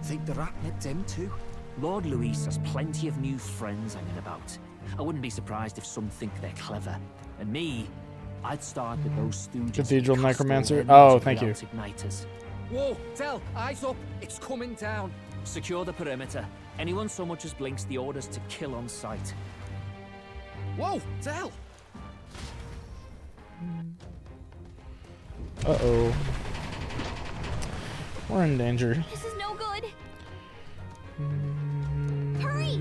Think the rat nipped him too? Lord Luis has plenty of new friends hanging about. I wouldn't be surprised if some think they're clever. And me, I'd start with those stooges. Cathedral who cast all Necromancer? their Oh, magic thank you. without Igniters. Whoa, Del, eyes up. It's coming down. Secure the perimeter. Anyone so much as blinks, the orders to kill on sight. Whoa, Del! Uh-oh. We're in danger. This is no good. Hurry!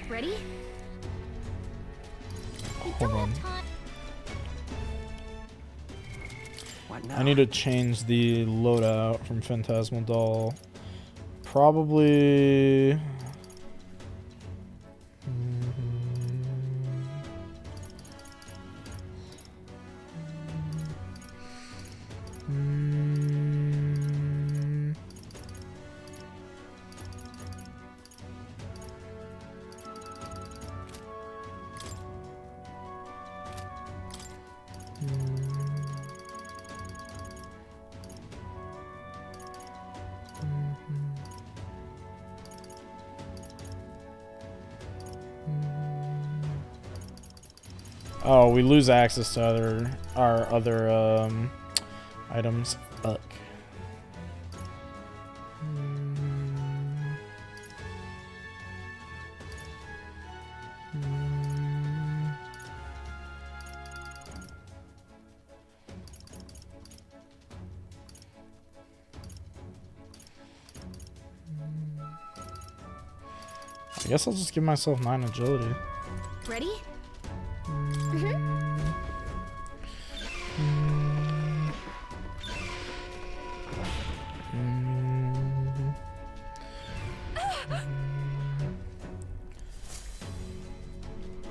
Ready? Hold on. I need to change the loadout from Phantasmal Doll. Probably... Oh, we lose access to our other items. Fuck. I guess I'll just give myself 9 agility. Ready?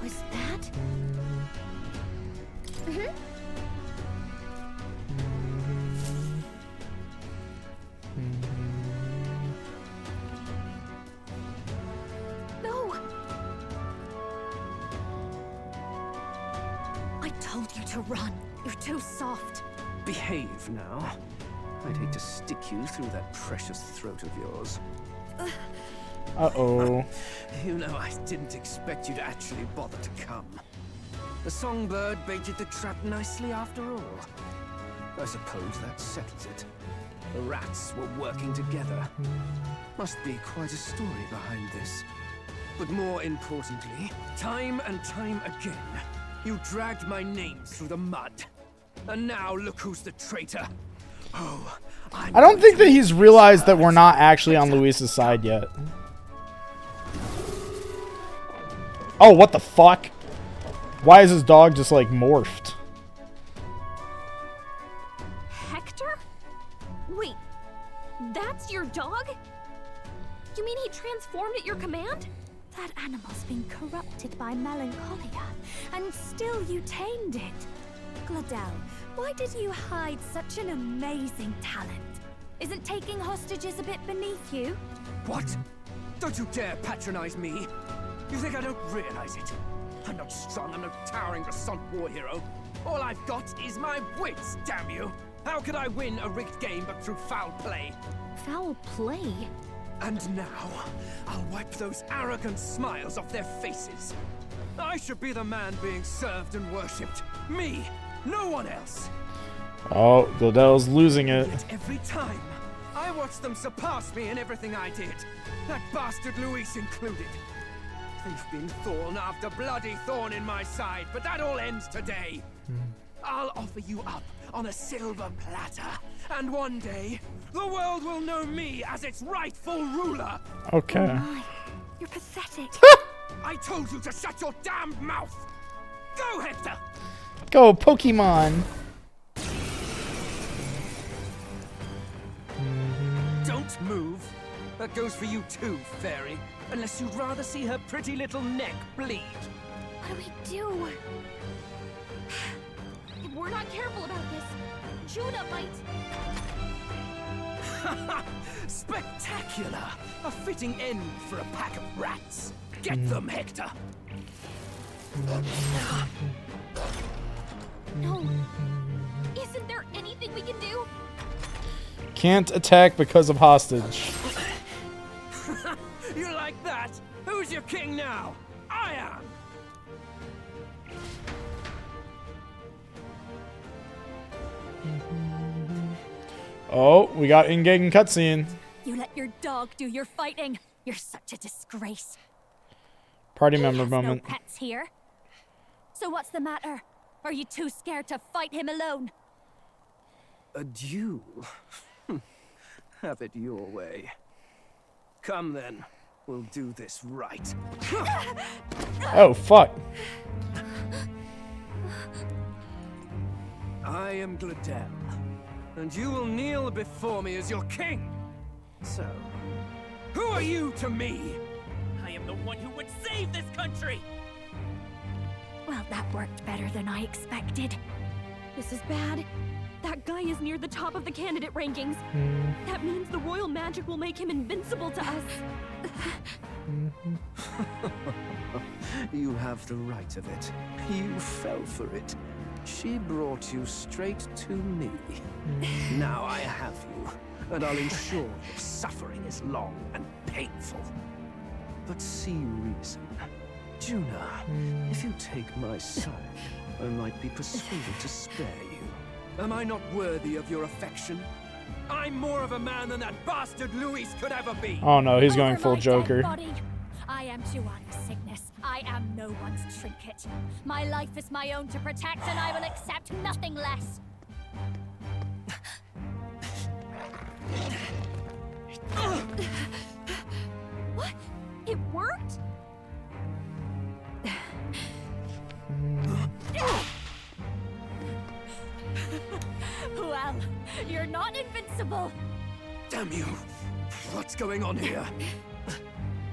Was that? No. I told you to run. You're too soft. Behave now. I'd hate to stick you through that precious throat of yours. Uh-oh. You know, I didn't expect you to actually bother to come. The songbird baited the trap nicely after all. I suppose that settles it. The rats were working together. Must be quite a story behind this. But more importantly, time and time again, you dragged my name through the mud. And now look who's the traitor. Oh, I don't think that he's realized that we're not actually on Luis's side yet. Oh, what the fuck? Why is his dog just like morphed? Hector? Wait, that's your dog? You mean he transformed at your command? That animal's been corrupted by melancholia, and still you tamed it. Gladel, why did you hide such an amazing talent? Isn't taking hostages a bit beneath you? What? Don't you dare patronize me! You think I don't realize it? I'm not strong, I'm no towering Resant war hero. All I've got is my wits, damn you! How could I win a rigged game but through foul play? Foul play? And now, I'll wipe those arrogant smiles off their faces. I should be the man being served and worshipped. Me, no one else. Oh, Gladel's losing it. Yet every time, I watch them surpass me in everything I did. That bastard Luis included. They've been thorn after bloody thorn in my side, but that all ends today. I'll offer you up on a silver platter, and one day, the world will know me as its rightful ruler. Okay. Oh my, you're pathetic. I told you to shut your damned mouth. Go, Hector. Go, Pokemon. Don't move. That goes for you too, fairy. Unless you'd rather see her pretty little neck bleed. What do we do? If we're not careful about this, Juna might... Spectacular! A fitting end for a pack of rats. Get them, Hector! No. Isn't there anything we can do? Can't attack because of hostage. You like that? Who's your king now? I am! Oh, we got in-game cutscene. You let your dog do your fighting. You're such a disgrace. Party He member has moment. No pets here. So what's the matter? Are you too scared to fight him alone? A duel? Have it your way. Come then. We'll do this right. Oh, fuck. I am Gladel, and you will kneel before me as your king. So, who are you to me? I am the one who would save this country! Well, that worked better than I expected. This is bad. That guy is near the top of the candidate rankings. That means the royal magic will make him invincible to us. You have the right of it. You fell for it. She brought you straight to me. Now I have you, and I'll ensure your suffering is long and painful. But see reason. Juna, if you take my side, I might be persuaded to spare you. Am I not worthy of your affection? I'm more of a man than that bastard Luis could ever be. Oh no, he's going full my Joker. dead body. I am Juani's sickness. I am no one's trinket. My life is my own to protect, and I will accept nothing less. What? It worked? Well, you're not invincible. Damn you. What's going on here?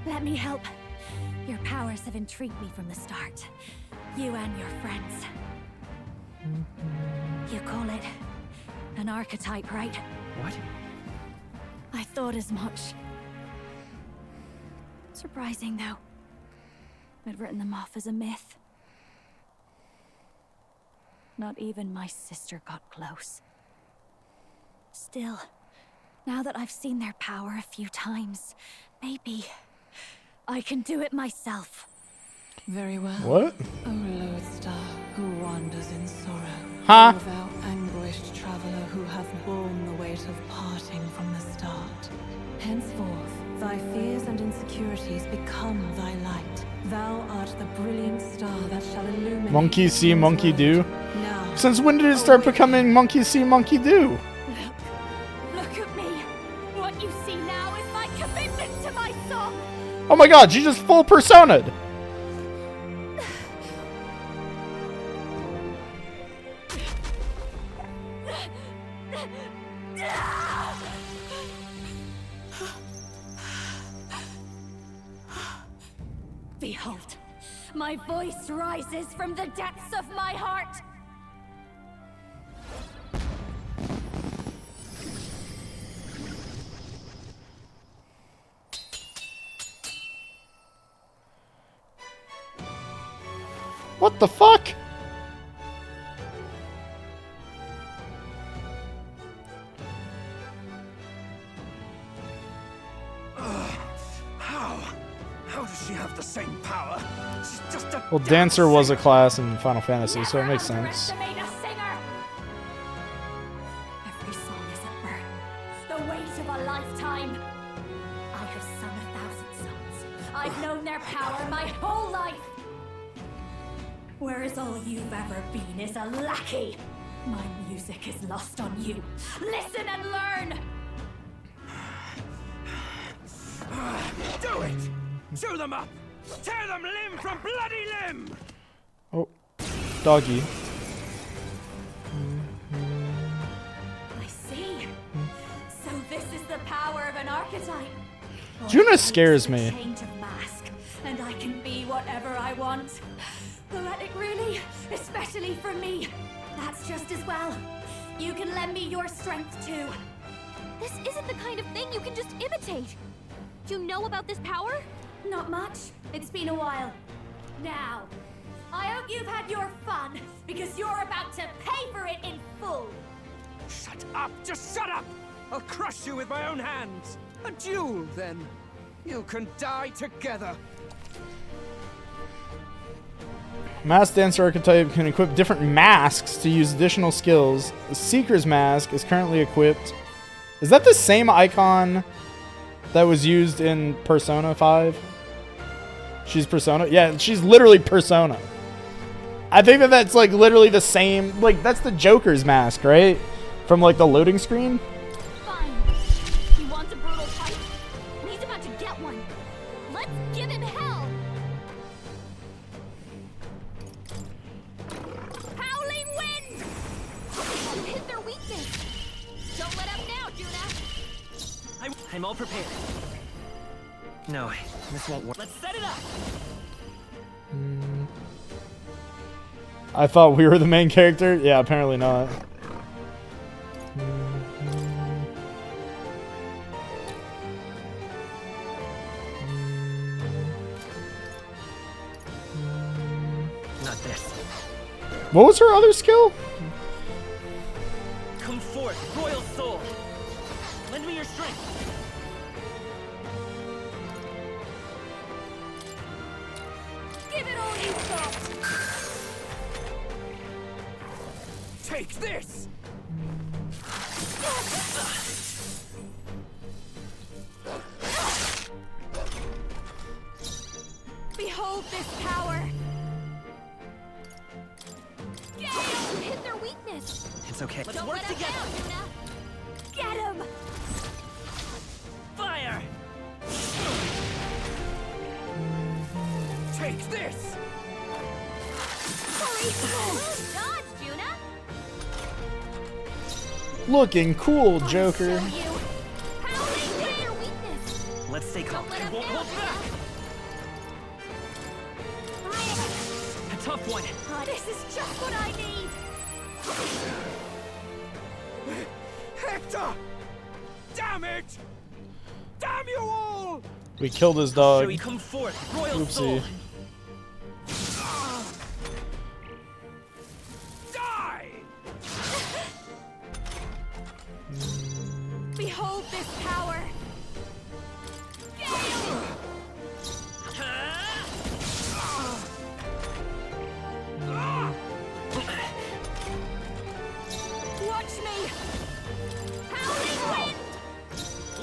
Let me help. Your powers have intrigued me from the start. You and your friends. You call it an archetype, right? What? I thought as much. Surprising, though. I'd written them off as a myth. Not even my sister got close. Still, now that I've seen their power a few times, maybe I can do it myself. Very well. What? O lodestar who wanders in sorrow. Huh? O thou anguished traveler who hath borne the weight of parting from the start. Henceforth, thy fears and insecurities become thy light. Thou art the brilliant star that shall illuminate. Monkey see, monkey do. Now, Since when did it start becoming monkey see, monkey do? Look at me. What you see now is my commitment to my song. Oh my god, she just full persona'd. My voice rises from the depths of my heart. What the fuck? How does she have the same power? She's just a Well, Dancer was a class in Final Fantasy, so it makes sense. Every song is a burden, the weight of a lifetime. I have sung 1,000 songs. I've known their power my whole life. Whereas all you've ever been is a lackey. My music is lost on you. Listen and learn. Do it! Chew them up! Tear them limb from bloody limb! Oh, doggy. I see. So this is the power of an archetype. Juna scares me. Change of mask, and I can be whatever I want. Poetic, really, especially for me. That's just as well. You can lend me your strength too. This isn't the kind of thing you can just imitate. You know about this power? Not much. It's been a while. Now, I hope you've had your fun, because you're about to pay for it in full. Shut up! Just shut up! I'll crush you with my own hands. A duel, then. You can die together. Mask Dancer archetype can equip different masks to use additional skills. The Seeker's mask is currently equipped. Is that the same icon that was used in Persona 5? She's Persona? Yeah, she's literally Persona. I think that that's like literally the same. Like, that's the Joker's mask, right? From like the loading screen? Fine. He wants a brutal fight, and he's about to get one. Let's give him hell. Howling wind! You hit their weakness. Don't let up now, Juna. I'm all prepared. No, this won't work. Let's set it up. I thought we were the main character. Yeah, apparently not. Not this. What was her other skill? Come forth, royal soul. Lend me your strength. Give it all you've got. Take this! Behold this power. Gale, hit their weakness. It's okay. Let's Don't work let up together. now, Juna. Get him! Fire! Take this! Hurry! Dodge, Juna. Looking cool, Joker. Howling wind, their weakness. Let's stay calm. Don't let I up won't now, hold back. A tough one. This is just what I need. Hector! Damn it! Damn you all! We killed his dog. Shall we come forth, royal soul? Oopsie. Die! Behold this power. Gale! Watch me. Howling wind.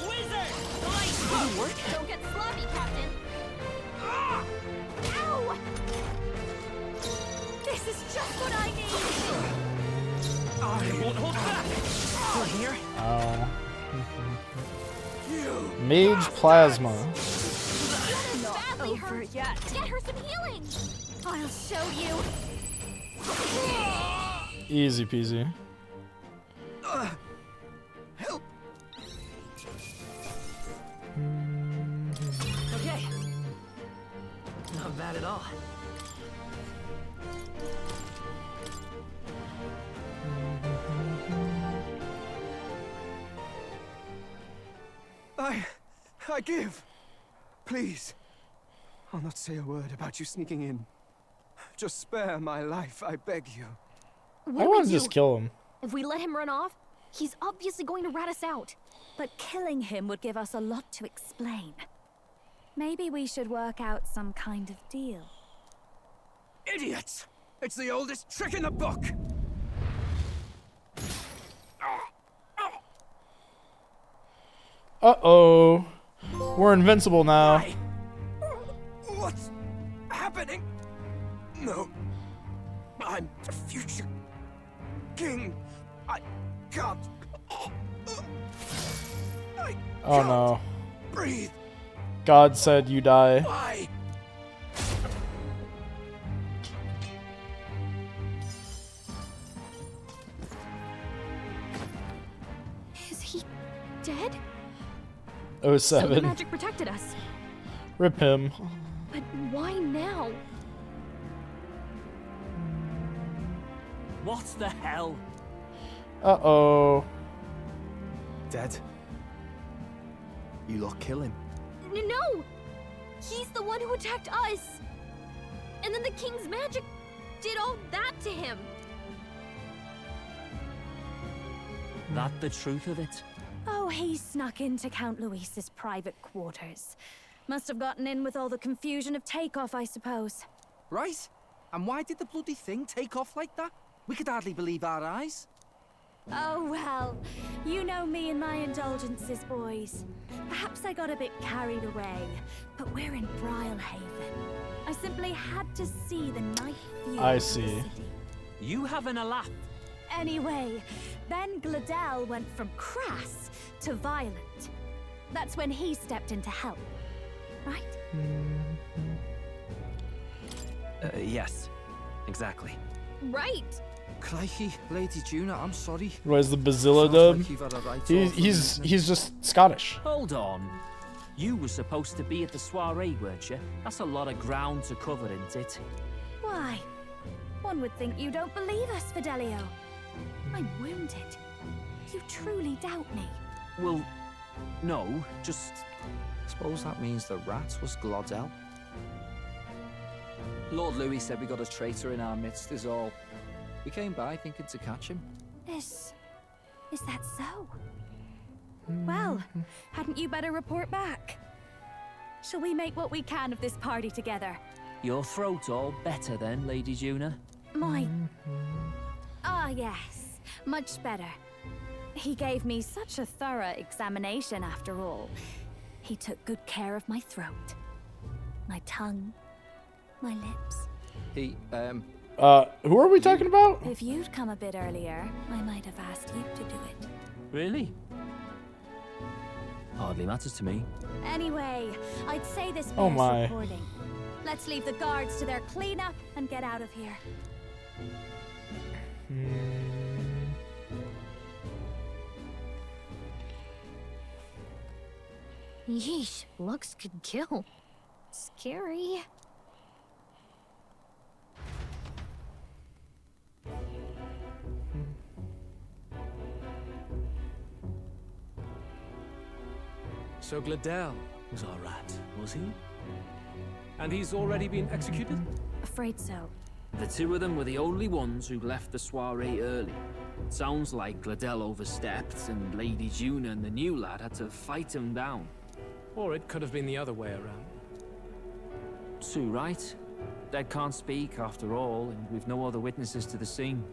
Wizard! Don't get sloppy, Captain. Ow! This is just what I need. I won't hold back. Still here? Oh. Mage Plasma. Not badly hurt yet. Get her some healing. I'll show you. Easy peasy. Help! Okay. Not bad at all. I give. Please. I'll not say a word about you sneaking in. Just spare my life, I beg you. I want to just kill him. If we let him run off, he's obviously going to rat us out. But killing him would give us a lot to explain. Maybe we should work out some kind of deal. Idiots! It's the oldest trick in the book! Uh-oh. We're invincible now. What's happening? No. I'm the future king. I can't. Oh no. Breathe. God said you die. Why? Is he dead? 07. So the magic protected us. Rip him. But why now? What the hell? Uh-oh. Dead? You lot kill him. No! He's the one who attacked us! And then the king's magic did all that to him! That the truth of it? Oh, he snuck into Count Luis's private quarters. Must have gotten in with all the confusion of takeoff, I suppose. Right? And why did the bloody thing take off like that? We could hardly believe our eyes. Oh, well, you know me and my indulgences, boys. Perhaps I got a bit carried away, but we're in Brilehaven. I simply had to see the night view I of the see. city. You having a laugh? Anyway, then Gladel went from crass to violent. That's when he stepped in to help, right? Yes, exactly. Right! Crikey, Lady Juna, I'm sorry. Where's the Bazilla Sounds dub? like you've had a right He's just Scottish. Hold on. You were supposed to be at the soiree, weren't you? That's a lot of ground to cover, isn't it? Why? One would think you don't believe us, Fidelio. I'm wounded. You truly doubt me. Well, no, just... Suppose that means the rat was Glodell. Lord Louis said we got a traitor in our midst is all. We came by thinking to catch him. Is that so? Well, hadn't you better report back? Shall we make what we can of this party together? Your throat all better then, Lady Juna? My... Ah, yes. Much better. He gave me such a thorough examination after all. He took good care of my throat, my tongue, my lips. He, who are we talking about? If you'd come a bit earlier, I might have asked you to do it. Really? Hardly matters to me. Anyway, I'd say this Oh bears my. reporting. Let's leave the guards to their cleanup and get out of here. Yeesh, looks could kill. Scary. So Gladel was our rat, was he? And he's already been executed? Afraid so. The two of them were the only ones who left the soiree early. Sounds like Gladel overstepped, and Lady Juna and the new lad had to fight him down. Or it could have been the other way around. Too right. Dead can't speak, after all, and we've no other witnesses to the scene.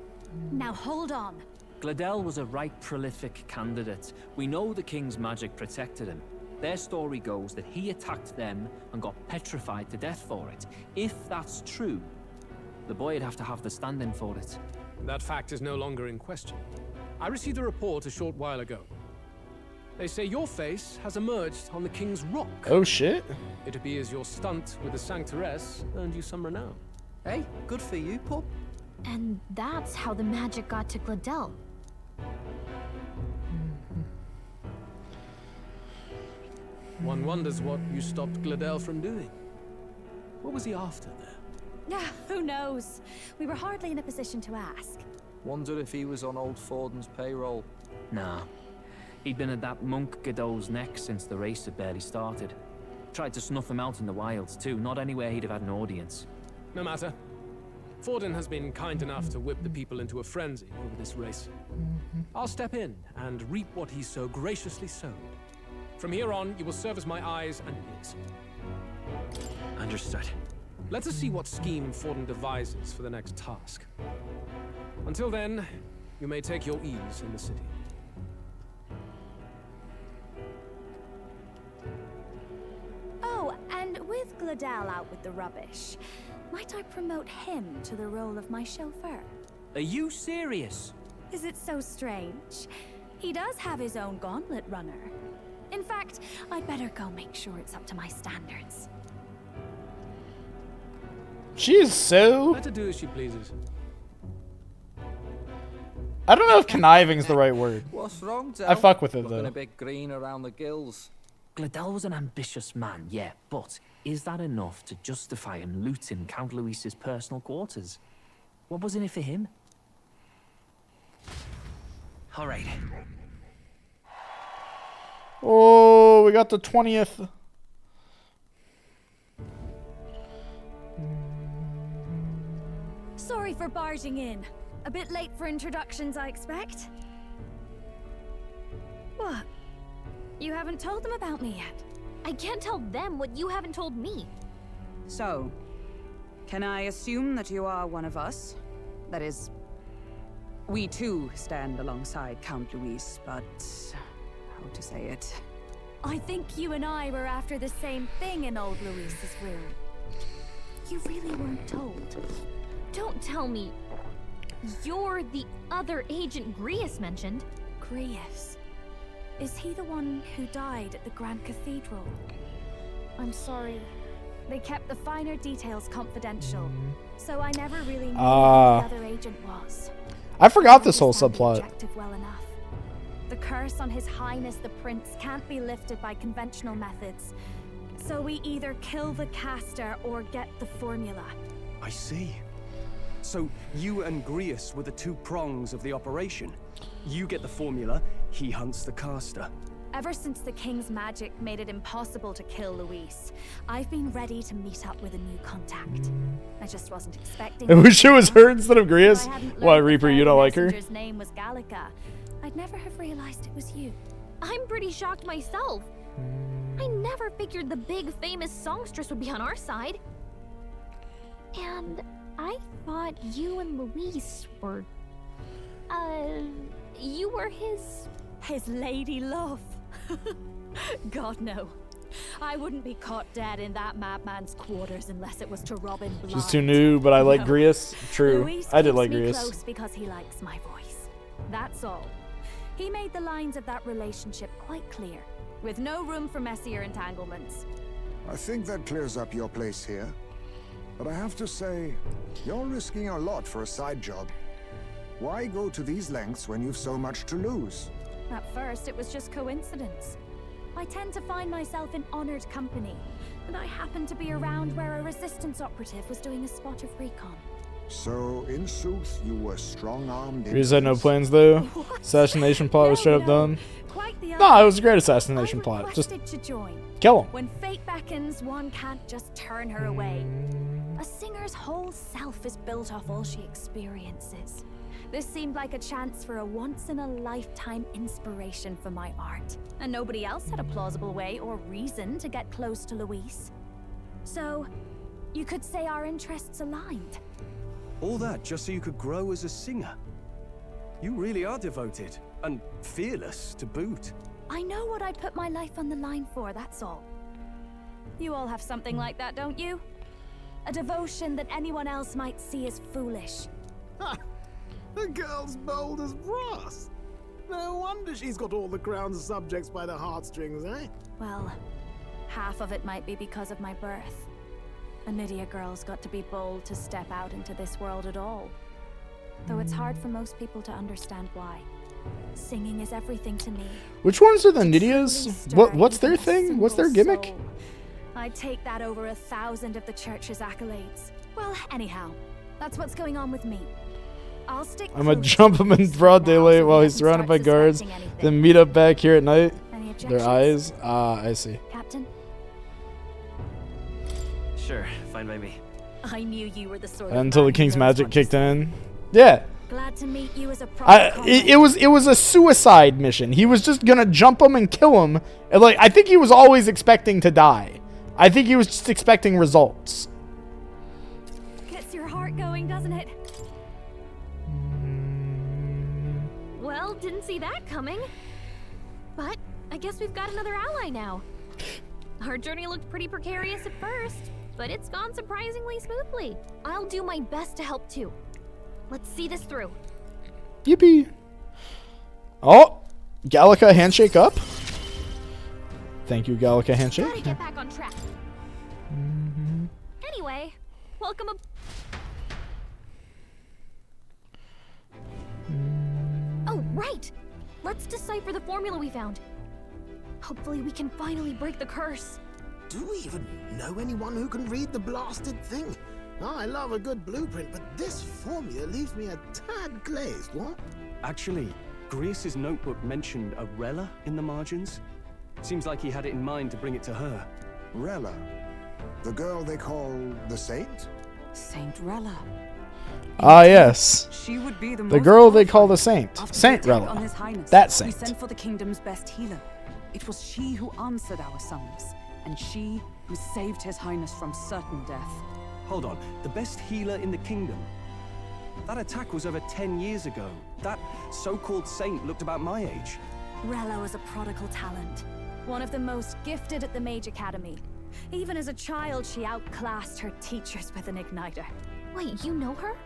Now hold on. Gladel was a right prolific candidate. We know the king's magic protected him. Their story goes that he attacked them and got petrified to death for it. If that's true, the boy would have to have the stand-in for it. That fact is no longer in question. I received a report a short while ago. They say your face has emerged on the King's Rock. Oh shit. It appears your stunt with the Sanctoress earned you some renown. Hey, good for you, pup. And that's how the magic got to Gladel. One wonders what you stopped Gladel from doing. What was he after there? Who knows? We were hardly in a position to ask. Wonder if he was on old Forden's payroll. Nah. He'd been at that monk Godot's neck since the race had barely started. Tried to snuff him out in the wilds too, not anywhere he'd have had an audience. No matter. Forden has been kind enough to whip the people into a frenzy over this race. I'll step in and reap what he's so graciously sowed. From here on, you will serve as my eyes and ears. Understood. Let us see what scheme Forden devises for the next task. Until then, you may take your ease in the city. Oh, and with Gladel out with the rubbish, might I promote him to the role of my chauffeur? Are you serious? Is it so strange? He does have his own gauntlet runner. In fact, I'd better go make sure it's up to my standards. She is so... Let her do as she pleases. I don't know if conniving is the right word. What's wrong, Del? I fuck with it, Looking though. a bit green around the gills. Gladel was an ambitious man, yeah, but is that enough to justify him looting Count Luis's personal quarters? What was in it for him? All right. Oh, we got the 20th. Sorry for barging in. A bit late for introductions, I expect. What? You haven't told them about me yet? I can't tell them what you haven't told me. So, can I assume that you are one of us? That is, we too stand alongside Count Luis, but how to say it? I think you and I were after the same thing in old Luis's room. You really weren't told. Don't tell me you're the other agent Grius mentioned. Grius? Is he the one who died at the Grand Cathedral? I'm sorry. They kept the finer details confidential, so I never really knew who the other agent was. I forgot this whole subplot. Objective well enough. The curse on His Highness the Prince can't be lifted by conventional methods, so we either kill the caster or get the formula. I see. So you and Grius were the two prongs of the operation. You get the formula, he hunts the caster. Ever since the King's magic made it impossible to kill Luis, I've been ready to meet up with a new contact. I just wasn't expecting. I wish it was her instead of Grius. Why, What, Reaper, you don't like her? His name was Gallica. I'd never have realized it was you. I'm pretty shocked myself. I never figured the big famous songstress would be on our side. And I thought you and Luis were... you were his lady love. God, no. I wouldn't be caught dead in that madman's quarters unless it was to rob him blind. She's too new, but I like No. Grius. True. Luis I did keeps like me Grius. close because he likes my voice. That's all. He made the lines of that relationship quite clear, with no room for messier entanglements. I think that clears up your place here. But I have to say, you're risking a lot for a side job. Why go to these lengths when you've so much to lose? At first, it was just coincidence. I tend to find myself in honored company, and I happened to be around where a resistance operative was doing a spot of recon. So, in sooth, you were strong-armed in... Grius had no plans, though. Assassination plot was straight up done. Quite the No, it was a great assassination plot. Just to join. kill him. When fate beckons, one can't just turn her away. A singer's whole self is built off all she experiences. This seemed like a chance for a once-in-a-lifetime inspiration for my art. And nobody else had a plausible way or reason to get close to Luis. So, you could say our interests aligned. All that just so you could grow as a singer. You really are devoted, and fearless to boot. I know what I'd put my life on the line for, that's all. You all have something like that, don't you? A devotion that anyone else might see as foolish. Ha! The girl's bold as brass. No wonder she's got all the crown's subjects by the heartstrings, eh? Well, half of it might be because of my birth. A Nydia girl's got to be bold to step out into this world at all. Though it's hard for most people to understand why. Singing is everything to me. Which ones are the Nydias? What's their thing? What's their gimmick? Soul. I'd take that over 1,000 of the church's accolades. Well, anyhow, that's what's going on with me. I'll stick I'm gonna close jump to him in this broad now, daylight so while he he's doesn't surrounded by start guards, suspecting anything. then meet up back here at night. Any Their objections? eyes. I see. Captain? Sure, fine by me. I knew you were the sort Until of the man who king's knows magic what to kicked say. in. Yeah. Glad to meet you as a proper It was a suicide mission. He was just gonna jump him and kill him. And like I think he was always expecting to die. I think he was just expecting results. Gets your heart going, doesn't it? Well, didn't see that coming. But I guess we've got another ally now. Our journey looked pretty precarious at first, but it's gone surprisingly smoothly. I'll do my best to help too. Let's see this through. Yippee. Oh, Gallica handshake up. Thank you, Gallica handshake. Gotta get back on track. Anyway, welcome aboard. Oh, right! Let's decipher the formula we found. Hopefully we can finally break the curse. Do we even know anyone who can read the blasted thing? I love a good blueprint, but this formula leaves me a tad glazed, what? Actually, Grius's notebook mentioned a Rella in the margins. Seems like he had it in mind to bring it to her. Rella? The girl they call the Saint? Saint Rella. Ah, yes. She would be the The girl they call the Saint. After Saint the attack on Rella. His Highness, That we saint. sent for the kingdom's best healer. It was she who answered our summons, and she who saved His Highness from certain death. Hold on, the best healer in the kingdom? That attack was over 10 years ago. That so-called saint looked about my age. Rella was a prodigal talent. One of the most gifted at the Mage Academy. Even as a child, she outclassed her teachers with an igniter. Wait, you know her?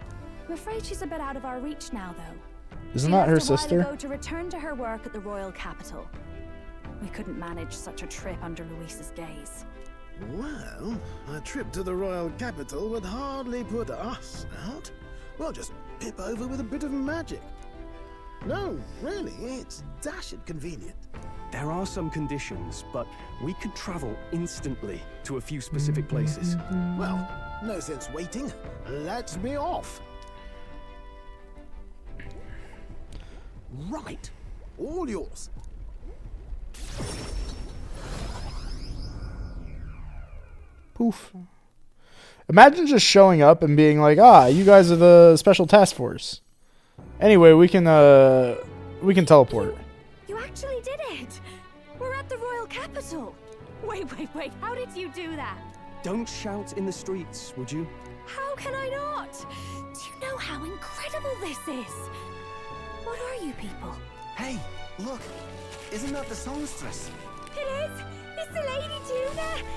I'm afraid she's a bit out of our reach now, though. Isn't She that her left a while sister? ago to return to her work at the royal capital. We couldn't manage such a trip under Luis's gaze. Well, a trip to the royal capital would hardly put us out. We'll just pip over with a bit of magic. No, really, it's dashed convenient. There are some conditions, but we could travel instantly to a few specific places. Well, no sense waiting. Let's be off. Right. All yours. Poof. Imagine just showing up and being like, ah, you guys are the special task force. Anyway, we can teleport. You actually did it! We're at the royal capital! Wait, how did you do that? Don't shout in the streets, would you? How can I not? Do you know how incredible this is? What are you people? Hey, look! Isn't that the songstress? It is! It's the Lady Tuna!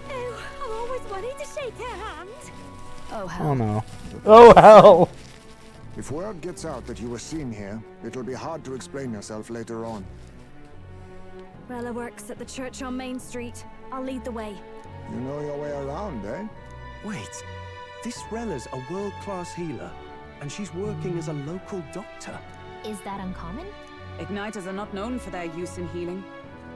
Oh, I've always wanted to shake her hand. Oh, hell. Oh no. Oh hell! If word gets out that you were seen here, it'll be hard to explain yourself later on. Rella works at the church on Main Street. I'll lead the way. You know your way around, eh? Wait, this Rella's a world-class healer, and she's working as a local doctor. Is that uncommon? Igniters are not known for their use in healing.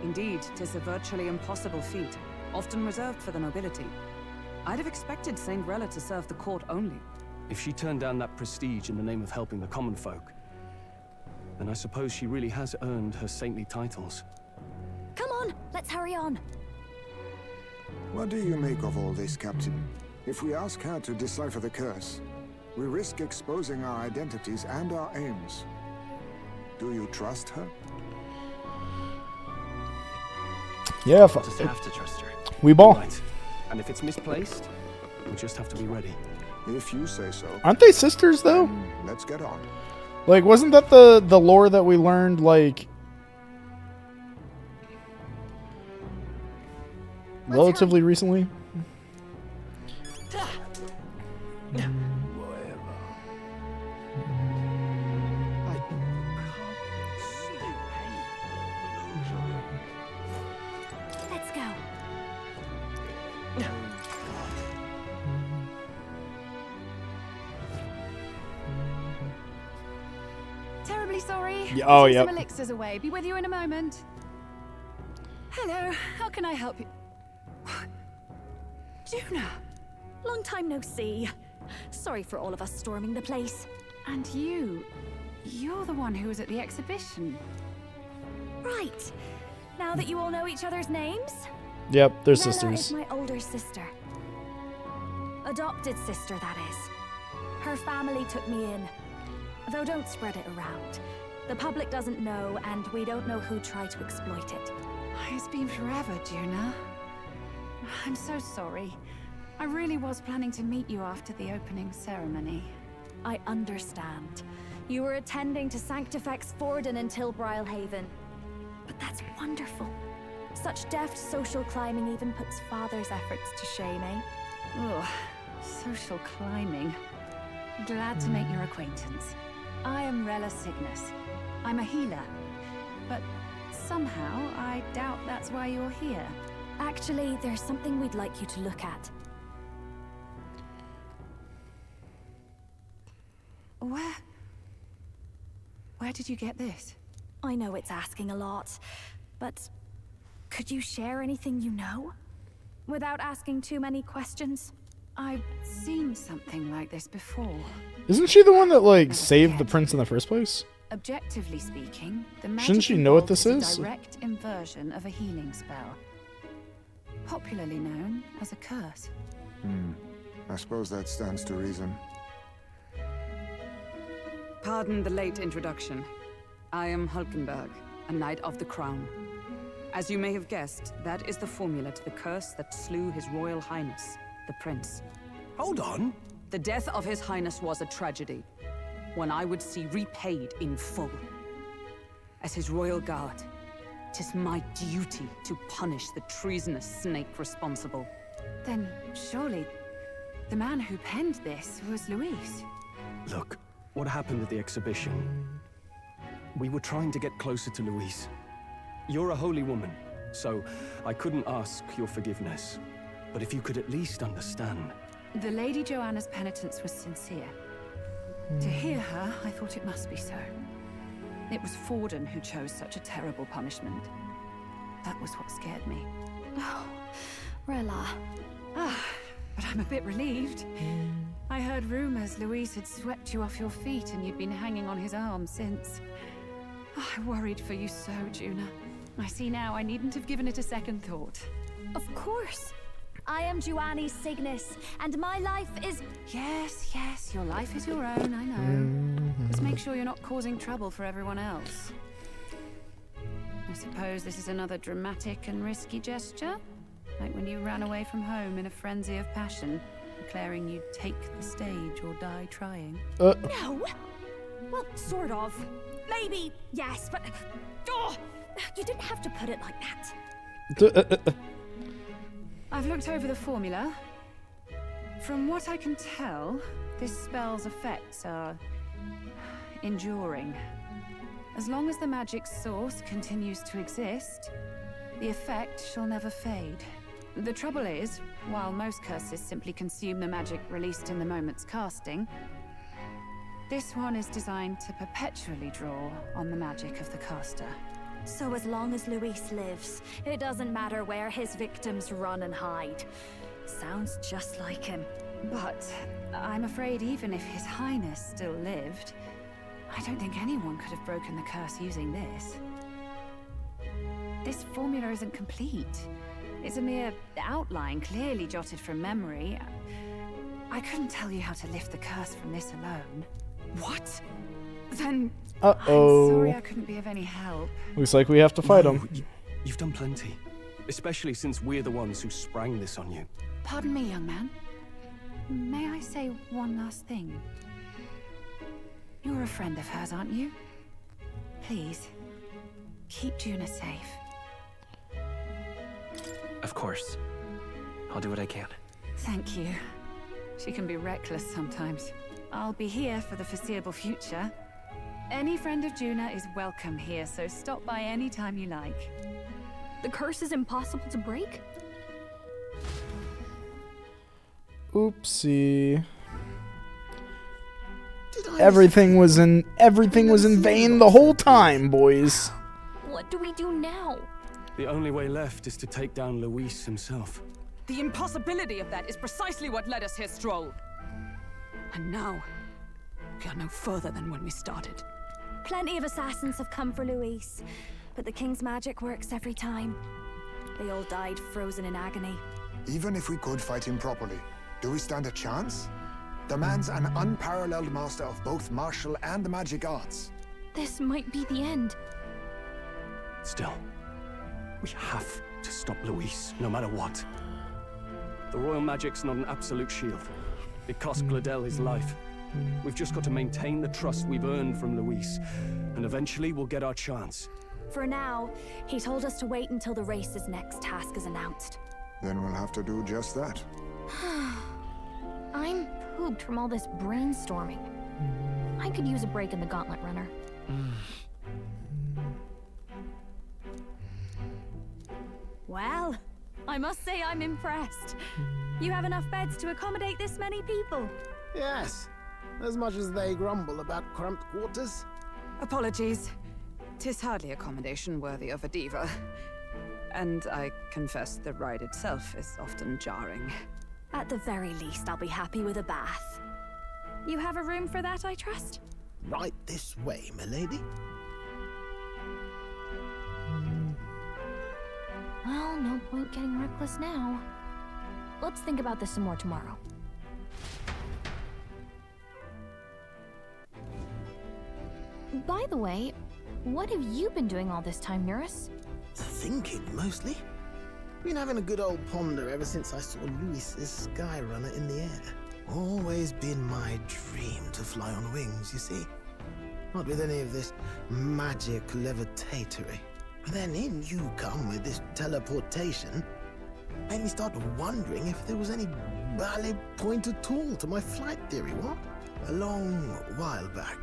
Indeed, 'tis a virtually impossible feat, often reserved for the nobility. I'd have expected Saint Rella to serve the court only. If she turned down that prestige in the name of helping the common folk, then I suppose she really has earned her saintly titles. Come on, let's hurry on. What do you make of all this, Captain? If we ask her to decipher the curse, we risk exposing our identities and our aims. Do you trust her? Yeah, Just have to trust her. We ball. Right. And if it's misplaced, we just have to be ready. If you say so. Aren't they sisters though? Let's get on. Like, wasn't that the lore that we learned like relatively recently? Let's go. Terribly sorry. Yeah, oh, Putting yep. Some elixirs away. Be with you in a moment. Hello. How can I help you? Juna! Long time no see. Sorry for all of us storming the place. And you're the one who was at the exhibition. Right. Now that you all know each other's names? Yep, they're Mela sisters. is my older sister. Adopted sister, that is. Her family took me in. Though don't spread it around. The public doesn't know, and we don't know who tried to exploit it. It's been forever, Juna. I'm so sorry. I really was planning to meet you after the opening ceremony. I understand. You were attending to Sanctifex Forden in Tilbrile Haven. But that's wonderful. Such deft social climbing even puts father's efforts to shame, eh? Ugh, social climbing. Glad to make your acquaintance. I am Rella Cygnus. I'm a healer. But somehow, I doubt that's why you're here. Actually, there's something we'd like you to look at. Where did you get this? I know it's asking a lot, but could you share anything you know? Without asking too many questions? I've seen something like this before. Isn't she the one that, like, saved the prince in the first place? Objectively speaking, the magic Shouldn't she know what this involved is? A direct inversion of a healing spell. Popularly known as a curse. I suppose that stands to reason. Pardon the late introduction. I am Hulkenberg, a Knight of the Crown. As you may have guessed, that is the formula to the curse that slew His Royal Highness, the Prince. Hold on. The death of His Highness was a tragedy, one I would see repaid in full. As His Royal Guard, 'tis my duty to punish the treasonous snake responsible. Then, surely, the man who penned this was Luis. Look, what happened at the exhibition? We were trying to get closer to Luis. You're a holy woman, so I couldn't ask your forgiveness. But if you could at least understand. The Lady Joanna's penitence was sincere. To hear her, I thought it must be so. It was Forden who chose such a terrible punishment. That was what scared me. Oh, Rella. But I'm a bit relieved. I heard rumors Luis had swept you off your feet and you'd been hanging on his arm since. I worried for you so, Juna. I see now I needn't have given it a second thought. Of course. I am Juani Cygnus, and my life is... Yes, your life is your own, I know. Just make sure you're not causing trouble for everyone else. I suppose this is another dramatic and risky gesture? Like when you ran away from home in a frenzy of passion, declaring you'd take the stage or die trying. No! Well, sort of. Maybe, yes, but... Oh, you didn't have to put it like that. I've looked over the formula. From what I can tell, this spell's effects are enduring. As long as the magic's source continues to exist, the effect shall never fade. The trouble is, while most curses simply consume the magic released in the moment's casting, this one is designed to perpetually draw on the magic of the caster. So as long as Luis lives, it doesn't matter where his victims run and hide. Sounds just like him. But I'm afraid even if His Highness still lived, I don't think anyone could have broken the curse using this. This formula isn't complete. It's a mere outline, clearly jotted from memory. I couldn't tell you how to lift the curse from this alone. What? Then... Uh-oh. I'm sorry I couldn't be of any help. Looks like we have to fight him. You've done plenty. Especially since we're the ones who sprang this on you. Pardon me, young man. May I say one last thing? You're a friend of hers, aren't you? Please, keep Juna safe. Of course. I'll do what I can. Thank you. She can be reckless sometimes. I'll be here for the foreseeable future. Any friend of Juna is welcome here, so stop by any time you like. The curse is impossible to break? Oopsie. Everything was in vain the whole time, boys. What do we do now? The only way left is to take down Luis himself. The impossibility of that is precisely what led us here, Stroll. And now, We are no further than when we started. Plenty of assassins have come for Luis, but the king's magic works every time. They all died frozen in agony. Even if we could fight him properly, do we stand a chance? The man's an unparalleled master of both martial and magic arts. This might be the end. Still, we have to stop Luis, no matter what. The royal magic's not an absolute shield. It cost Gladel his life. We've just got to maintain the trust we've earned from Luis, and eventually we'll get our chance. For now, he told us to wait until the race's next task is announced. Then we'll have to do just that. I'm pooped from all this brainstorming. I could use a break in the gauntlet runner. Well, I must say I'm impressed. You have enough beds to accommodate this many people? Yes, as much as they grumble about cramped quarters. Apologies. 'Tis hardly accommodation worthy of a diva. And I confess the ride itself is often jarring. At the very least, I'll be happy with a bath. You have a room for that, I trust? Right this way, milady. Well, no point getting reckless now. Let's think about this some more tomorrow. By the way, what have you been doing all this time, Nurse? Thinking, mostly. Been having a good old ponder ever since I saw Luis's Skyrunner in the air. Always been my dream to fly on wings, you see. Not with any of this magic levitatory. But then in you come with this teleportation. Made me start wondering if there was any valid point at all to my flight theory, what? A long while back,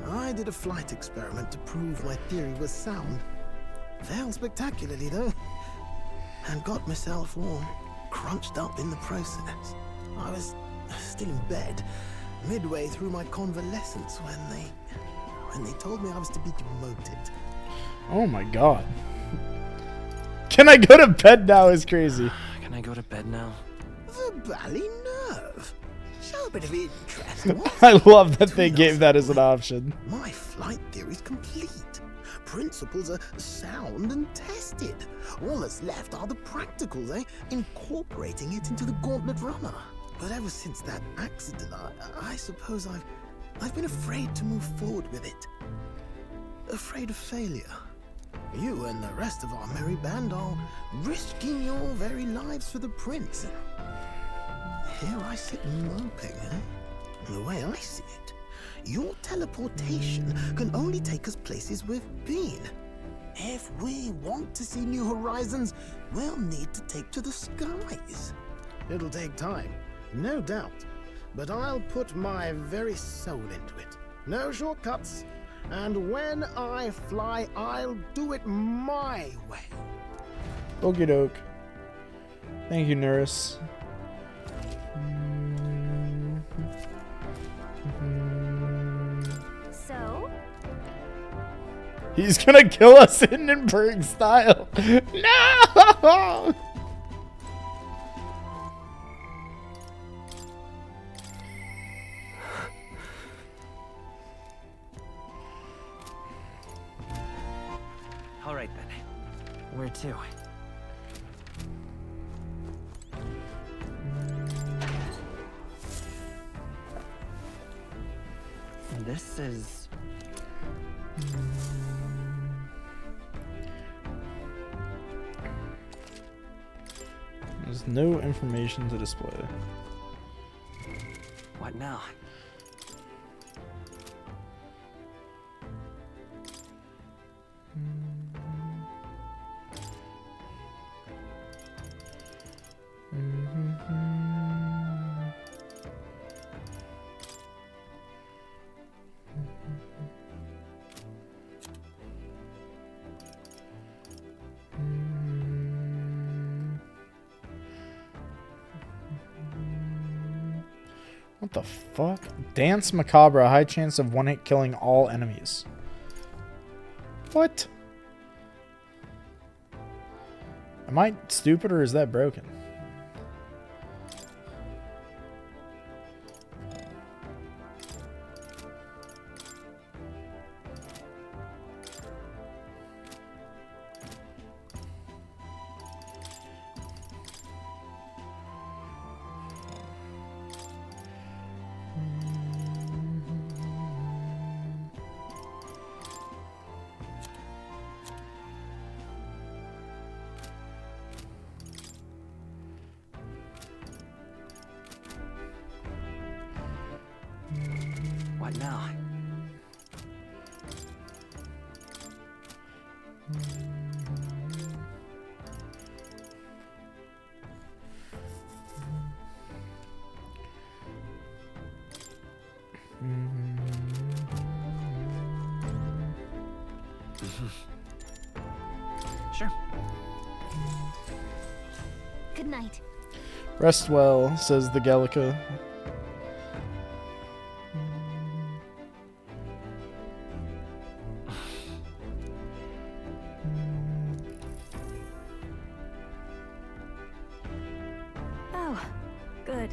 I did a flight experiment to prove my theory was sound. Failed spectacularly, though. And got myself all crunched up in the process. I was still in bed, midway through my convalescence when they told me I was to be demoted. Oh my god. Can I go to bed now is crazy. Can I go to bed now? The bally nerve. Show a bit of interest, what? I love that they gave that as an option. My flight theory's complete. Principles are sound and tested. All that's left are the practicals, incorporating it into the gauntlet runner. But ever since that accident, I suppose I've been afraid to move forward with it. Afraid of failure. You and the rest of our merry band are risking your very lives for the prince. Here I sit moping, The way I see it, your teleportation can only take us places we've been. If we want to see new horizons, we'll need to take to the skies. It'll take time, no doubt, but I'll put my very soul into it. No shortcuts, and when I fly, I'll do it my way. Okie doke. Thank you, Nurse. So? He's gonna kill us in Hindenburg style. No! All right then. Where to? This is... There's no information to display. What now? What the fuck? Dance Macabre, a high chance of one-hit killing all enemies. What? Am I stupid or is that broken? What now? Sure. Good night. Rest well, says the Gallica. Oh, good.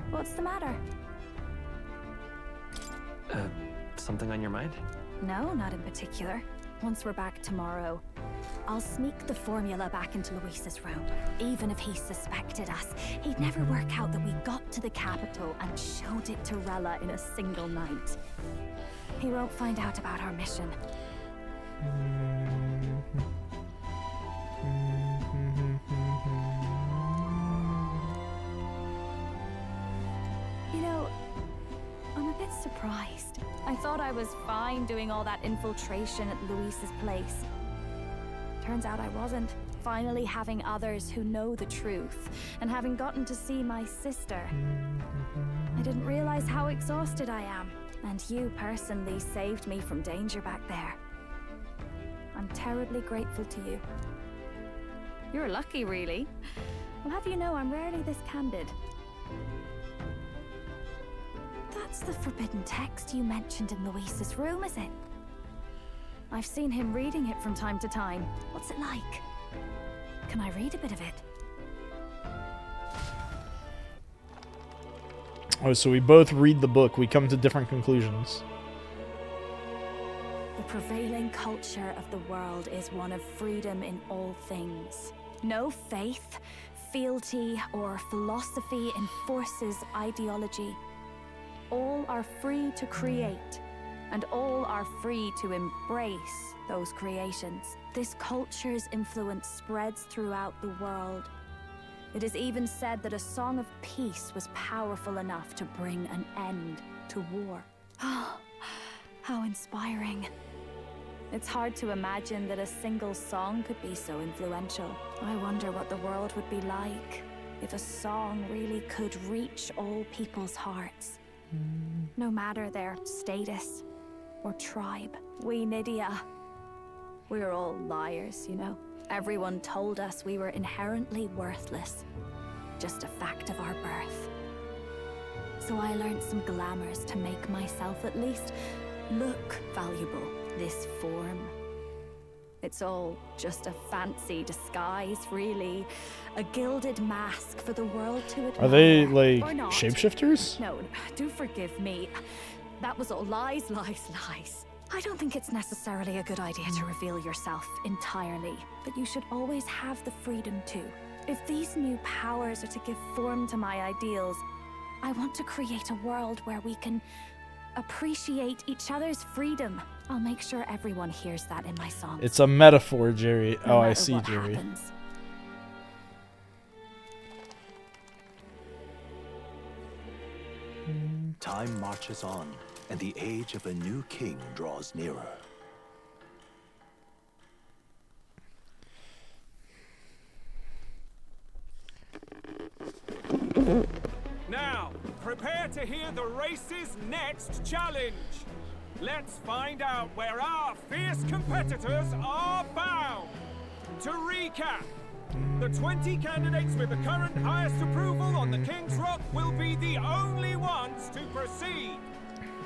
What's the matter? Something on your mind? No, not in particular. Once we're back tomorrow, I'll sneak the formula back into Luis's room. Even if he suspected us, he'd never work out that we got to the capital and showed it to Rella in a single night. He won't find out about our mission. You know, I'm a bit surprised. I thought I was fine doing all that infiltration at Luis's place. Turns out I wasn't. Finally having others who know the truth, and having gotten to see my sister. I didn't realize how exhausted I am, and you personally saved me from danger back there. I'm terribly grateful to you. You're lucky, really. I'll have you know I'm rarely this candid. That's the forbidden text you mentioned in Luis's room, is it? I've seen him reading it from time to time. What's it like? Can I read a bit of it? Oh, so we both read the book. We come to different conclusions. The prevailing culture of the world is one of freedom in all things. No faith, fealty, or philosophy enforces ideology. All are free to create, and all are free to embrace those creations. This culture's influence spreads throughout the world. It is even said that a song of peace was powerful enough to bring an end to war. Oh, how inspiring. It's hard to imagine that a single song could be so influential. I wonder what the world would be like if a song really could reach all people's hearts. No matter their status or tribe. We Nydia, we're all liars, you know. Everyone told us we were inherently worthless. Just a fact of our birth. So I learned some glamours to make myself at least look valuable. This form. It's all just a fancy disguise, really. A gilded mask for the world to admire. Are they, like, or not. shapeshifters? No, do forgive me. That was all lies, lies, lies. I don't think it's necessarily a good idea to reveal yourself entirely, but you should always have the freedom to. If these new powers are to give form to my ideals, I want to create a world where we can appreciate each other's freedom. I'll make sure everyone hears that in my songs. It's a metaphor, Jerry. No Oh, I matter see, what Jerry. happens. Time marches on, and the age of a new king draws nearer. Now, prepare to hear the race's next challenge. Let's find out where our fierce competitors are bound. To recap, the 20 candidates with the current highest approval on the King's Rock will be the only ones to proceed.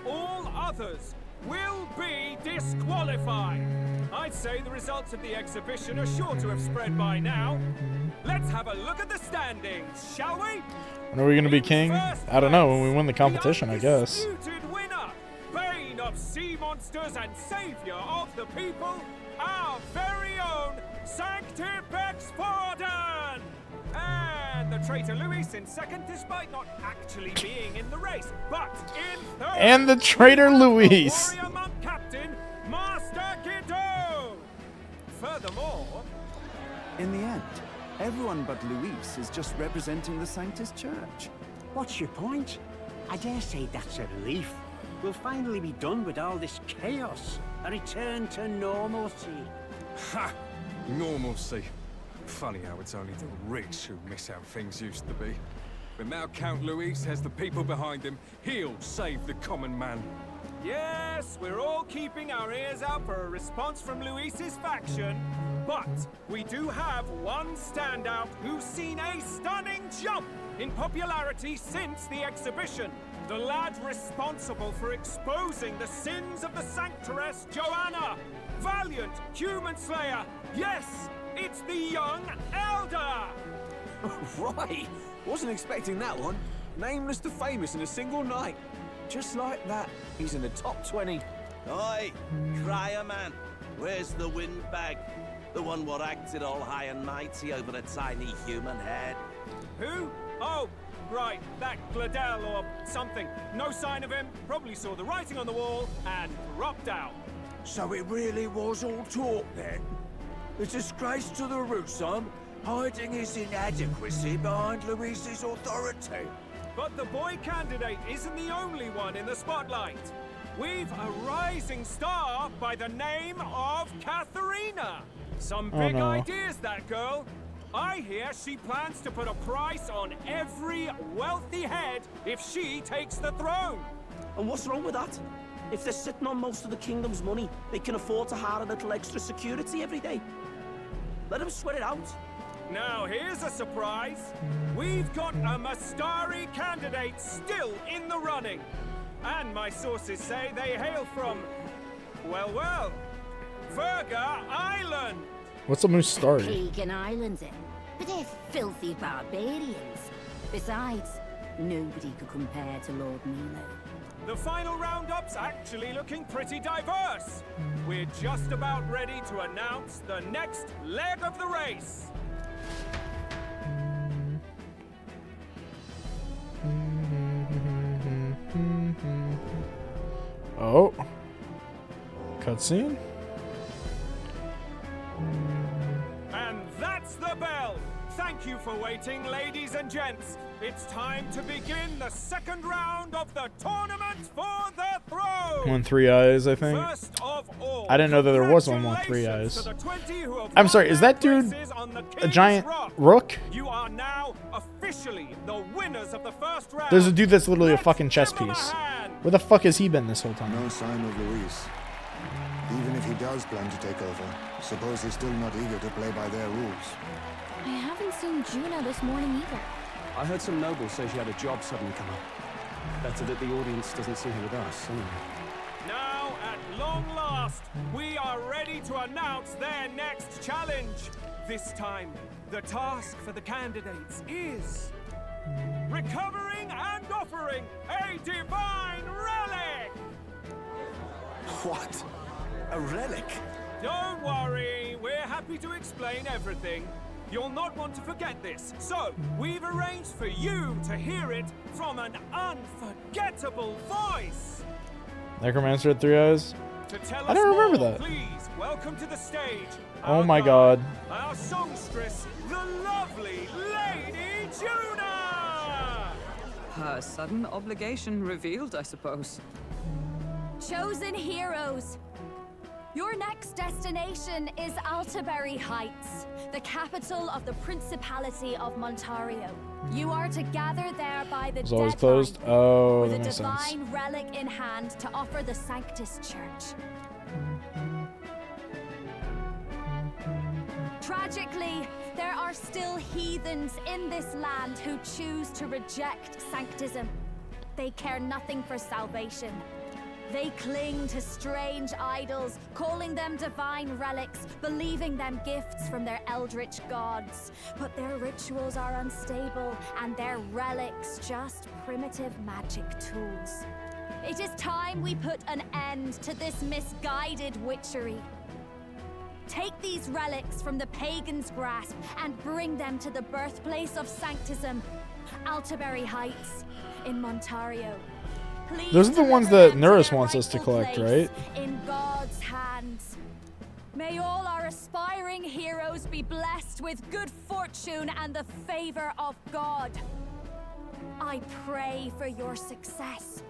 All others will be disqualified. I'd say the results of the exhibition are sure to have spread by now. Let's have a look at the standings, shall we? When are we going to be king? I don't know. When we win the competition, I guess. Undisputed winner, bane of sea monsters and savior of the people, our very own Sanctifex Forden! And the traitor Luis in second, despite not actually being in the race, but in third. And the traitor Luis. Warrior monk captain, Master Guido. Furthermore, In the end, everyone but Luis is just representing the Sanctus Church. What's your point? I dare say that's a relief. We'll finally be done with all this chaos. A return to normalcy. Ha! Normalcy. Funny how it's only the rich who miss how things used to be. But now Count Luis has the people behind him. He'll save the common man. Yes, we're all keeping our ears out for a response from Luis's faction. But we do have one standout who's seen a stunning jump in popularity since the exhibition. The lad responsible for exposing the sins of the Sanctress Joanna. Valiant human slayer. Yes, it's the young Elder. Right. Wasn't expecting that one. Nameless to famous in a single night. Just like that, he's in the top 20. Oi, crier man. Where's the windbag? The one what acted all high and mighty over a tiny human head. Who? Oh, right, that Gladel or something. No sign of him, probably saw the writing on the wall and dropped out. So it really was all talk then? A disgrace to the Rusum, hiding his inadequacy behind Luis's authority. But the boy candidate isn't the only one in the spotlight. We've a rising star by the name of Katharina. Some big ideas, that girl. I hear she plans to put a price on every wealthy head if she takes the throne. And what's wrong with that? If they're sitting on most of the kingdom's money, they can afford to hire a little extra security every day. Let them sweat it out. Now here's a surprise. We've got a Mastari candidate still in the running. And my sources say they hail from, well, Verga Island. What's a Mustari? Pagan islands, eh? But they're filthy barbarians. Besides, nobody could compare to Lord Milo. The final roundup's actually looking pretty diverse. We're just about ready to announce the next leg of the race. Oh. Cutscene? And that's the bell. Thank you for waiting, ladies and gents. It's time to begin the second round of the tournament for the throne. 1 3 eyes, I think. First of all, I didn't know that there was one 3 eyes. I'm sorry, is that dude a giant rook? You are now officially the winners of the first round. There's a dude that's literally a fucking chess piece. Where the fuck has he been this whole time? No sign of Luis. Even if he does plan to take over, suppose he's still not eager to play by their rules. I haven't seen Juno this morning either. I heard some nobles say she had a job suddenly come up. Better that the audience doesn't see her with us, anyway. Now, at long last, we are ready to announce their next challenge. This time, the task for the candidates is recovering and offering a divine relic! What? A relic? Don't worry, we're happy to explain everything. You'll not want to forget this, so we've arranged for you to hear it from an unforgettable voice. Necromancer at 3 eyes? To tell I don't remember that. Please welcome to the stage. Oh my god. Our songstress, the lovely Lady Juna! Her sudden obligation revealed, I suppose. Chosen heroes, your next destination is Altaberry Heights, the capital of the Principality of Montario. You are to gather there by the It's always deadline closed? Oh, with that a makes sense. divine relic in hand to offer the Sanctus Church. Tragically, there are still heathens in this land who choose to reject sanctism. They care nothing for salvation. They cling to strange idols, calling them divine relics, believing them gifts from their eldritch gods. But their rituals are unstable, and their relics just primitive magic tools. It is time we put an end to this misguided witchery. Take these relics from the pagan's grasp and bring them to the birthplace of sanctism, Altaberry Heights in Montario. Please Those are the ones that Nurus wants us to collect, right? in God's hands. May all our aspiring heroes be blessed with good fortune and the favor of God. I pray for your success.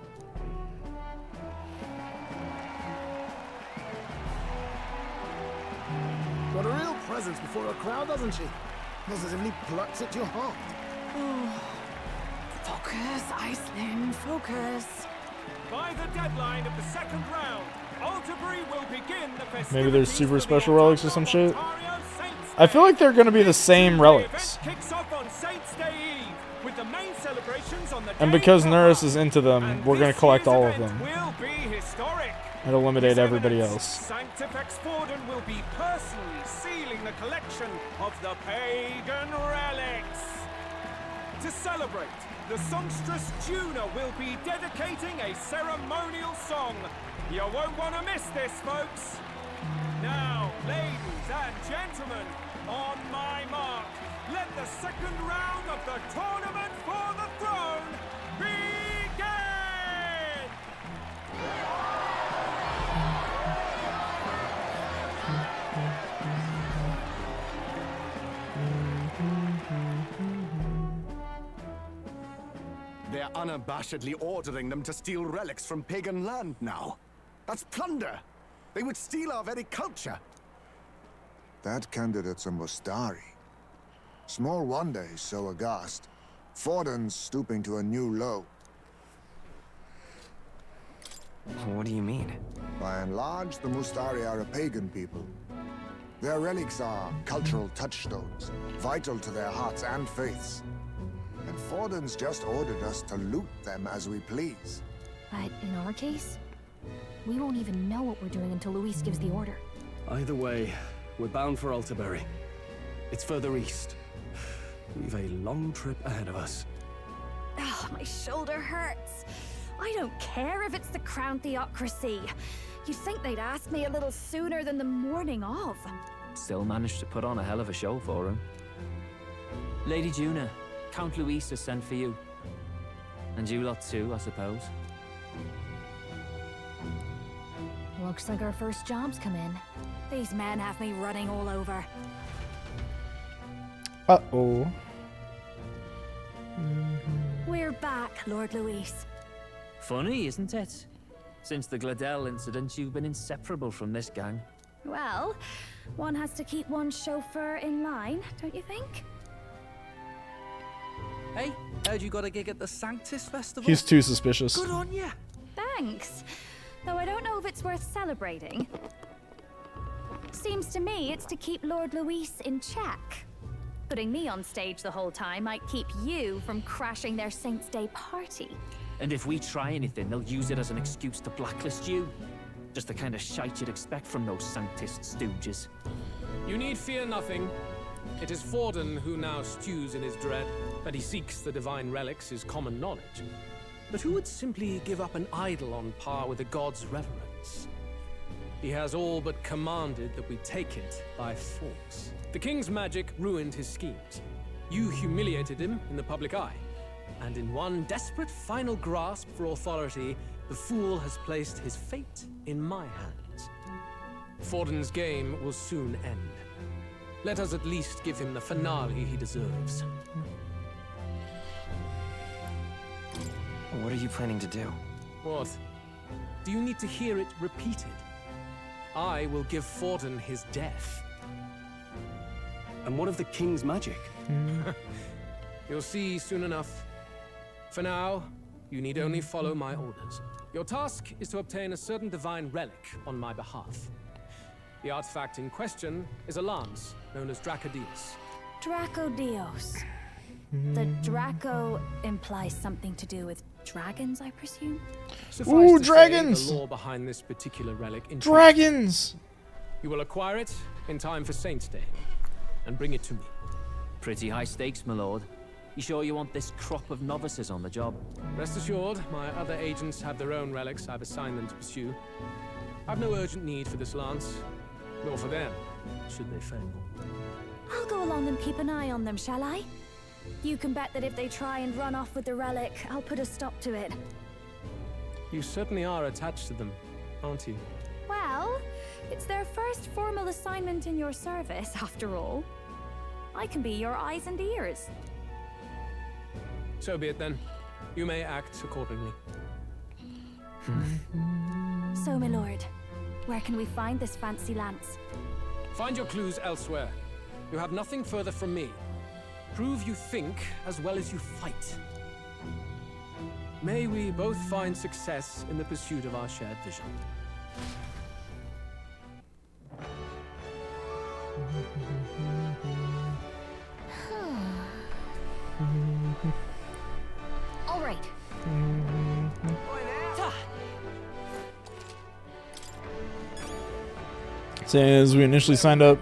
Got a real presence before a crowd, doesn't she? Positively plucks at your heart. Oh. Focus, Iceland, focus. By the deadline of the second round, Alderbury will begin the festivities. Maybe there's super special relics or some shit. I feel like they're gonna be the same relics. Kicks off on Saints' Day Eve with the main celebrations on the And day because proper. Nerys is into them, we're gonna collect all of them Will be historic. and eliminate everybody else. Sanctifex Forden will be personally sealing the collection of the pagan relics. To celebrate, the songstress Juna will be dedicating a ceremonial song. You won't want to miss this, folks. Now, ladies and gentlemen, on my mark, let the second round of the tournament for the throne begin! They're unabashedly ordering them to steal relics from pagan land now. That's plunder. They would steal our very culture. That candidate's a Mustari. Small wonder he's so aghast. Forden's stooping to a new low. What do you mean? By and large, the Mustari are a pagan people. Their relics are cultural touchstones, vital to their hearts and faiths. And Forden's just ordered us to loot them as we please. But in our case, we won't even know what we're doing until Luis gives the order. Either way, we're bound for Alderbury. It's further east. We've a long trip ahead of us. Oh, my shoulder hurts. I don't care if it's the Crown Theocracy. You'd think they'd ask me a little sooner than the morning of. Still managed to put on a hell of a show for him. Lady Juna, Count Luis has sent for you. And you lot too, I suppose. Looks like our first job's come in. These men have me running all over. Uh-oh. We're back, Lord Luis. Funny, isn't it? Since the Gladell incident, you've been inseparable from this gang. Well, one has to keep one's chauffeur in line, don't you think? Hey, heard you got a gig at the Sanctus Festival? He's too suspicious. Good on ya. Thanks. Though I don't know if it's worth celebrating. Seems to me it's to keep Lord Luis in check. Putting me on stage the whole time might keep you from crashing their Saints' Day party. And if we try anything, they'll use it as an excuse to blacklist you. Just the kind of shite you'd expect from those Sanctist stooges. You need fear nothing. It is Forden who now stews in his dread. That he seeks the divine relics is common knowledge. But who would simply give up an idol on par with a god's reverence? He has all but commanded that we take it by force. The king's magic ruined his schemes. You humiliated him in the public eye. And in one desperate final grasp for authority, the fool has placed his fate in my hands. Forden's game will soon end. Let us at least give him the finale he deserves. What are you planning to do? What? Do you need to hear it repeated? I will give Forden his death. And what of the king's magic? You'll see soon enough. For now, you need only follow my orders. Your task is to obtain a certain divine relic on my behalf. The artifact in question is a lance known as Dracodios. Dracodios. The Draco implies something to do with dragons, I presume? Suffice to dragons! Say, the lore behind this particular relic intrigues Dragons! you. You will acquire it in time for Saints' Day, and bring it to me. Pretty high stakes, my lord. You sure you want this crop of novices on the job? Rest assured, my other agents have their own relics I've assigned them to pursue. I've no urgent need for this lance, nor for them, should they fail. I'll go along and keep an eye on them, shall I? You can bet that if they try and run off with the relic, I'll put a stop to it. You certainly are attached to them, aren't you? Well, it's their first formal assignment in your service, after all. I can be your eyes and ears. So be it then. You may act accordingly. So, my lord, where can we find this fancy lance? Find your clues elsewhere. You have nothing further from me. Prove you think as well as you fight. May we both find success in the pursuit of our shared vision. All right. Says we initially signed up.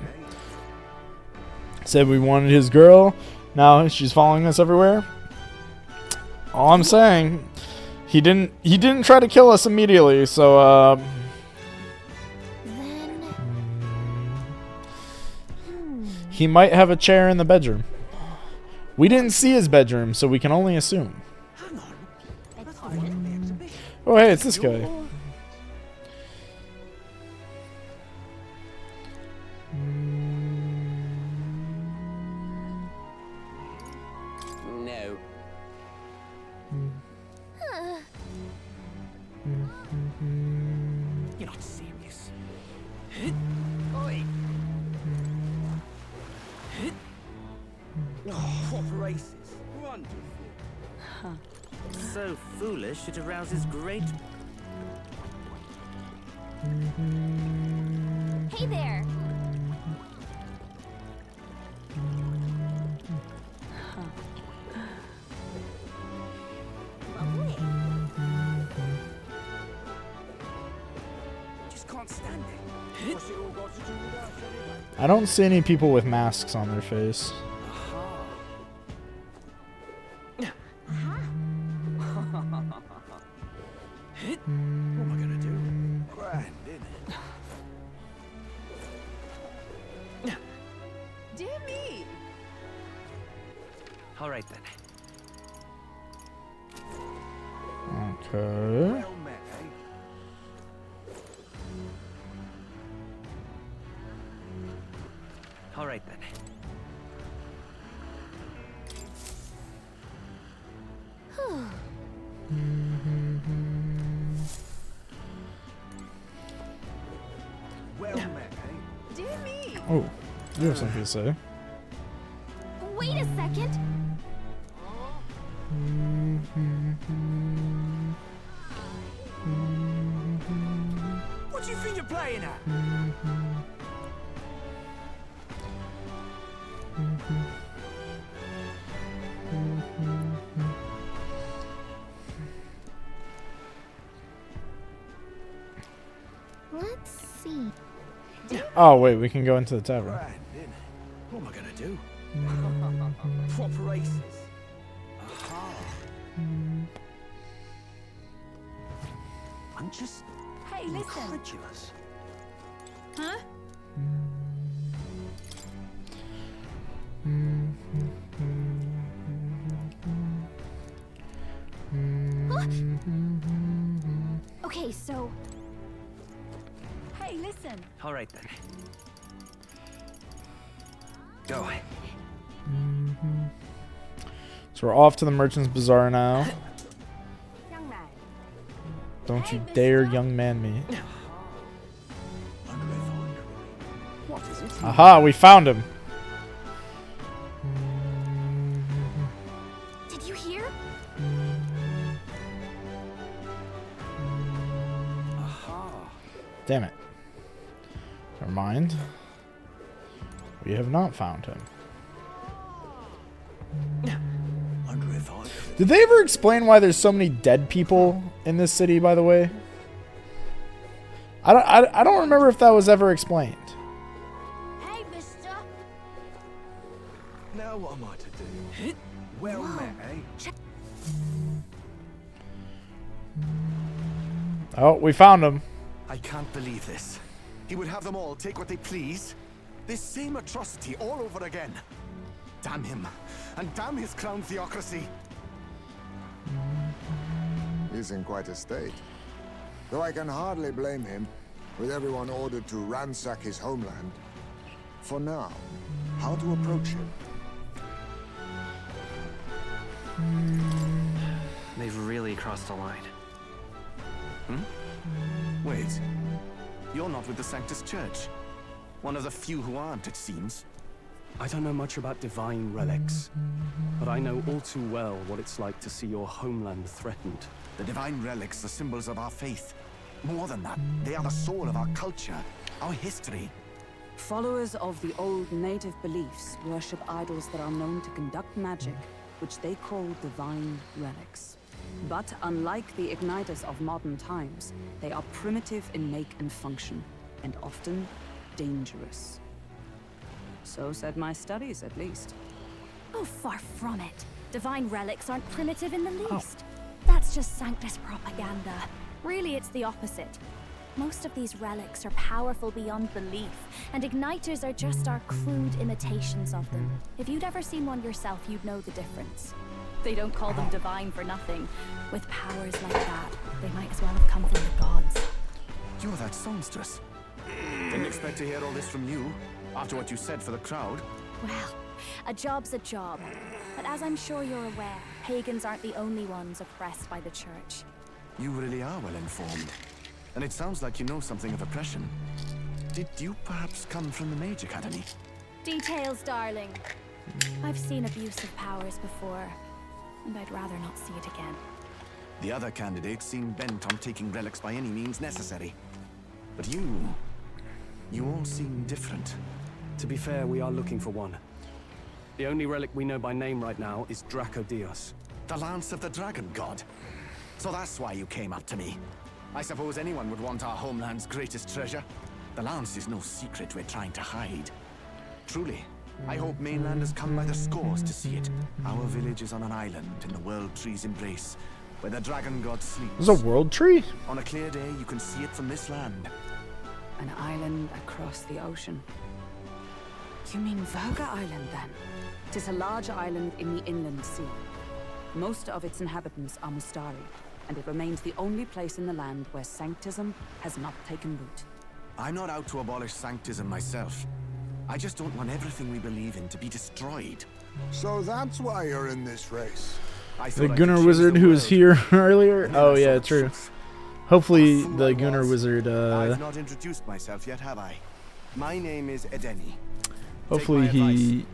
Said we wanted his girl. Now she's following us everywhere. All I'm saying, he didn't try to kill us immediately, so he might have a chair in the bedroom. We didn't see his bedroom, so we can only assume. Oh hey, it's this guy. No. You're not serious. Oi. Oh, proper races. Wonderful. Huh. So foolish it arouses great. Hey there. Just can't stand it. What's it all got to do with us anyway? I don't see any people with masks on their face. What am I gonna do? Grand, innit? Dear me. All right then. Okay. Well met, eh? All right then. Well met, eh? Dear me. Oh, you have something to say. Wait a second. What do you think you're playing at? Let's see. Oh wait, we can go into the tavern. Grand, innit? What am I gonna do? Proper races. Aha. I'm just Hey, listen. incredulous. Huh? Okay, so Hey, listen. All right then. Go. So we're off to the Merchant's Bazaar now. Young man. Don't you dare young man me. What is it? Aha, we found him. did you hear? Aha. Damn it. Never mind. We have not found him. Wonder if I Did they ever explain why there's so many dead people in this city, by the way? I don't remember if that was ever explained. Hey, mister. Now what am I to do? Well met, eh? Oh, we found him. I can't believe this. He would have them all take what they please. This same atrocity all over again. Damn him. And damn his crown theocracy. He's in quite a state. Though I can hardly blame him, with everyone ordered to ransack his homeland. For now, how to approach him? They've really crossed the line. Wait. You're not with the Sanctus Church. One of the few who aren't, it seems. I don't know much about divine relics, but I know all too well what it's like to see your homeland threatened. The divine relics are symbols of our faith. More than that, they are the soul of our culture, our history. Followers of the old native beliefs worship idols that are known to conduct magic, which they call divine relics. But unlike the igniters of modern times, they are primitive in make and function, and often dangerous. So said my studies, at least. Oh, far from it. Divine relics aren't primitive in the least. That's just Sanctus propaganda. Really, it's the opposite. Most of these relics are powerful beyond belief, and igniters are just our crude imitations of them. If you'd ever seen one yourself, you'd know the difference. They don't call them divine for nothing. With powers like that, they might as well have come from the gods. You're that songstress. Didn't expect to hear all this from you, after what you said for the crowd. Well, a job's a job. But as I'm sure you're aware, pagans aren't the only ones oppressed by the church. You really are well informed. And it sounds like you know something of oppression. Did you perhaps come from the Mage Academy? Details, darling. I've seen abuse of powers before, and I'd rather not see it again. The other candidates seem bent on taking relics by any means necessary. But you all seem different. To be fair, we are looking for one. The only relic we know by name right now is Draco Dios. The Lance of the Dragon God. So that's why you came up to me. I suppose anyone would want our homeland's greatest treasure. The Lance is no secret we're trying to hide. Truly, I hope mainlanders come by the scores to see it. Our village is on an island in the World Tree's embrace, where the Dragon God sleeps. There's a world tree? On a clear day, you can see it from this land. An island across the ocean. You mean Verga Island, then? It is a large island in the inland sea. Most of its inhabitants are Mustari, and it remains the only place in the land where Sanctism has not taken root. I'm not out to abolish Sanctism myself. I just don't want everything we believe in to be destroyed. So that's why you're in this race. The Gunnar Wizard who was here earlier? Oh yeah, true. Hopefully the Gunnar Wizard, I've not introduced myself yet, have I? My name is Edeni. hopefully he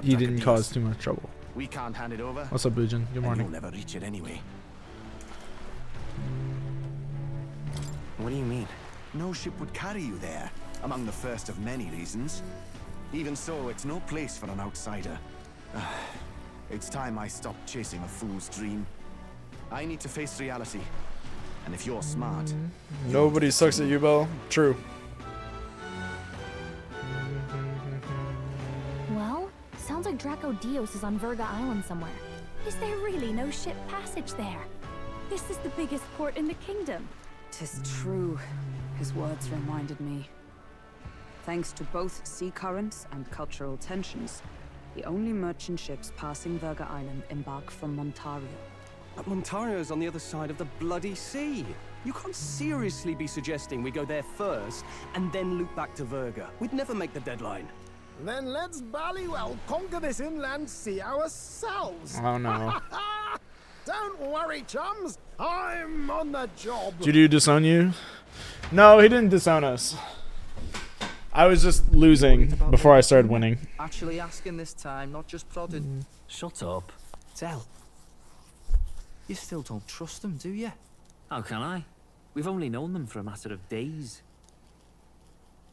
He didn't cause too much trouble. We can't hand it over. What's up, Bujin? Good morning. You'll never reach it anyway. What do you mean? No ship would carry you there, among the first of many reasons. Even so, it's no place for an outsider. It's time I stopped chasing a fool's dream. I need to face reality. And if you're smart... Nobody sucks at U-Bow. True. Well, sounds like Draco Dios is on Verga Island somewhere. Is there really no ship passage there? This is the biggest port in the kingdom. 'Tis true. His words reminded me. Thanks to both sea currents and cultural tensions, the only merchant ships passing Verga Island embark from Montario. But Montario's on the other side of the bloody sea. You can't seriously be suggesting we go there first and then loop back to Verga. We'd never make the deadline. Then let's ballywell conquer this inland sea ourselves. Oh no. Don't worry, chums. I'm on the job. Did you disown you? No, he didn't disown us. I was just losing before I started winning. Actually asking this time, not just prodding. Shut up. Tell. You still don't trust them, do you? How can I? We've only known them for a matter of days.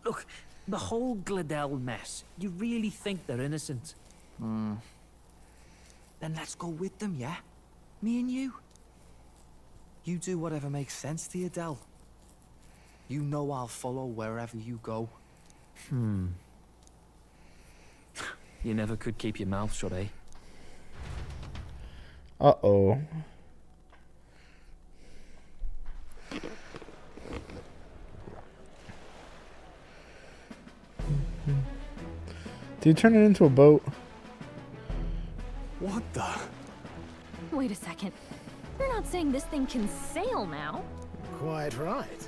Look, the whole Gladell mess, you really think they're innocent? Then let's go with them, yeah? Me and you. You do whatever makes sense to you, Del. You know I'll follow wherever you go. You never could keep your mouth shut, eh? Uh-oh. Did you turn it into a boat? What the? Wait a second. You're not saying this thing can sail now? Quite right.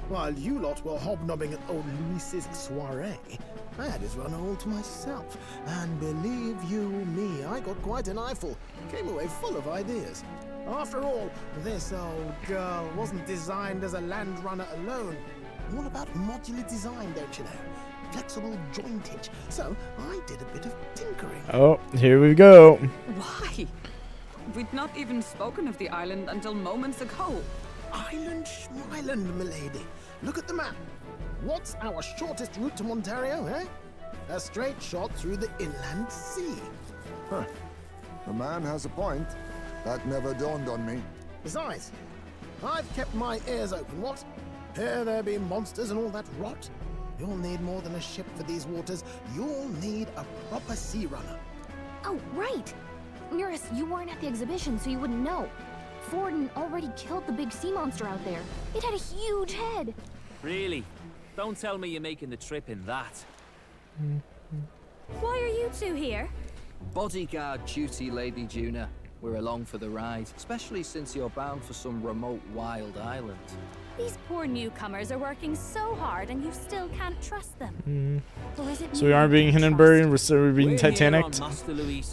While you lot were hobnobbing at old Luis's soiree, I had his run all to myself. And believe you me, I got quite an eyeful. Came away full of ideas. After all, this old girl wasn't designed as a land runner alone. All about modular design, don't you know? Flexible jointage. So I did a bit of tinkering. Oh, here we go. Why? We'd not even spoken of the island until moments ago. Island Schmyland, milady. Look at the map. What's our shortest route to Montario, eh? A straight shot through the inland sea. Huh. The man has a point. That never dawned on me. Besides, I've kept my ears open, what? Here there be monsters and all that rot. You'll need more than a ship for these waters. You'll need a proper sea runner. Oh, right. Mirus, you weren't at the exhibition, so you wouldn't know. Forden already killed the big sea monster out there. It had a huge head. Really? Don't tell me you're making the trip in that. Why are you two here? Bodyguard duty, Lady Juna. We're along for the ride, especially since you're bound for some remote wild island. These poor newcomers are working so hard and you still can't trust them. Or is it So we aren't being Hindenburg and we're being Titanic.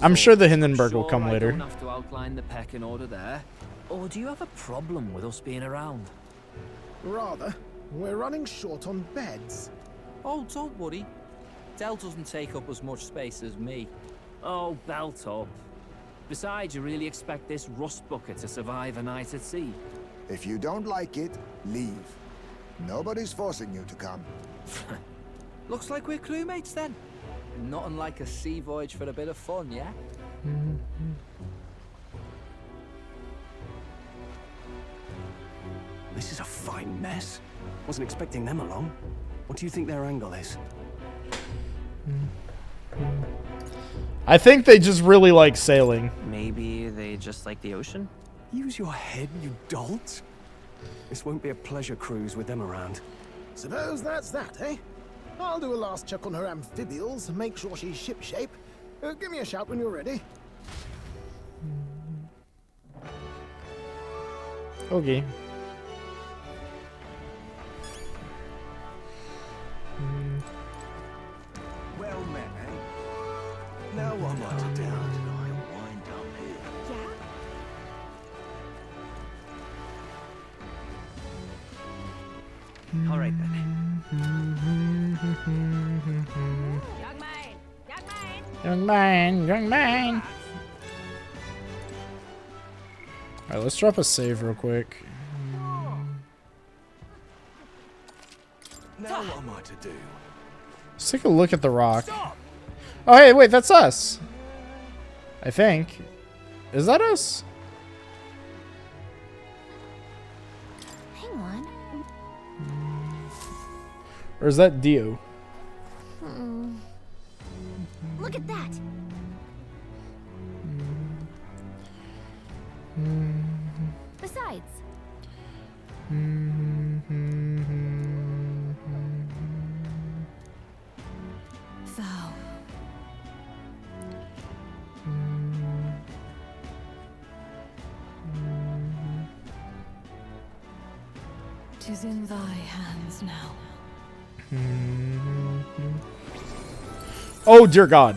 I'm sure the Hindenburg will come later. I don't have to outline the pecking order there. Or do you have a problem with us being around? Rather. We're running short on beds. Oh, don't worry. Del doesn't take up as much space as me. Oh, belt up. Besides, you really expect this rust bucket to survive a night at sea? If you don't like it, leave. Nobody's forcing you to come. Looks like we're crewmates then. Nothing like a sea voyage for a bit of fun, yeah? This is a fine mess. Wasn't expecting them along. What do you think their angle is? I think they just really like sailing. Maybe they just like the ocean? Use your head, you dolt. This won't be a pleasure cruise with them around. Suppose that's that, eh? I'll do a last check on her amphibials and make sure she's shipshape. Give me a shout when you're ready. Okay. Well met, eh? Now what am I to do? How did I wind up here? Yeah? All right then. Young man. Alright, let's drop a save real quick. Now what am I to do? Let's take a look at the rock. Oh, hey, wait, that's us. I think. Is that us? Hang on. Or is that Dio? Look at that. Besides. Thou. Tis in thy hands now. Oh, dear God.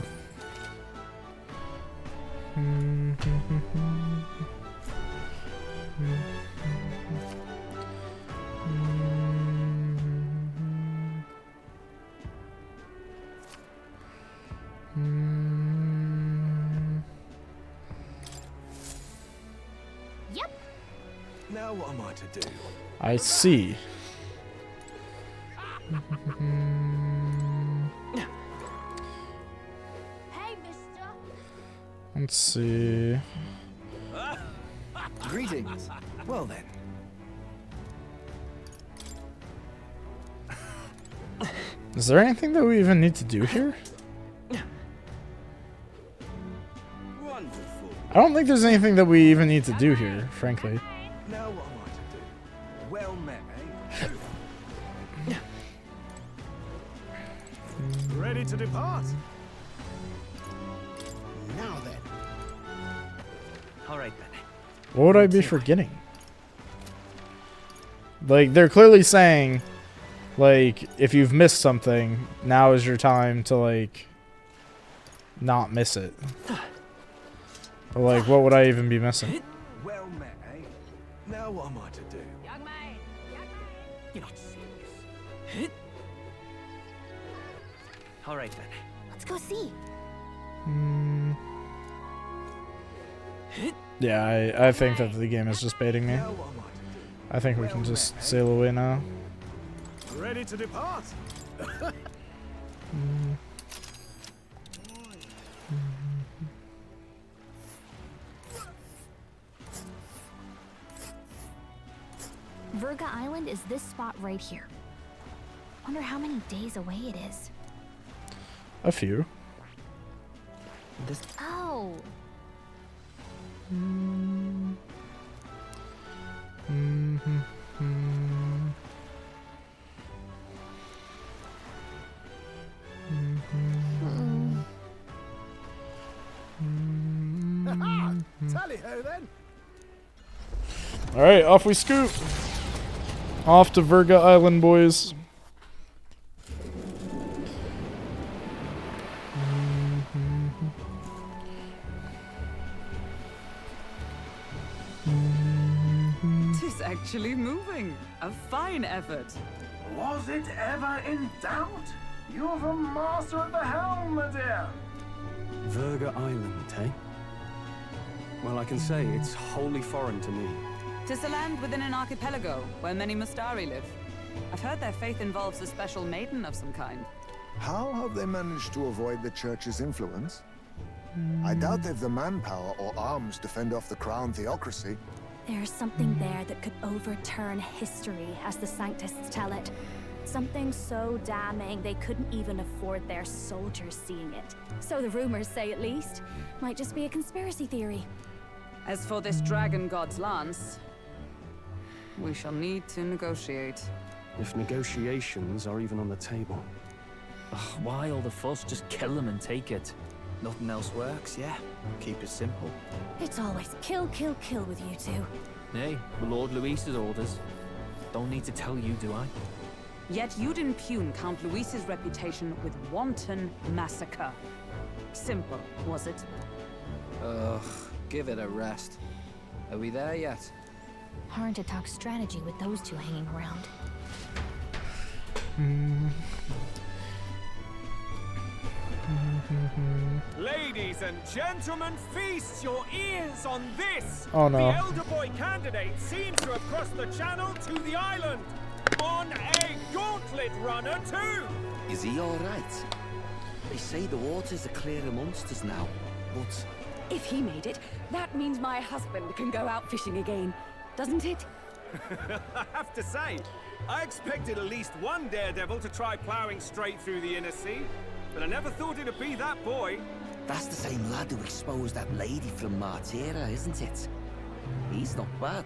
Yep. Now what am I to do? I see. Hey, mister. Let's see. Greetings. Well then. Is there anything that we even need to do here? Wonderful. I don't think there's anything that we even need to do here, frankly. Now what am I to do? Well met, eh? Ready to depart? Now then. All right then. What would I be forgetting? Like, they're clearly saying, like, if you've missed something, now is your time to, like, not miss it. But, like, what would I even be missing? Well met. Now what am I to do? Young man! You're not serious. All right, then. Let's go see. Yeah, I think that the game is just baiting me. I think we can just sail away now. Ready to depart? Verga Island is this spot right here. Wonder how many days away it is. A few. Oh. Tally-ho then. All right, off we scoot. Off to Verga Island, boys. Tis actually moving. A fine effort. Was it ever in doubt? You're the master of the helm, my dear. Verga Island, eh? Well, I can say it's wholly foreign to me. 'Tis a land within an archipelago where many Mustari live. I've heard their faith involves a special maiden of some kind. How have they managed to avoid the church's influence? I doubt they've the manpower or arms to fend off the crown theocracy. There's something there that could overturn history, as the Sanctists tell it. Something so damning they couldn't even afford their soldiers seeing it. So the rumors say, at least. Might just be a conspiracy theory. As for this dragon god's lance, we shall need to negotiate. If negotiations are even on the table. Ugh, why all the fuss? Just kill them and take it. Nothing else works, yeah. Keep it simple. It's always kill, kill, kill with you two. Hey, Lord Luis's orders. Don't need to tell you, do I? Yet you'd impugn Count Luis's reputation with wanton massacre. Simple, was it? Ugh, give it a rest. Are we there yet? Hard to talk strategy with those two hanging around. Ladies and gentlemen, feast your ears on this! Oh, no. The elder boy candidate seems to have crossed the channel to the island! On a gauntlet runner, too! Is he alright? They say the waters are clear amongst us now, but... If he made it, that means my husband can go out fishing again, doesn't it? I have to say, I expected at least one daredevil to try ploughing straight through the inner sea, but I never thought it'd be that boy. That's the same lad who exposed that lady from Martira, isn't it? He's not bad.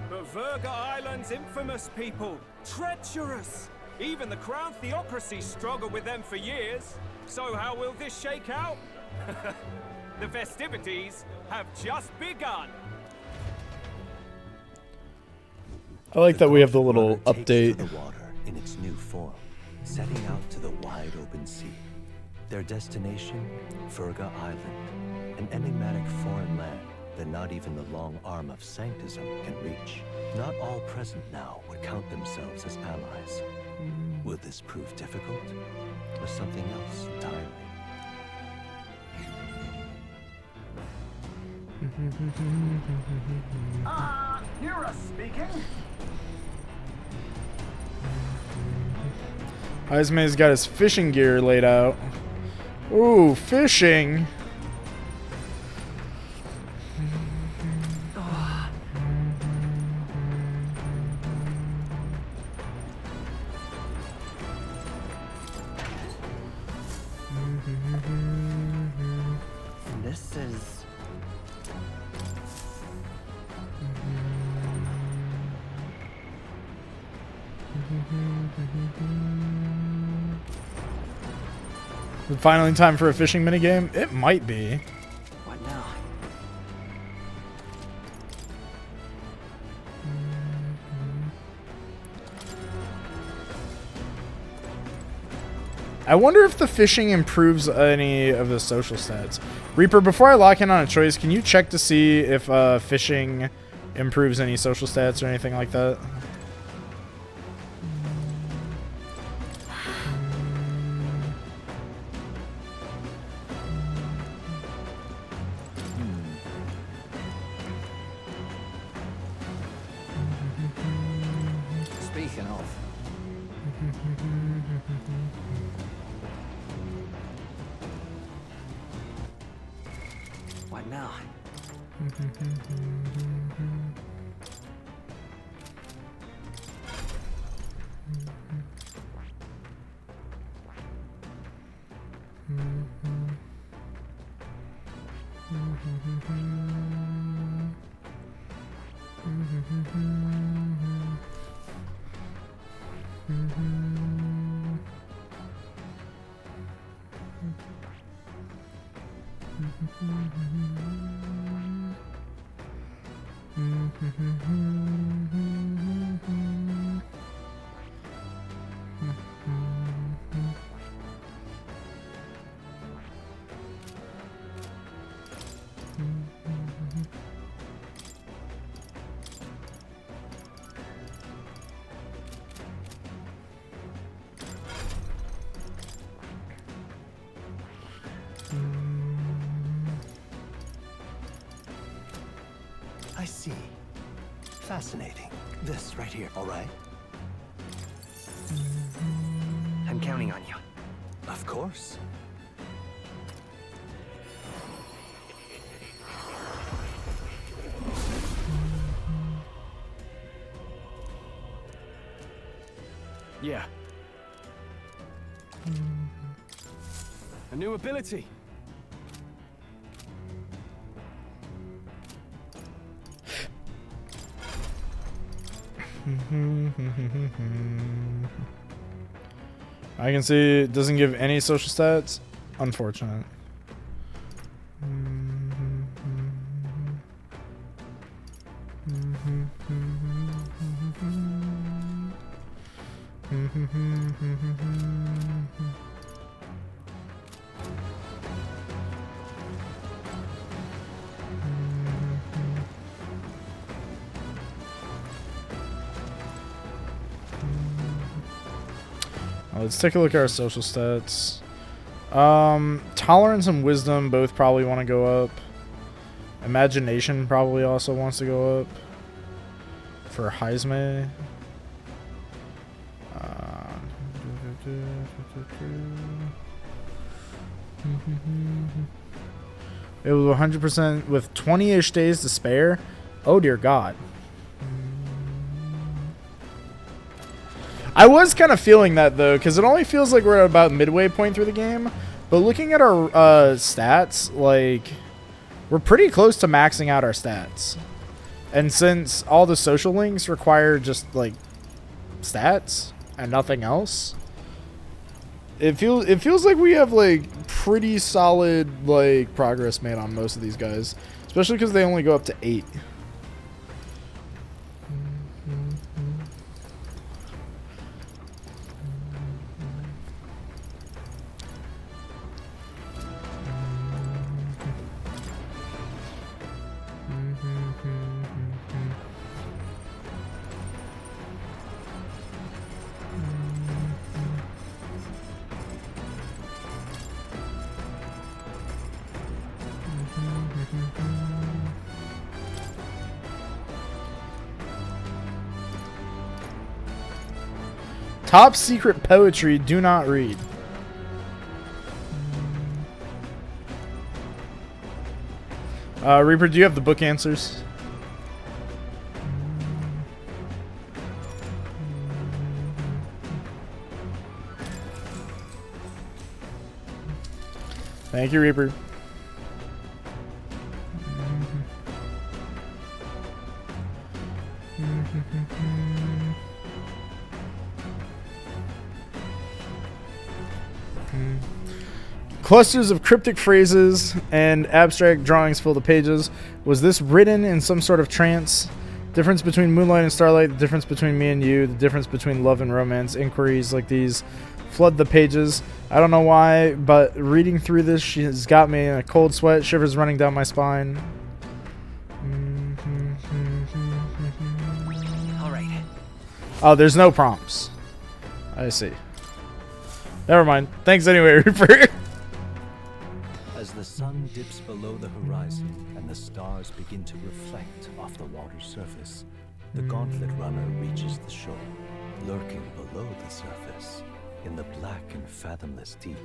But Verga Island's infamous people. Treacherous! Even the Crown Theocracy struggled with them for years. So how will this shake out? The festivities have just begun. I like that we have the little update. The water in its new form, setting out to the wide open sea. Their destination, Verga Island, an enigmatic foreign land that not even the long arm of Sanctism can reach. Not all present now would count themselves as allies. Will this prove difficult, or something else entirely? Hear us speaking? Heismay's got his fishing gear laid out. Ooh, fishing. This is... Finally time for a fishing minigame? It might be. What now? I wonder if the fishing improves any of the social stats. Reaper, before I lock in on a choice, can you check to see if fishing improves any social stats or anything like that. Speaking of, what now? I see. Fascinating. This right here, all right? I'm counting on you. Of course. Yeah. A new ability. I can see it doesn't give any social stats. Unfortunate. Let's take a look at our social stats. Tolerance and wisdom both probably want to go up. Imagination probably also wants to go up. For Heisme. It was 100% with 20-ish days to spare. Oh dear God. I was kind of feeling that though, because it only feels like we're at about midway point through the game. But looking at our stats, like, we're pretty close to maxing out our stats. And since all the social links require just like stats and nothing else, it feels like we have like pretty solid like progress made on most of these guys, especially because they only go up to 8. Top secret poetry, do not read. Reaper, do you have the book answers? Thank you, Reaper. Clusters of cryptic phrases and abstract drawings fill the pages. Was this written in some sort of trance? Difference between moonlight and starlight, the difference between me and you, the difference between love and romance. Inquiries like these flood the pages. I don't know why, but reading through this, she has got me in a cold sweat, shivers running down my spine. Oh, there's no prompts. I see. Never mind. Thanks anyway, Reaper. As the sun dips below the horizon and the stars begin to reflect off the water's surface, the Gauntlet Runner reaches the shore. Lurking below the surface, in the black and fathomless deep,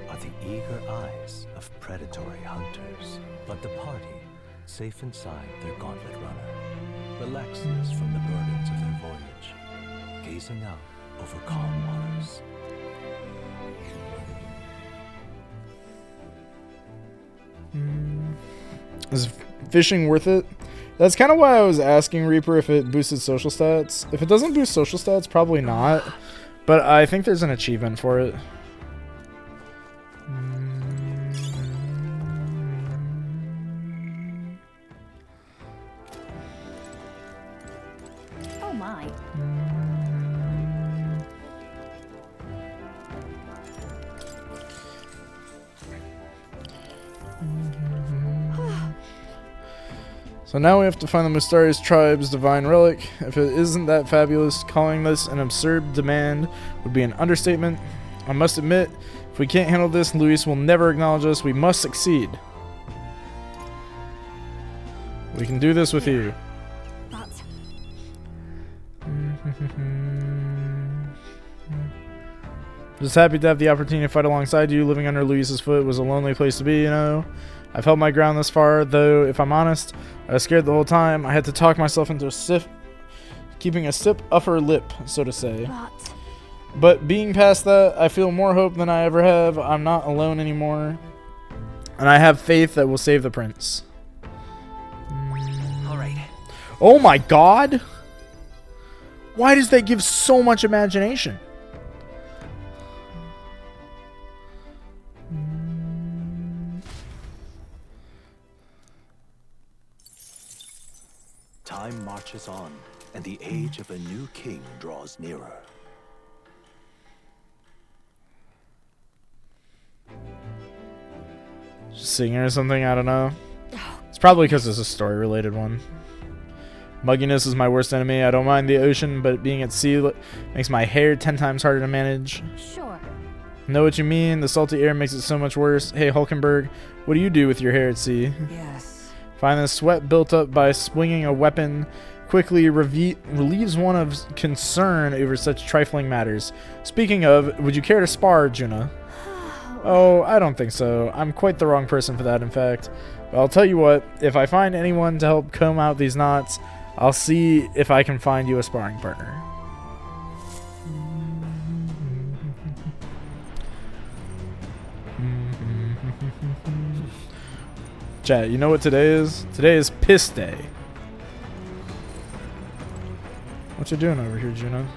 are the eager eyes of predatory hunters. But the party, safe inside their Gauntlet Runner, relaxes from the burdens of their voyage, gazing out over calm waters. Is fishing worth it? That's kind of why I was asking Reaper if it boosted social stats. If it doesn't boost social stats, probably not. But I think there's an achievement for it. Oh my. So now we have to find the Mustari's tribe's divine relic. If it isn't that fabulous, calling this an absurd demand would be an understatement. I must admit, if we can't handle this, Luis will never acknowledge us. We must succeed. We can do this with you. Just happy to have the opportunity to fight alongside you. Living under Luis's foot was a lonely place to be, you know. I've held my ground this far, though if I'm honest, I was scared the whole time. I had to talk myself into keeping a stiff upper lip, so to say. But being past that, I feel more hope than I ever have. I'm not alone anymore. And I have faith that we'll save the prince. Alright. Oh my god! Why does that give so much imagination? Time marches on, and the age of a new king draws nearer. Just singing or something, I don't know. It's probably because it's a story-related one. Mugginess is my worst enemy. I don't mind the ocean, but being at sea makes my hair 10 times harder to manage. Sure. Know what you mean? The salty air makes it so much worse. Hey, Hulkenberg, what do you do with your hair at sea? Yes. Find the sweat built up by swinging a weapon quickly relieves one of concern over such trifling matters. Speaking of, would you care to spar, Juna? Oh, I don't think so. I'm quite the wrong person for that, in fact. But I'll tell you what, if I find anyone to help comb out these knots, I'll see if I can find you a sparring partner. Chat, you know what today is? Today is piss day. What you doing over here, Juno?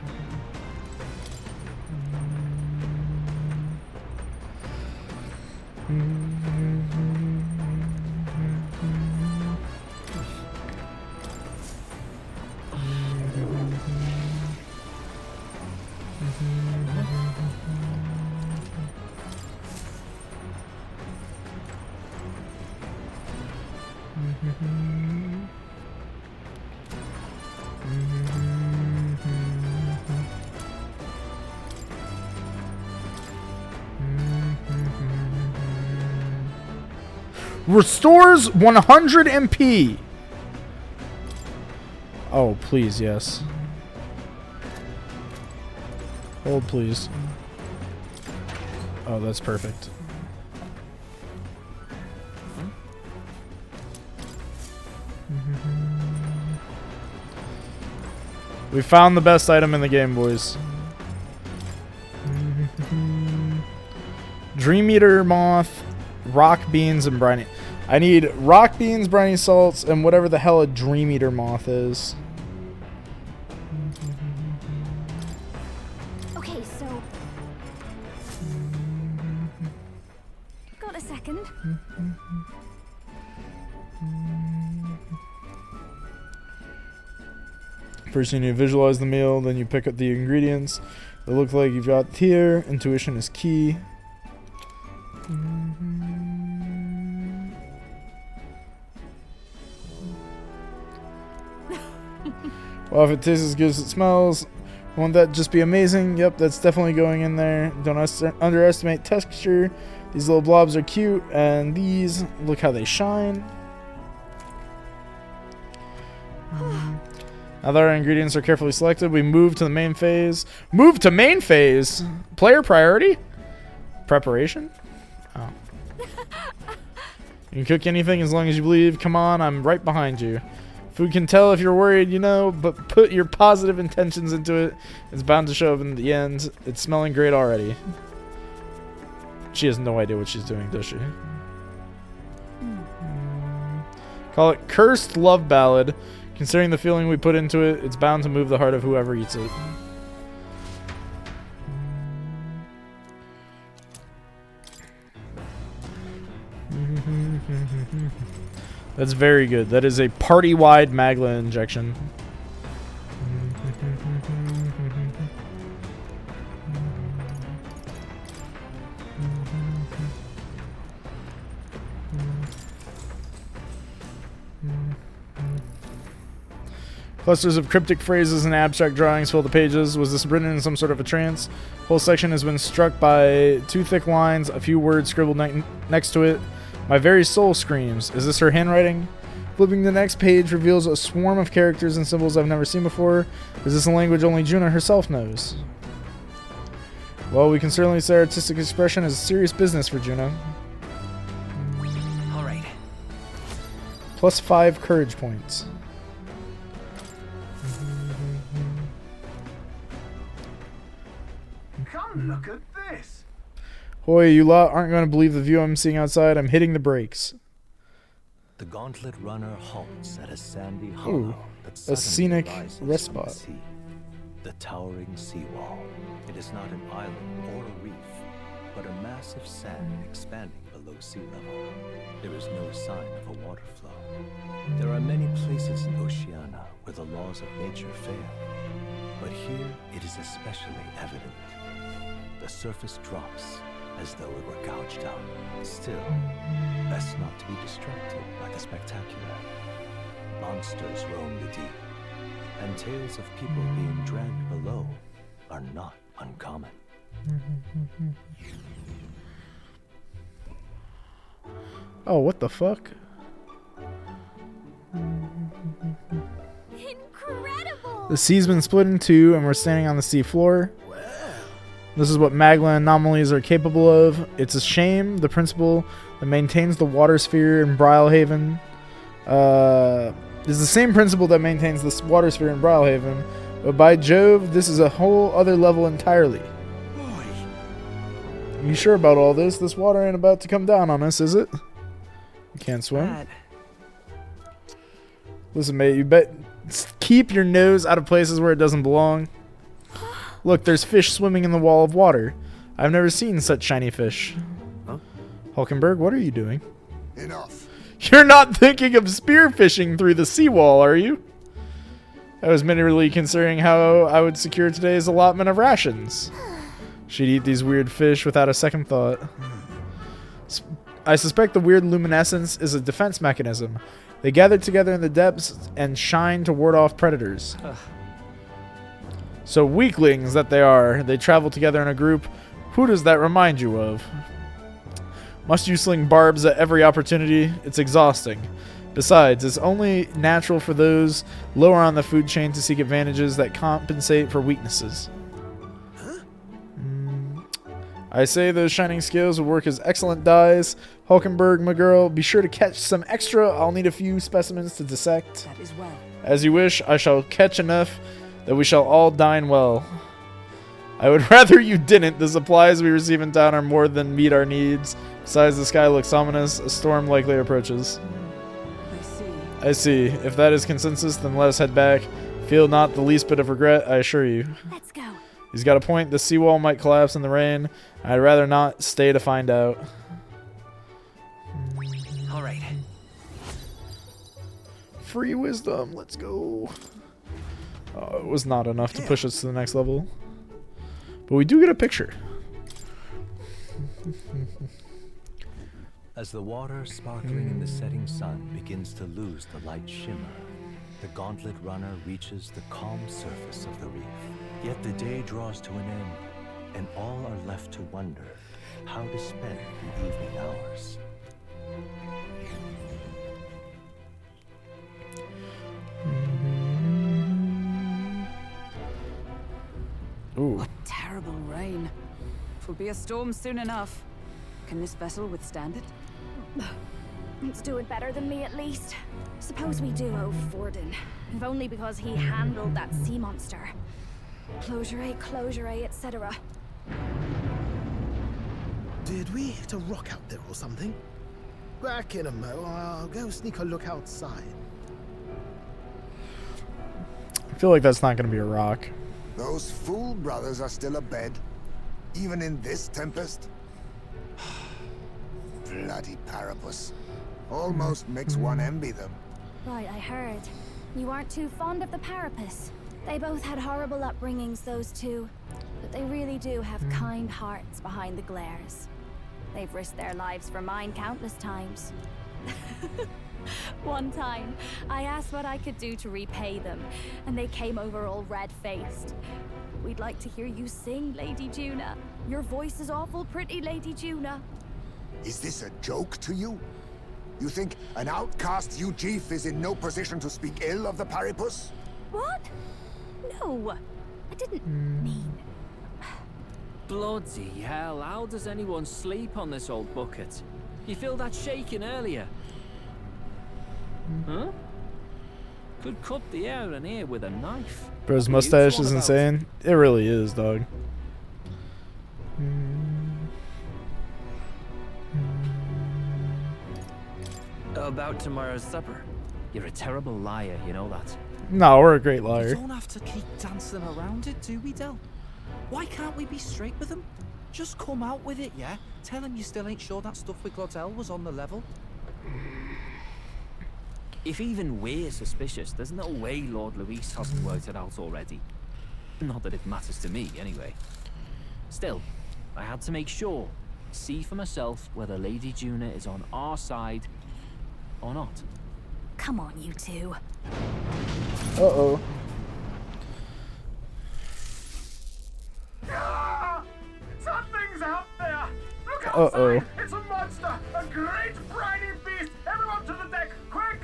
Restores 100 MP. Oh, please, yes. Hold, please. Oh, that's perfect. We found the best item in the game, boys. Dream Eater Moth, rock beans, and briny. I need rock beans, briny salts, and whatever the hell a Dream Eater Moth is. Okay, so... Got a second? First you need to visualize the meal, then you pick up the ingredients that look like you've got here. Intuition is key. Well, if it tastes as good as it smells, Won't that just be amazing? Yep, that's definitely going in there. Don't underestimate texture. These little blobs are cute, and these, look how they shine. Now that our ingredients are carefully selected, we move to the main phase. Move to main phase? Player priority? Preparation? Oh. You can cook anything as long as you believe. Come on, I'm right behind you. Food can tell if you're worried, you know, but put your positive intentions into it. It's bound to show up in the end. It's smelling great already. She has no idea what she's doing, does she? Call it Cursed Love Ballad. Considering the feeling we put into it, it's bound to move the heart of whoever eats it. That's very good. That is a party-wide Magla injection. Clusters of cryptic phrases and abstract drawings fill the pages. Was this written in some sort of a trance? Whole section has been struck by 2 thick lines, a few words scribbled next to it. My very soul screams. Is this her handwriting? Flipping the next page reveals a swarm of characters and symbols I've never seen before. Is this a language only Juna herself knows? Well, we can certainly say artistic expression is serious business for Juna. All right. Plus 5 courage points. Come look at this. Hoy, you lot aren't going to believe the view I'm seeing outside. I'm hitting the brakes. The gauntlet runner halts at a sandy hollow that a suddenly scenic rises rest from the spot. sea. The towering seawall. It is not an island or a reef, but a massive sand expanding below sea level. There is no sign of a water flow. There are many places in Oceania where the laws of nature fail, but here it is especially evident. The surface drops as though it were gouged out. Still, best not to be distracted by the spectacular. Monsters roam the deep, and tales of people being dragged below are not uncommon. Oh, what the fuck? Incredible! The sea's been split in 2, and we're standing on the sea floor. This is what Magla anomalies are capable of. It's a shame the principle that maintains the water sphere in Brylehaven is the same principle that maintains the water sphere in Brylehaven, but by Jove, this is a whole other level entirely. You sure about all this? This water ain't about to come down on us, is it? You can't swim. Listen, mate, you bet. Keep your nose out of places where it doesn't belong. Look, there's fish swimming in the wall of water. I've never seen such shiny fish. Huh? Hulkenberg, what are you doing? Enough. You're not thinking of spearfishing through the seawall, are you? I was merely considering how I would secure today's allotment of rations. She'd eat these weird fish without a second thought. I suspect the weird luminescence is a defense mechanism. They gather together in the depths and shine to ward off predators. So weaklings that they are, they travel together in a group. Who does that remind you of? Must you sling barbs at every opportunity? It's exhausting. Besides, it's only natural for those lower on the food chain to seek advantages that compensate for weaknesses. I say those shining scales will work as excellent dyes. Hulkenberg, my girl, be sure to catch some extra. I'll need a few specimens to dissect. That is well. As you wish, I shall catch enough that we shall all dine well. I would rather you didn't. The supplies we receive in town are more than meet our needs. Besides, the sky looks ominous. A storm likely approaches. I see. If that is consensus, then let us head back. Feel not the least bit of regret, I assure you. Let's go. He's got a point. The seawall might collapse in the rain. I'd rather not stay to find out. All right. Free wisdom. Let's go. Oh, it was not enough to push us to the next level. But we do get a picture. As the water sparkling in the setting sun begins to lose the light shimmer, the gauntlet runner reaches the calm surface of the reef. Yet the day draws to an end, and all are left to wonder how to spend the evening hours. Ooh. What terrible rain. It will be a storm soon enough. Can this vessel withstand it? It's doing better than me, at least. Suppose we do owe Forden, if only because he handled that sea monster. Closure, etc. Did we hit a rock out there or something? Back in a mo. I'll go sneak a look outside. I feel like that's not going to be a rock. Those fool brothers are still abed, even in this tempest. Bloody Parapus. Almost makes one envy them. Right, I heard. You aren't too fond of the Parapus. They both had horrible upbringings, those two. But they really do have kind hearts behind the glares. They've risked their lives for mine countless times. One time, I asked what I could do to repay them, and they came over all red-faced. We'd like to hear you sing, Lady Juna. Your voice is awful pretty, Lady Juna. Is this a joke to you? You think an outcast Ujif is in no position to speak ill of the Paripus? What? No, I didn't mean... Bloody hell, how does anyone sleep on this old bucket? You feel that shaking earlier? Huh? Could cut the air in here with a knife. Bro's mustache is insane. It really is, dog. About tomorrow's supper. You're a terrible liar, you know that. No, we're a great We liar. don't have to keep dancing around it, do we, Del? Why can't we be straight with him? Just come out with it, yeah? Tell him you still ain't sure that stuff with Glottel was on the level. If even we're suspicious, there's no way Lord Luis hasn't worked it out already. Not that it matters to me, anyway. Still, I had to make sure. See for myself whether Lady Juna is on our side or not. Come on, you two. Uh-oh. Ah! Something's out there! Look outside! Uh-oh. It's a monster! A great briny beast! Everyone to the deck, quick!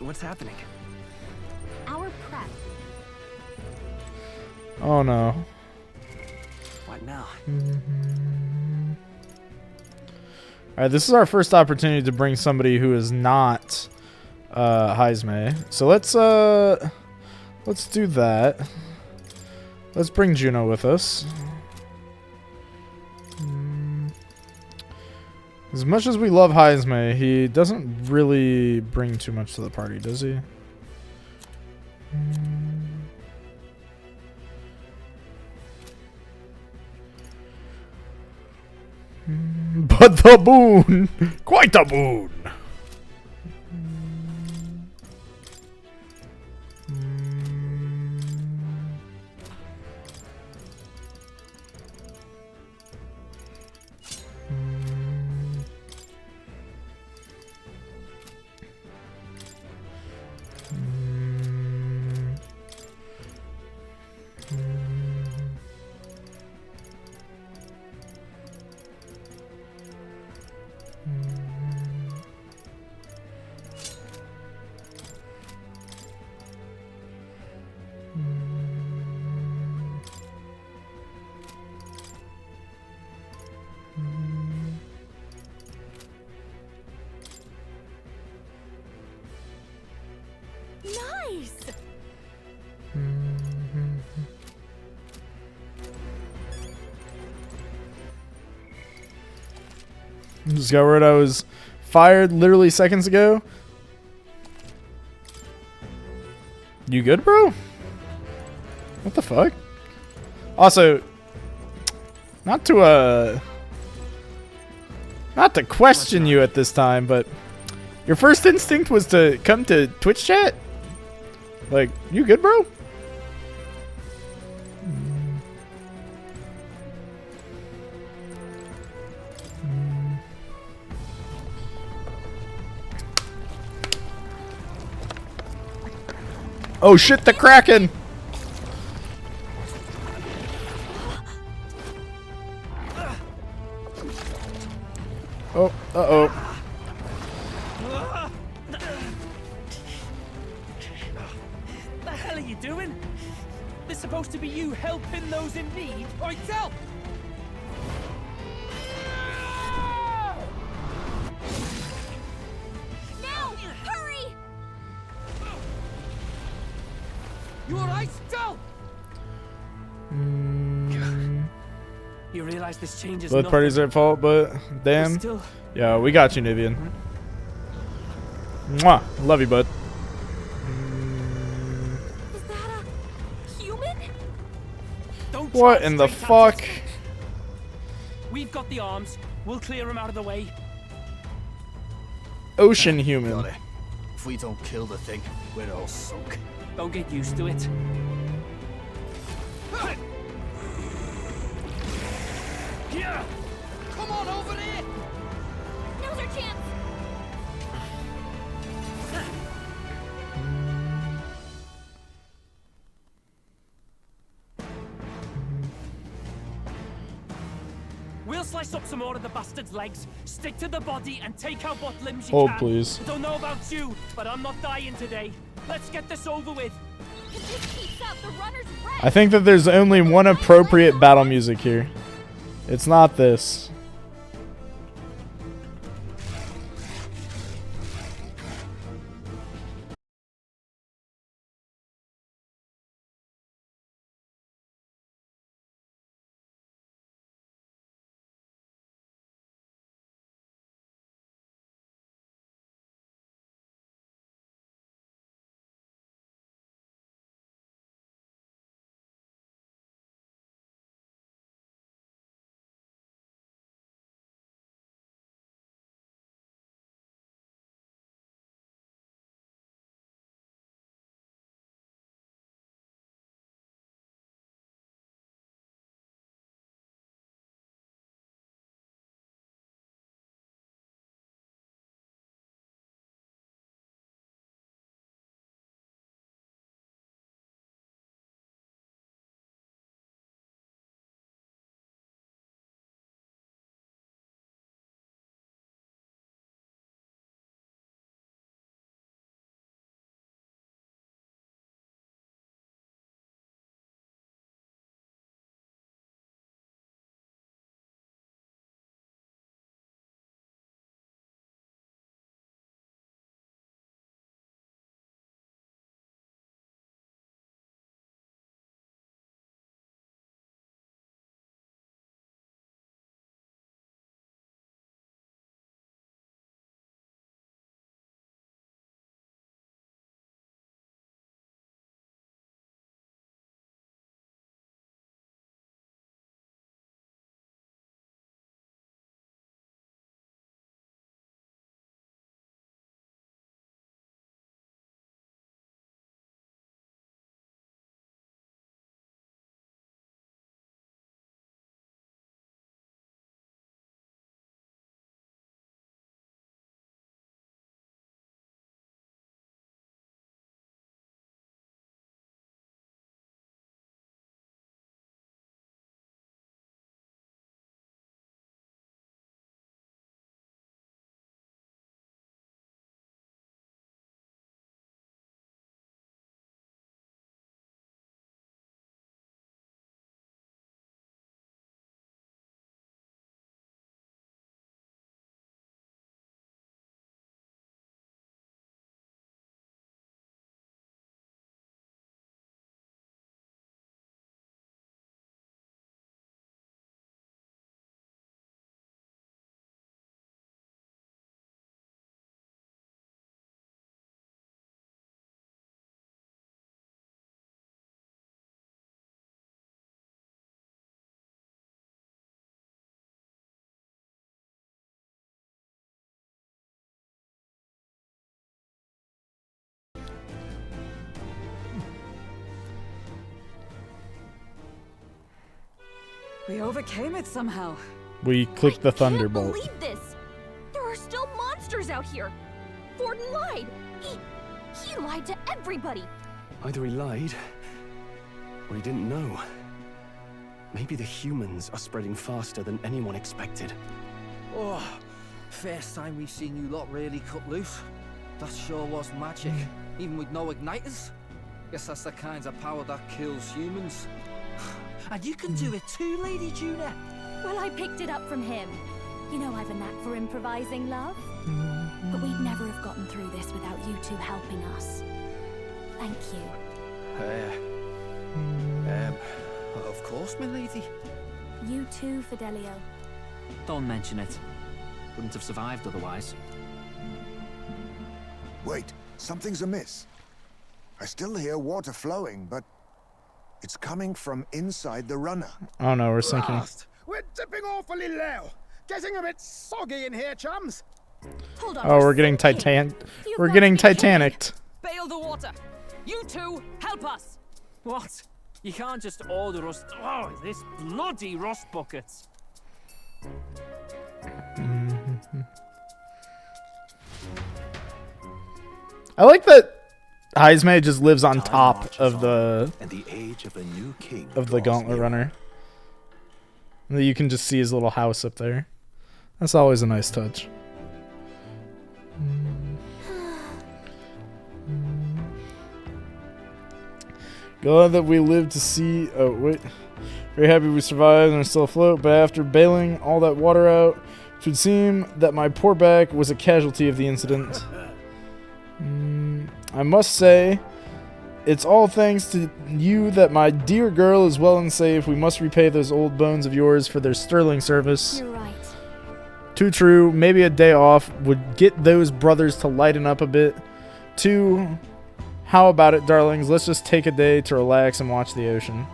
What's happening? Our prep. Oh no. What now? Alright, this is our first opportunity to bring somebody who is not Heisme. So let's do that. Let's bring Juno with us. As much as we love Heisme, he doesn't really bring too much to the party, does he? But the boon! Quite a boon! Nice! Discovered I was fired literally seconds ago. You good, bro? What the fuck? Also, not to question you at this time, but your first instinct was to come to Twitch chat? Like, you good, bro? Oh shit, the Kraken! Oh, uh-oh. The hell are you doing? This supposed to be you helping those in need. Oi, tell! Now! Hurry! You alright, Del? You realize this changes Both parties are at fault, but damn. Still- Yeah, we got you, Nivian. Mwah. Love you, bud. Human? Don't What try in the straight at fuck? it. We've got the arms. We'll clear them out of the way. Ocean human. Got it. If we don't kill the thing, we're all sunk. Don't get used to it. Here! Come on over here! Now's our chance! We'll slice up some more of the bastard's legs, stick to the body, and take out what limbs you Hold, can. please. I don't know about you, but I'm not dying today. Let's get this over with. If this keeps up, the runner's red! I think that there's only one appropriate battle music here. It's not this. We overcame it somehow. We clicked the I can't thunderbolt. believe this! There are still monsters out here! Forden lied! He lied to everybody! Either he lied, or he didn't know. Maybe the humans are spreading faster than anyone expected. Oh, first time we've seen you lot really cut loose. That sure was magic, even with no igniters. Guess that's the kind of power that kills humans. And you can do it too, Lady Juna. Well, I picked it up from him. You know I've a knack for improvising, love. But we'd never have gotten through this without you two helping us. Thank you. Of course, my lady. You too, Fidelio. Don't mention it. Wouldn't have survived otherwise. Wait, something's amiss. I still hear water flowing, but it's coming from inside the runner. Oh no, we're sinking. Blast! We're dipping awfully low. Getting a bit soggy in here, chums. Hold on. Oh, we're getting We're getting Titanicked. Bail the water. You two, help us. What? You can't just order us. Oh, this bloody rust buckets. I like that Heismay just lives on top of the gauntlet runner. You can just see his little house up there. That's always a nice touch. Glad that we lived to see. Oh wait, very happy we survived and are still afloat. But after bailing all that water out, it would seem that my poor back was a casualty of the incident. I must say, it's all thanks to you that my dear girl is well and safe. We must repay those old bones of yours for their sterling service. You're right. Too true. Maybe a day off would get those brothers to lighten up a bit. Two, how about it, darlings? Let's just take a day to relax and watch the ocean.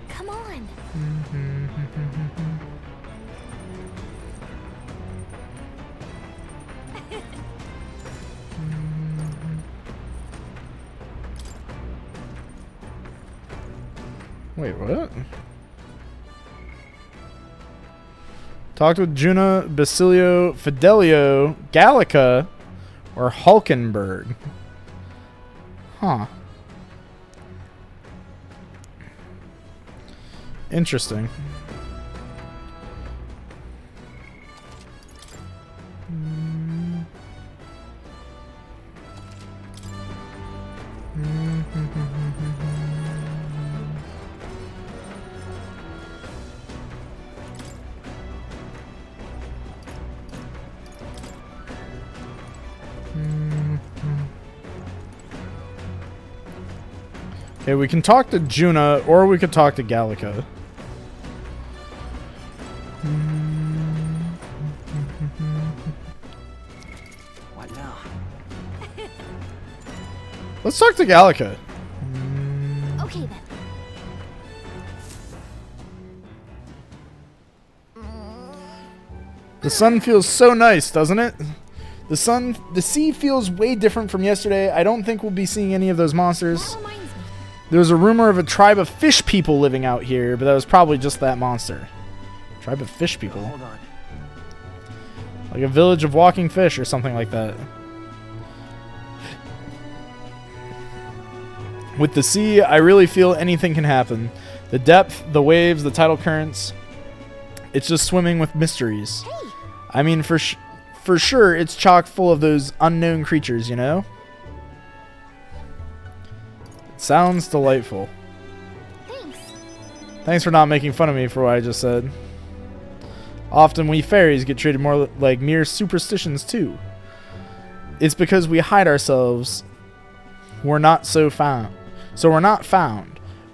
Come on. Wait, what? Talked with Juna, Basilio, Fidelio, Gallica, or Hulkenberg. Huh. Interesting. Okay, we can talk to Juna, or we could talk to Gallica. What now? Let's talk to Gallica. Okay then. The sun feels so nice, doesn't it? The sea feels way different from yesterday. I don't think we'll be seeing any of those monsters. There was a rumor of a tribe of fish people living out here, but that was probably just that monster. Tribe of fish people. Hold on. Like a village of walking fish or something like that. With the sea, I really feel anything can happen. The depth, the waves, the tidal currents. It's just swimming with mysteries. I mean, for sure, it's chock full of those unknown creatures, you know? It sounds delightful. Thanks for not making fun of me for what I just said. Often we fairies get treated more like mere superstitions too. It's because we hide ourselves. We're not found.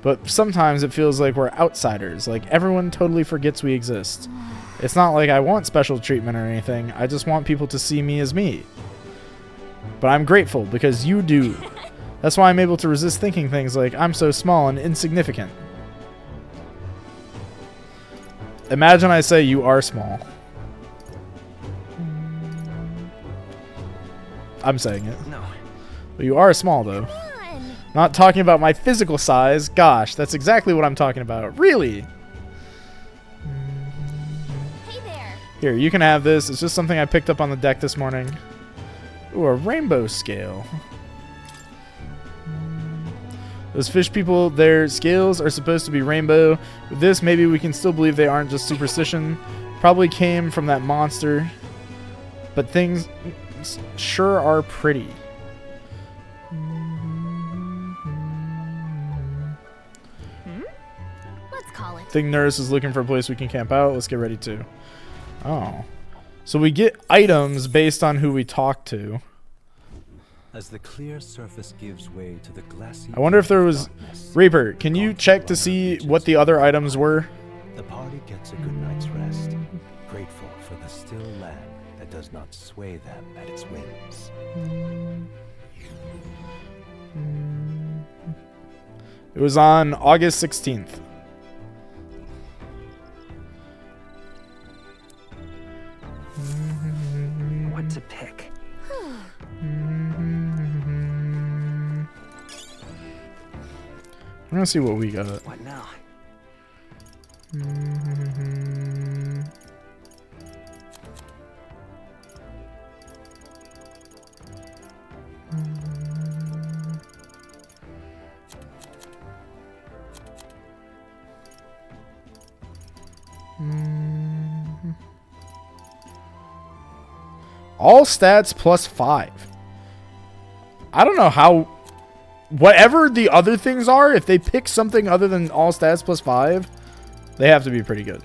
But sometimes it feels like we're outsiders, like everyone totally forgets we exist. It's not like I want special treatment or anything, I just want people to see me as me. But I'm grateful because you do. That's why I'm able to resist thinking things like I'm so small and insignificant. Imagine I say you are small. I'm saying it. No. But you are small though. Not talking about my physical size. Gosh, that's exactly what I'm talking about. Really? Hey there. Here, you can have this. It's just something I picked up on the deck this morning. Ooh, a rainbow scale. Those fish people, their scales are supposed to be rainbow. With this, maybe we can still believe they aren't just superstition. Probably came from that monster. But things sure are pretty. Let's call it. Think Nurse is looking for a place we can camp out. Let's get ready to. Oh. So we get items based on who we talk to. As the clear surface gives way to the glassy. I wonder if there was... Reaper, can you check to see what the other items were? The party gets a good night's rest, grateful for the still land that does not sway them at its whims. It was on August 16th. What to pick? I'm gonna see what we got. What now? All stats plus 5. I don't know how... Whatever the other things are, if they pick something other than all stats plus 5, they have to be pretty good.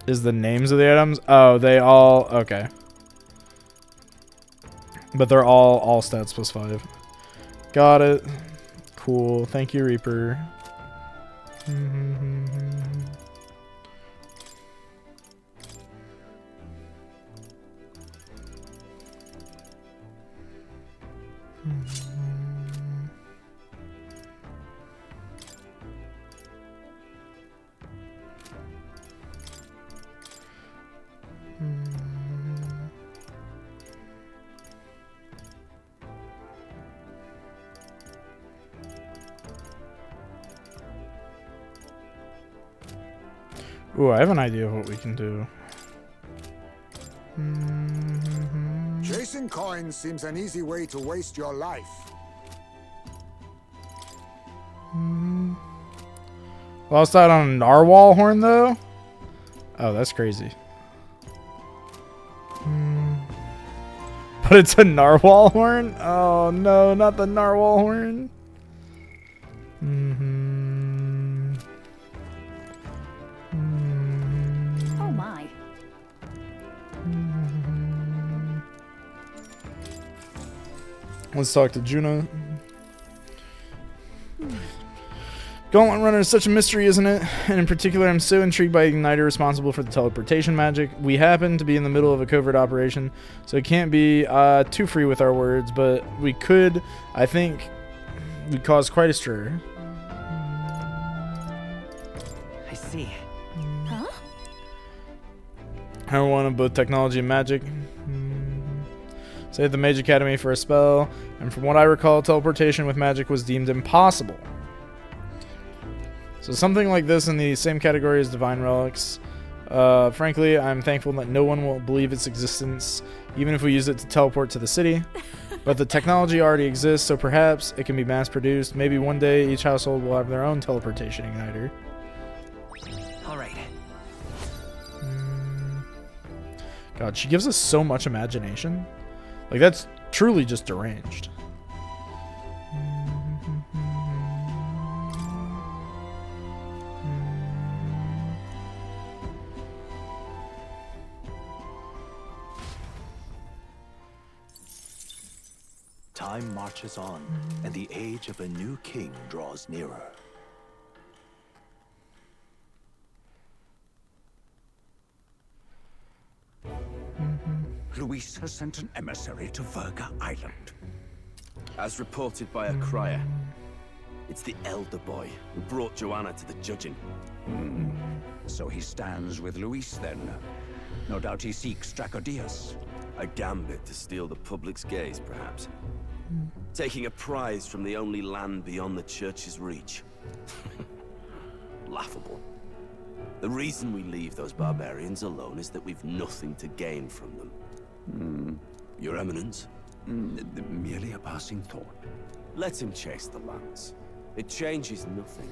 Is the names of the items? Oh, they all... Okay. But they're all stats plus 5. Got it. Cool. Thank you, Reaper. Ooh, I have an idea of what we can do. Chasing coins seems an easy way to waste your life. Lost out on a narwhal horn, though? Oh, that's crazy. But it's a narwhal horn? Oh, no, not the narwhal horn. Oh my. Let's talk to Juno. Gauntlet Runner is such a mystery, isn't it? And in particular, I'm so intrigued by Igniter responsible for the teleportation magic. We happen to be in the middle of a covert operation, so it can't be too free with our words, but we could, I think, we'd cause quite a stir. I see. Huh? I want of both technology and magic. Save the Mage Academy for a spell, and from what I recall, teleportation with magic was deemed impossible. So something like this in the same category as Divine Relics. Frankly, I'm thankful that no one will believe its existence, even if we use it to teleport to the city. But the technology already exists, so perhaps it can be mass-produced. Maybe one day each household will have their own teleportation igniter. All right. God, she gives us so much imagination. Like, that's truly just deranged. Time marches on, and the age of a new king draws nearer. Luis has sent an emissary to Verga Island. As reported by a crier, It's the elder boy who brought Joanna to the judging. So he stands with Luis then. No doubt he seeks Dracodius. A gambit to steal the public's gaze, perhaps. Taking a prize from the only land beyond the church's reach. Laughable. The reason we leave those barbarians alone is that we've nothing to gain from them. Your Eminence? Merely a passing thought. Let him chase the lance. It changes nothing.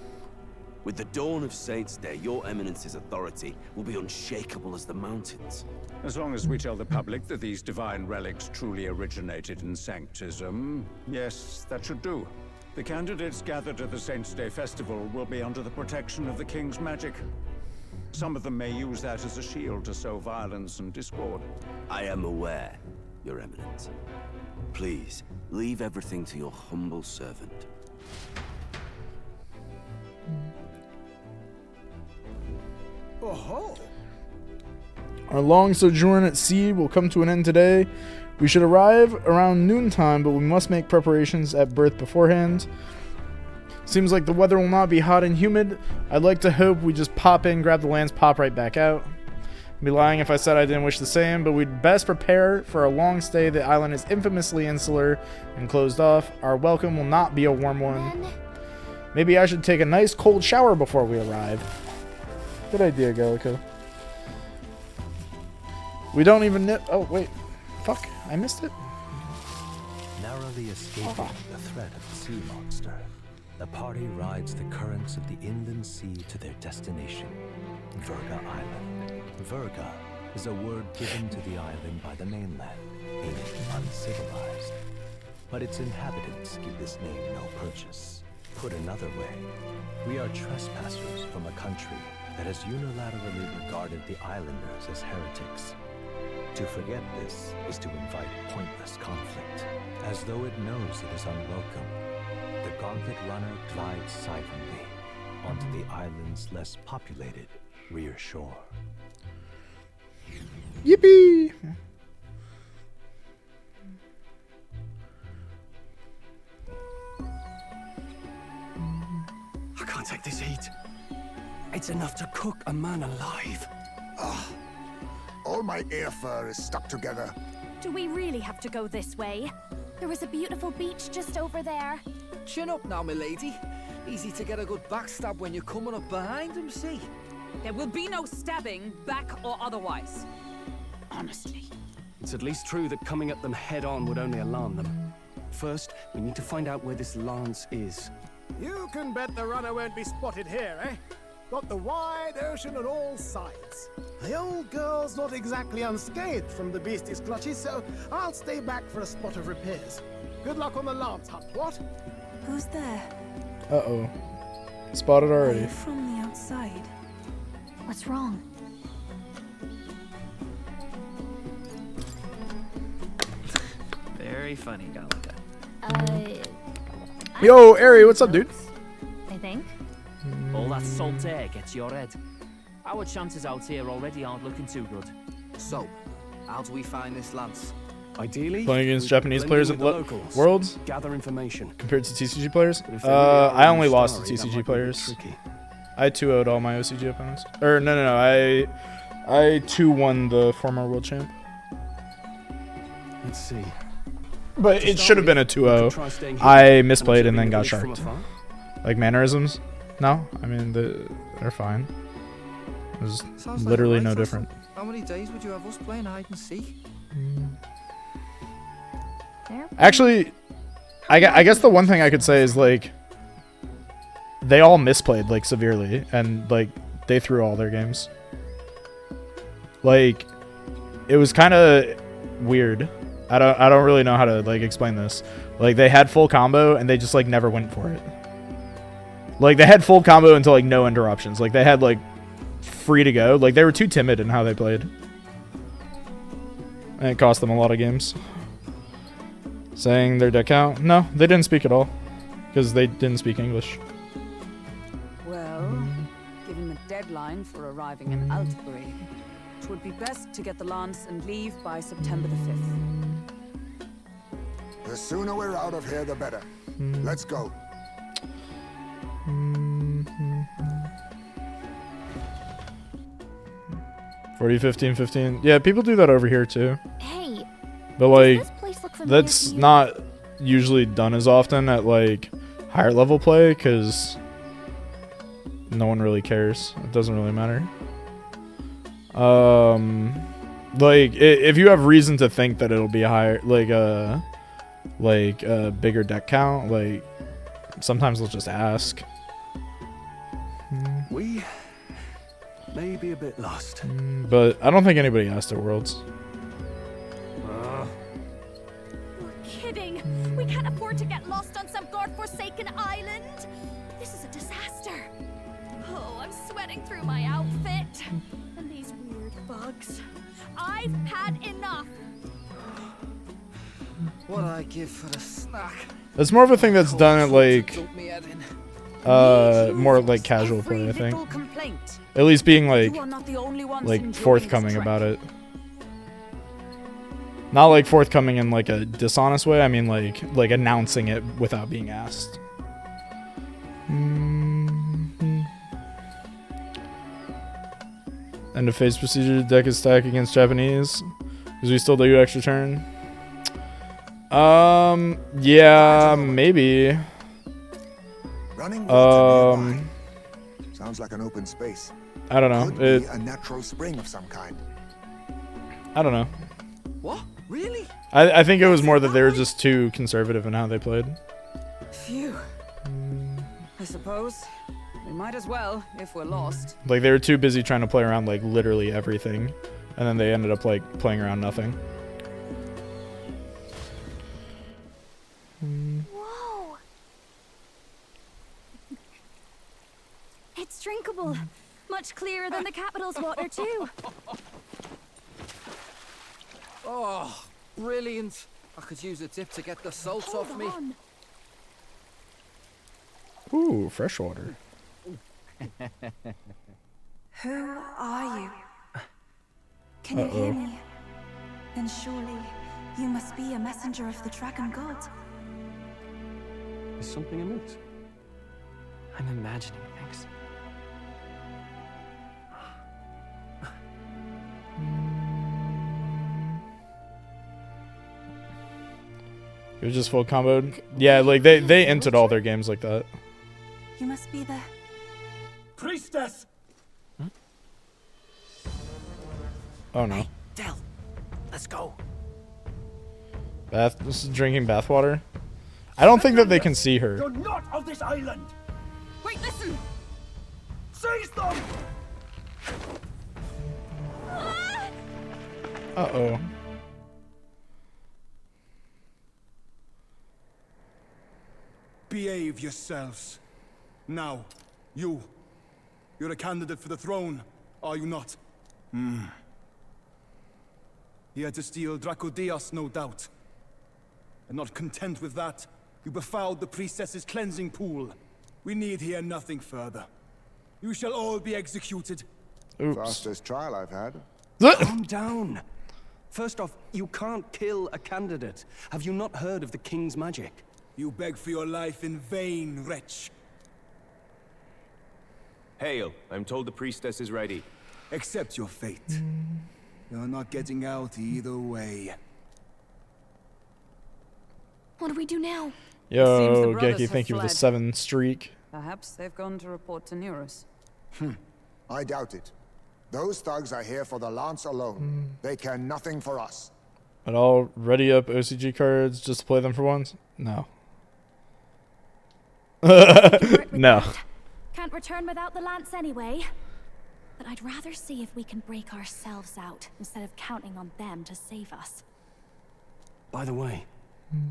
With the dawn of Saints' Day, your Eminence's authority will be unshakable as the mountains. As long as we tell the public that these divine relics truly originated in Sanctism, yes, that should do. The candidates gathered at the Saints' Day festival will be under the protection of the King's magic. Some of them may use that as a shield to sow violence and discord. I am aware, Your Eminence. Please, leave everything to your humble servant. Oh-ho! Our long sojourn at sea will come to an end today. We should arrive around noontime, but we must make preparations at berth beforehand. Seems like the weather will not be hot and humid. I'd like to hope we just pop in, grab the lance, pop right back out. I'd be lying if I said I didn't wish the same, but we'd best prepare for a long stay. The island is infamously insular and closed off. Our welcome will not be a warm one. Maybe I should take a nice cold shower before we arrive. Good idea, Gallica. We don't even know. Oh, wait. Fuck. I missed it. Narrowly escaping the threat of the sea monster, the party rides the currents of the inland sea to their destination, Verga Island. Verga is a word given to the island by the mainland, meaning uncivilized. But its inhabitants give this name no purchase. Put another way, we are trespassers from a country that has unilaterally regarded the islanders as heretics. To forget this is to invite pointless conflict. As though it knows it is unwelcome, the gauntlet runner glides silently onto the island's less populated rear shore. Yippee! I can't take this heat. It's enough to cook a man alive. All my air fur is stuck together. Do we really have to go this way? There was a beautiful beach just over there. Chin up now, milady. Easy to get a good backstab when you're coming up behind him, see? There will be no stabbing, back or otherwise. Honestly. It's at least true that coming at them head-on would only alarm them. First, we need to find out where this lance is. You can bet the runner won't be spotted here, eh? Got the wide ocean on all sides. The old girl's not exactly unscathed from the beastie's clutches, so I'll stay back for a spot of repairs. Good luck on the lance hunt, what? Who's there? Uh-oh. Spotted already. From the outside. What's wrong? Very funny, Gallica. Yo, Ari, what's up, dude? I think. All that salt air gets your head. Our chances out here already aren't looking too good. So, how do we find this lance? Ideally, Playing against we Japanese blend players in at with the locals, Worlds? gather information. Compared to TCG players? But if they really are I only really lost to starry, that might TCG be a bit players. tricky. I 2-0'd all my OCG opponents. Or, no. I 2-1 the former world champ. Let's see. But To it start should have been a with, we could 2-0. try staying I hidden misplayed and and then got observing the sharked. village from Like mannerisms? No, I mean they're fine. It was Sounds like literally a no right different. hustle. How many days would you have us playing hide and seek? Actually, I guess the one thing I could say is like they all misplayed like severely, and like they threw all their games. Like it was kind of weird. I don't really know how to like explain this. Like they had full combo and they just like never went for it. Like they had full combo until like no interruptions. Like they had like free to go. Like they were too timid in how they played. And it cost them a lot of games. Saying their deck out? No, they didn't speak at all. Because they didn't speak English. Well, given the deadline for arriving in Altbury, it would be best to get the lance and leave by September the 5th. The sooner we're out of here, the better. Let's go. $40, $15, $15. Yeah, people do that over here too. Hey, But like, does this place look familiar that's to you? not usually done as often at like higher level play because no one really cares. It doesn't really matter. Like if you have reason to think that it'll be higher, like a bigger deck count, like sometimes they'll just ask. We may be a bit lost. But I don't think anybody asked at Worlds. You're kidding. We can't afford to get lost on some godforsaken island. This is a disaster. Oh, I'm sweating through my outfit. And these weird bugs. I've had enough. What I give for a snack. It's more of a thing that's done at like more like casual play, I think. At least being like forthcoming about it. Not like forthcoming in like a dishonest way. I mean like announcing it without being asked. End of phase procedure. Deck is stacked against Japanese because we still do extra turn. Yeah, maybe. Running water nearby. Sounds like an open space. I don't know. Could be a natural spring of some kind. I don't know. What? Really? I think it was more that they were just too conservative in how they played. Phew. I suppose. We might as well, if we're lost. Like they were too busy trying to play around like literally everything, and then they ended up like playing around nothing. Whoa. It's drinkable. Much clearer than the capital's water, too. Oh, brilliant. I could use a dip to get the salt off me. Ooh, fresh water. Who are you? Can you hear me? Then surely you must be a messenger of the dragon god. Is something amiss? I'm imagining things. It was just full comboed. Yeah, like they entered all their games like that. You must be the priestess. Oh no. Hey, Del, let's go. This is drinking bathwater. I don't think that they can see her. You're not of this island. Wait, listen. Seize them. Uh-oh. Behave yourselves. Now, you're a candidate for the throne, are you not? Here to steal Dracodias, no doubt. And not content with that, you befouled the priestess's cleansing pool. We need hear nothing further. You shall all be executed. Oops. Fastest trial I've had. Calm down. First off, you can't kill a candidate. Have you not heard of the king's magic? You beg for your life in vain, wretch. Hail, I'm told the priestess is ready. Accept your fate. You're not getting out either way. What do we do now? Yo, Geki, thank you for the 7 streak. Perhaps they've gone to report to Neurus. I doubt it. Those thugs are here for the lance alone. They care nothing for us. But I'll ready up OCG cards just to play them for once? No. No. Can't return without the lance anyway. But I'd rather see if we can break ourselves out instead of counting on them to save us. By the way,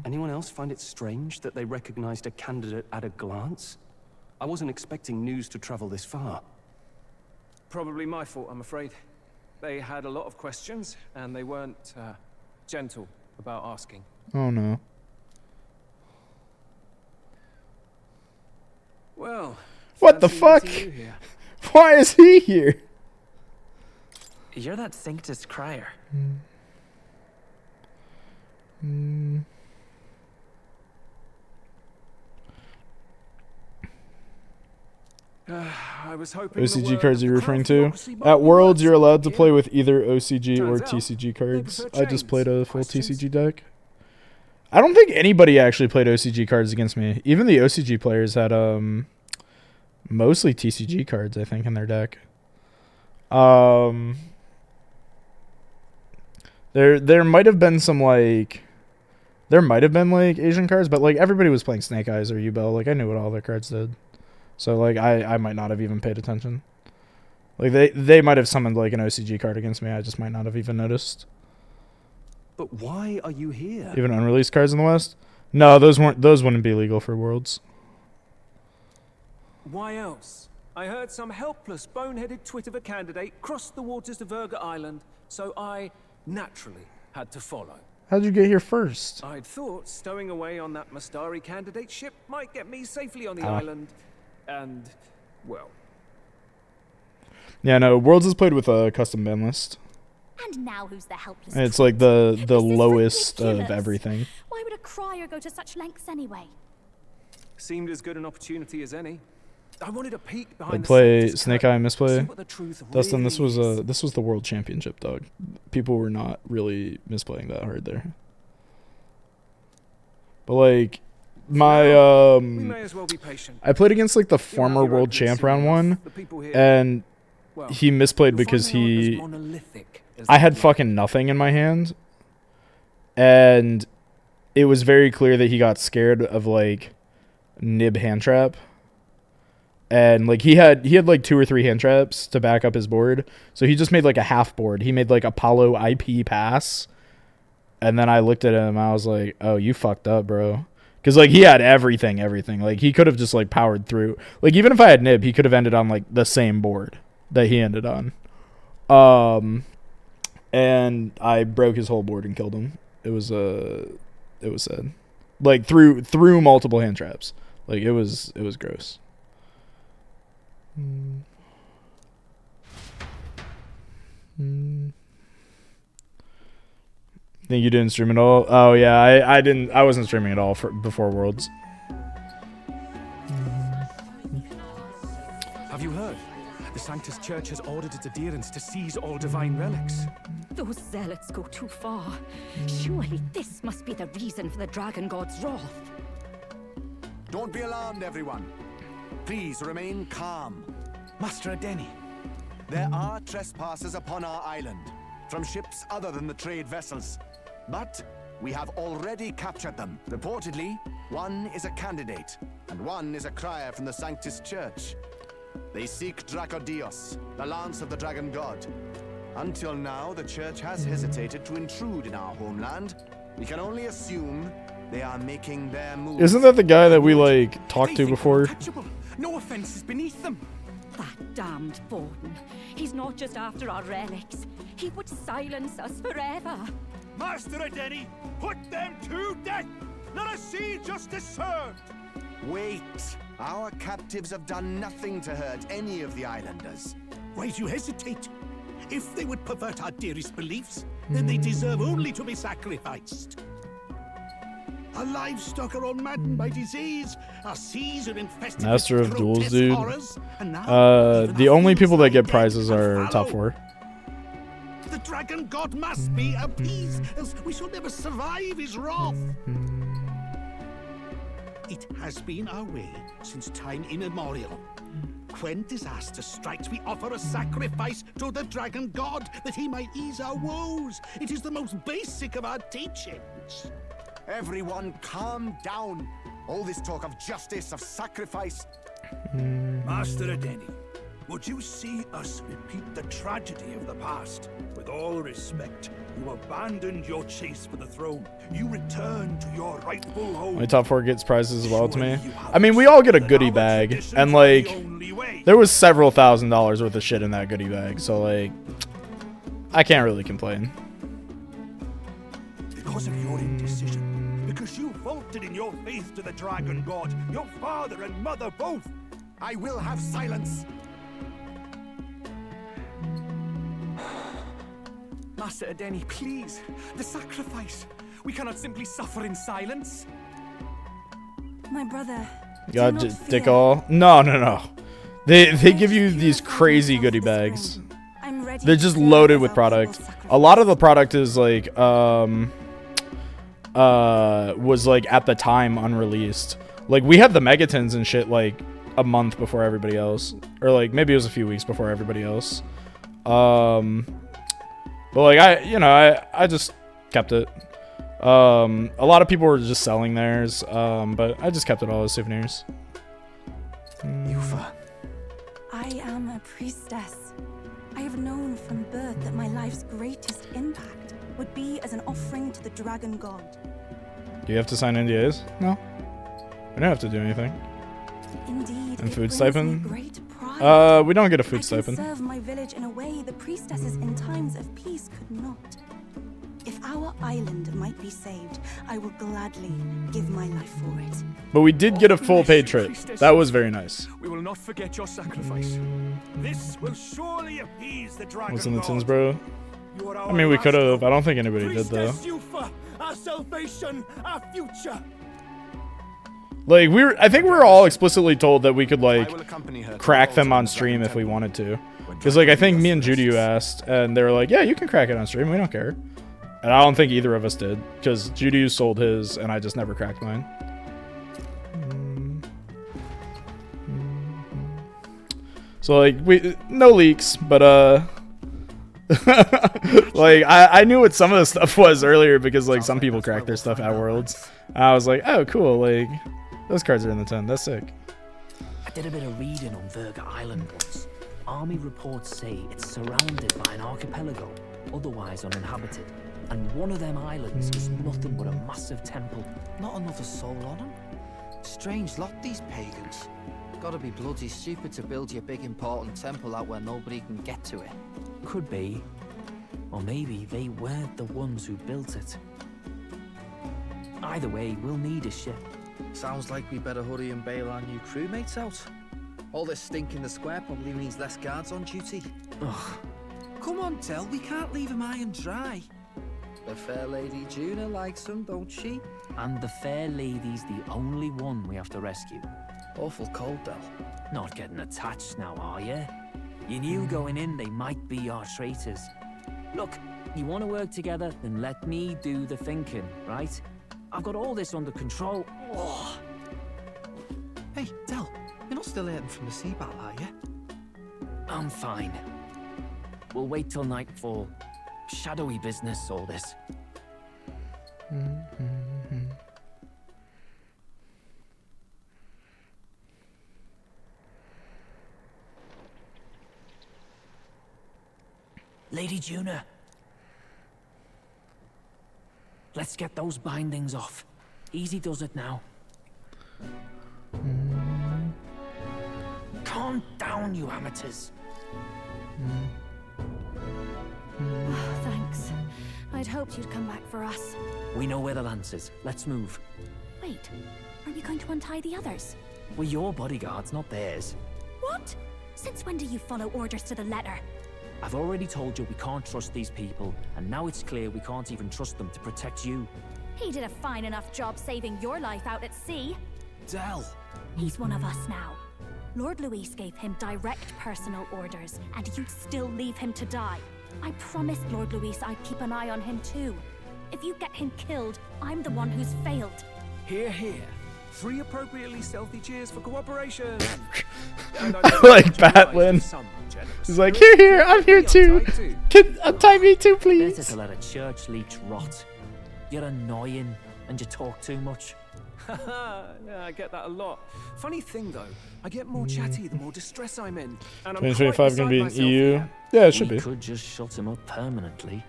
anyone else find it strange that they recognized a candidate at a glance? I wasn't expecting news to travel this far. Probably my fault, I'm afraid. They had a lot of questions, and they weren't gentle about asking. Oh no. Well, what the fuck? Why is he here? You're that Sanctus crier. I was hoping OCG cards you're referring to? At Worlds, you're allowed to play with either OCG or TCG cards. I just played a full TCG deck. I don't think anybody actually played OCG cards against me. Even the OCG players had mostly TCG cards, I think, in their deck. There might have been some like Asian cards, but like everybody was playing Snake Eyes or U-Bell. Like I knew what all their cards did. So like I might not have even paid attention. Like they might have summoned like an OCG card against me. I just might not have even noticed. But why are you here? Even unreleased cards in the West? No, those wouldn't be legal for Worlds. Why else? I heard some helpless, boneheaded twit of a candidate crossed the waters of Verga Island, so I naturally had to follow. How'd you get here first? I'd thought stowing away on that Mastari candidate ship might get me safely on the island, and, well... Yeah, no, Worlds is played with a custom ban list. And now who's the helpless? And it's like the lowest of everything. Why would a crier go to such lengths anyway? Seemed as good an opportunity as any. I wanted a peek behind I'd the play scenes, Snake Eye Misplay. see what the truth Dustin, this really was the World Championship, dog. People were not really misplaying that hard there. But like my we may as well be patient. I played against like the former world champ round one, and he misplayed because I had fucking nothing in my hand, and it was very clear that he got scared of like nib hand trap. And like he had like 2 or 3 hand traps to back up his board, so he just made like a half board. He made like Apollo IP pass, and then I looked at him. I was like, "Oh, you fucked up, bro," because like he had everything. Like he could have just like powered through. Like even if I had nib, he could have ended on like the same board that he ended on. And I broke his whole board and killed him. It was sad. Like through multiple hand traps. Like it was gross. Think you didn't stream at all? Oh yeah, I wasn't streaming at all before Worlds. Have you heard? The Sanctus Church has ordered its adherents to seize all divine relics. Those zealots go too far. Surely this must be the reason for the Dragon God's wrath. Don't be alarmed, everyone. Please remain calm. Master Adeni, there are trespassers upon our island, from ships other than the trade vessels. But we have already captured them. Reportedly, one is a candidate, and one is a crier from the Sanctus Church. They seek Dracodios, the lance of the Dragon God. Until now, the Church has hesitated to intrude in our homeland. We can only assume they are making their move. Isn't that the guy that we like talked to before? No offense is beneath them. That damned Borden. He's not just after our relics. He would silence us forever. Master Adeni, put them to death! Let us see justice served! Wait. Our captives have done nothing to hurt any of the islanders. Why do you hesitate? If they would pervert our dearest beliefs, then they deserve only to be sacrificed. Our livestock are all maddened by disease. Our seas are infested Master with of Duels, grotesque dude. horrors, and now The only people that get prizes are top 4. the Dragon God must be appeased, else we shall never survive his wrath. It has been our way since time immemorial. When disaster strikes, we offer a sacrifice to the Dragon God that he might ease our woes. It is the most basic of our teachings. Everyone calm down. All this talk of justice, of sacrifice. Master Adeni, would you see us repeat the tragedy of the past? With all respect, you abandoned your chase for the throne. You return to your rightful home. My top 4 gets prizes as well to me. I mean, we all get a goodie bag, and like, there was several $1,000s worth of shit in that goodie bag, so like, I can't really complain. Because of your indecision, because you faltered in your faith to the Dragon God, your father and mother both. I will have silence. Master Adeni, please. The sacrifice. We cannot simply suffer in silence. My brother. God, Dick all? No. They give you these crazy goodie bags. They're just loaded with product. A lot of the product is like was like at the time unreleased. Like we had the Megatons and shit like a month before everybody else, or like maybe it was a few weeks before everybody else. But like I just kept it. A lot of people were just selling theirs, but I just kept it all as souvenirs. Yufa. I am a priestess. I have known from birth that my life's greatest impact would be as an offering to the dragon god. Do you have to sign NDAs? No. We don't have to do anything. Indeed. And food stipend? Great pride. We don't get a food stipend. I can serve my village in a way the priestesses in times of peace could not. If our island might be saved, I will gladly give my life for it. But we did get a full paid trip. That was very nice. We will not forget your sacrifice. This will surely appease the dragon. What's in the tins, bro? I mean, we could have. I don't think anybody did though. Yufa, our salvation, our future. Like I think we were all explicitly told that we could like crack them on stream if we wanted to. Because like I think me and Judy asked, and they were like, "Yeah, you can crack it on stream. We don't care." And I don't think either of us did, because Judy sold his, and I just never cracked mine. So like no leaks, but like I knew what some of the stuff was earlier because like some people crack their stuff at Worlds. And I was like, oh cool, like those cards are in the 10. That's sick. I did a bit of reading on Verga Island once. Army reports say it's surrounded by an archipelago, otherwise uninhabited. And one of them islands is nothing but a massive temple. Not another soul on them. Strange lot, these pagans. Gotta be bloody stupid to build your big important temple out where nobody can get to it. Could be. Or maybe they weren't the ones who built it. Either way, we'll need a ship. Sounds like we better hurry and bail our new crewmates out. All this stink in the square probably means less guards on duty. Ugh. Come on, Del, we can't leave him high and dry. The fair lady Juna likes him, don't she? And the fair lady's the only one we have to rescue. Awful cold, Del. Not getting attached now, are you? You knew going in they might be our traitors. Look, you want to work together, then let me do the thinking, right? I've got all this under control. Oh. Hey, Del, you're not still hurting from the sea battle, are you? I'm fine. We'll wait till nightfall. Shadowy business, all this. Lady Juna. Let's get those bindings off. Easy does it now. Calm down, you amateurs. Oh, thanks. I'd hoped you'd come back for us. We know where the lance is. Let's move. Wait, are we going to untie the others? We're your bodyguards, not theirs. What? Since when do you follow orders to the letter? I've already told you we can't trust these people, and now it's clear we can't even trust them to protect you. He did a fine enough job saving your life out at sea. Del! He's one of us now. Lord Luis gave him direct personal orders, and you'd still leave him to die. I promised Lord Luis I'd keep an eye on him too. If you get him killed, I'm the one who's failed. Hear, hear. 3 appropriately stealthy cheers for cooperation. Like Batlin. He's like, here, I'm here too. Can untie me too, please. Better to let a church leech rot. You're annoying, and you talk too much. Yeah, I get that a lot. Funny thing though, I get more chatty the more distress I'm in. And 2025 gonna be in EU? Yeah, it should be. We could just shut him up permanently.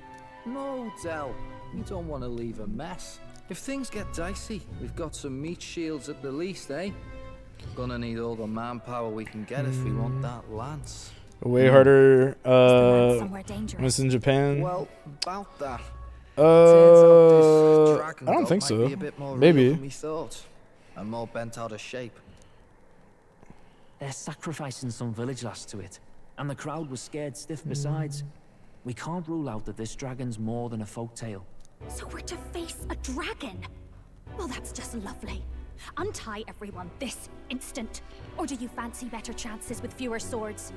No, Del. You don't want to leave a mess. If things get dicey, we've got some meat shields at the least, eh? Gonna need all the manpower we can get if we want that lance. Way harder. Was in Japan. Well, about that. I don't think so. Maybe. We thought, and more bent out of shape. They're sacrificing some village lass to it, and the crowd was scared stiff besides. We can't rule out that this dragon's more than a folktale. So we're to face a dragon? Well, that's just lovely. Untie everyone this instant. Or do you fancy better chances with fewer swords?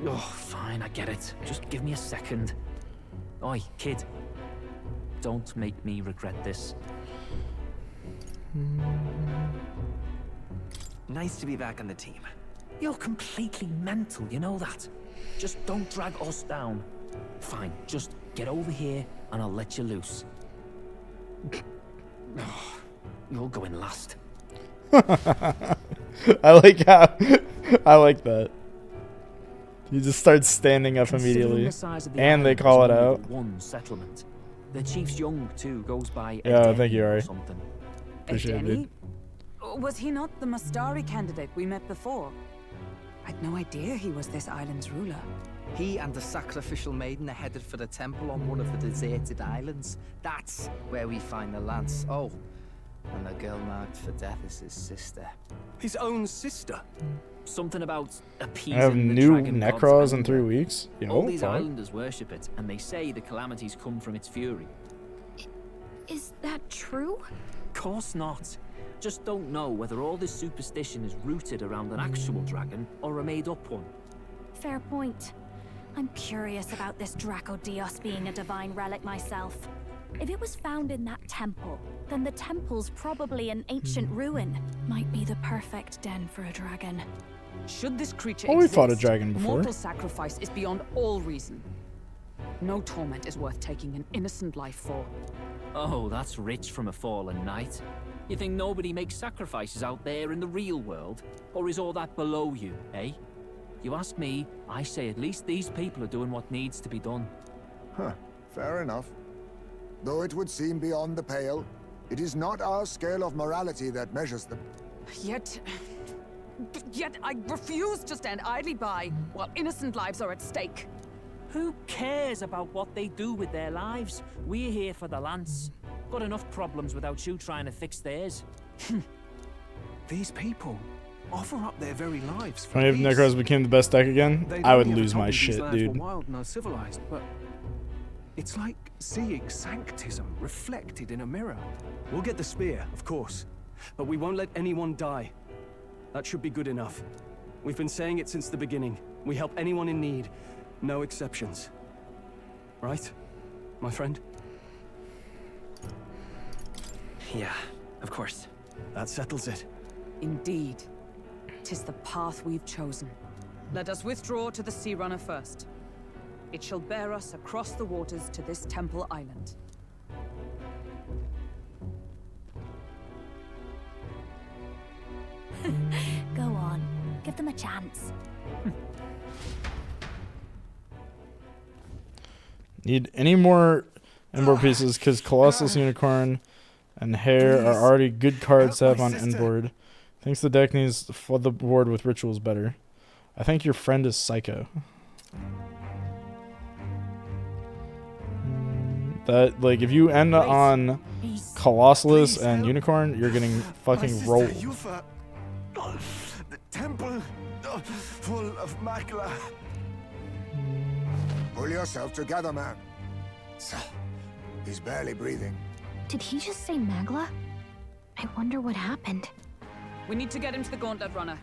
Oh, fine, I get it. Just give me a second. Oi, kid. Don't make me regret this. Nice to be back on the team. You're completely mental, you know that? Just don't drag us down. Fine, just get over here and I'll let you loose. Oh, you're going last. I like how I like that. You just start standing up immediately, and they call it out. One settlement. The chief's young too, goes by. Yeah, thank you, Ari. Something. Appreciate it, dude. Was he not the Mastari candidate we met before? I'd no idea he was this island's ruler. He and the sacrificial maiden are headed for the temple on one of the deserted islands. That's where we find the lance. Oh, and the girl marked for death is his sister. His own sister? Something about appeasing I have the new dragon Necros god's in anger. 3 weeks. All Yo, these fuck. islanders worship it, and they say the calamities come from its fury. Is that true? Course not. Just don't know whether all this superstition is rooted around an actual dragon or a made-up one. Fair point. I'm curious about this Draco Dios being a divine relic myself. If it was found in that temple, then the temple's probably an ancient ruin. Might be the perfect den for a dragon. Should this creature Oh, we exist, fought a dragon before. mortal sacrifice is beyond all reason. No torment is worth taking an innocent life for. Oh, that's rich from a fallen knight. You think nobody makes sacrifices out there in the real world? Or is all that below you, eh? You ask me, I say at least these people are doing what needs to be done. Huh, fair enough. Though it would seem beyond the pale, it is not our scale of morality that measures them. Yet I refuse to stand idly by while innocent lives are at stake. Who cares about what they do with their lives? We're here for the lance. Got enough problems without you trying to fix theirs. These people offer up their very lives for If peace. Necros became the best deck again, They'd I would only ever lose told my me these shit, lands dude. were wild and uncivilized, but it's like seeing sanctism reflected in a mirror. We'll get the spear, of course. But we won't let anyone die. That should be good enough. We've been saying it since the beginning. We help anyone in need. No exceptions. Right, my friend? Yeah, of course. That settles it. Indeed. 'Tis the path we've chosen. Let us withdraw to the Sea Runner first. It shall bear us across the waters to this temple island. Go on. Give them a chance. Need any more inboard pieces because Colossus Unicorn and Hair are already good cards to have on inboard. Thinks the deck needs to flood the board with rituals better. I think your friend is psycho. That, like, if you end on Colossus and Unicorn, you're getting fucking rolled. The temple full of Makla. Pull yourself together, man. He's barely breathing. Did he just say Magla? I wonder what happened. We need to get him to the Gauntlet Runner.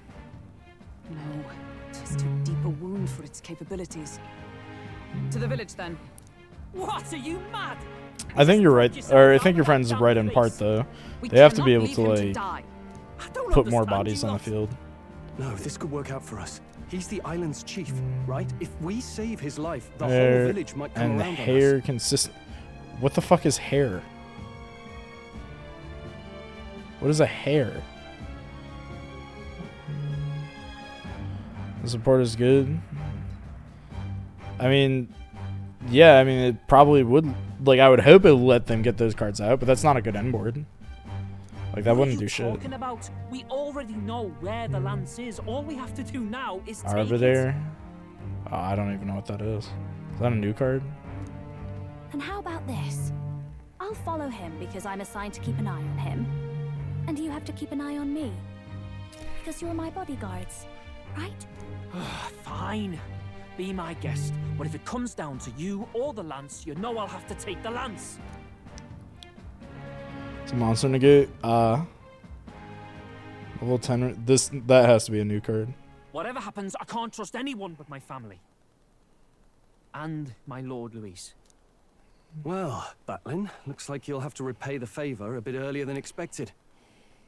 No, just too deep a wound for its capabilities. To the village, then. What? Are you mad? I think you're right, or I think your friend's right in part though. They have to be able to like put more bodies on the field. No, this could work out for us. He's the island's chief, right? If we save his life, the Hair whole village might come and around on Hair us. consistent. What the fuck is Hair? What is a hair? The support is good. I mean, yeah, I mean it probably would. Like I would hope it would let them get those cards out, but that's not a good end board. Like that wouldn't do shit. Talking about? We already know where the lance is. All we have to do now is take Arbiter. Oh, I don't even know what that is. Is that a new card? And how about this? I'll follow him because I'm assigned to keep an eye on him. And you have to keep an eye on me. Because you're my bodyguards, right? Fine. Be my guest. But if it comes down to you or the lance, you know I'll have to take the lance. It's a monster negate. Level 10. That has to be a new card. Whatever happens, I can't trust anyone but my family. And my Lord Luis. Well, Batlin, looks like you'll have to repay the favor a bit earlier than expected.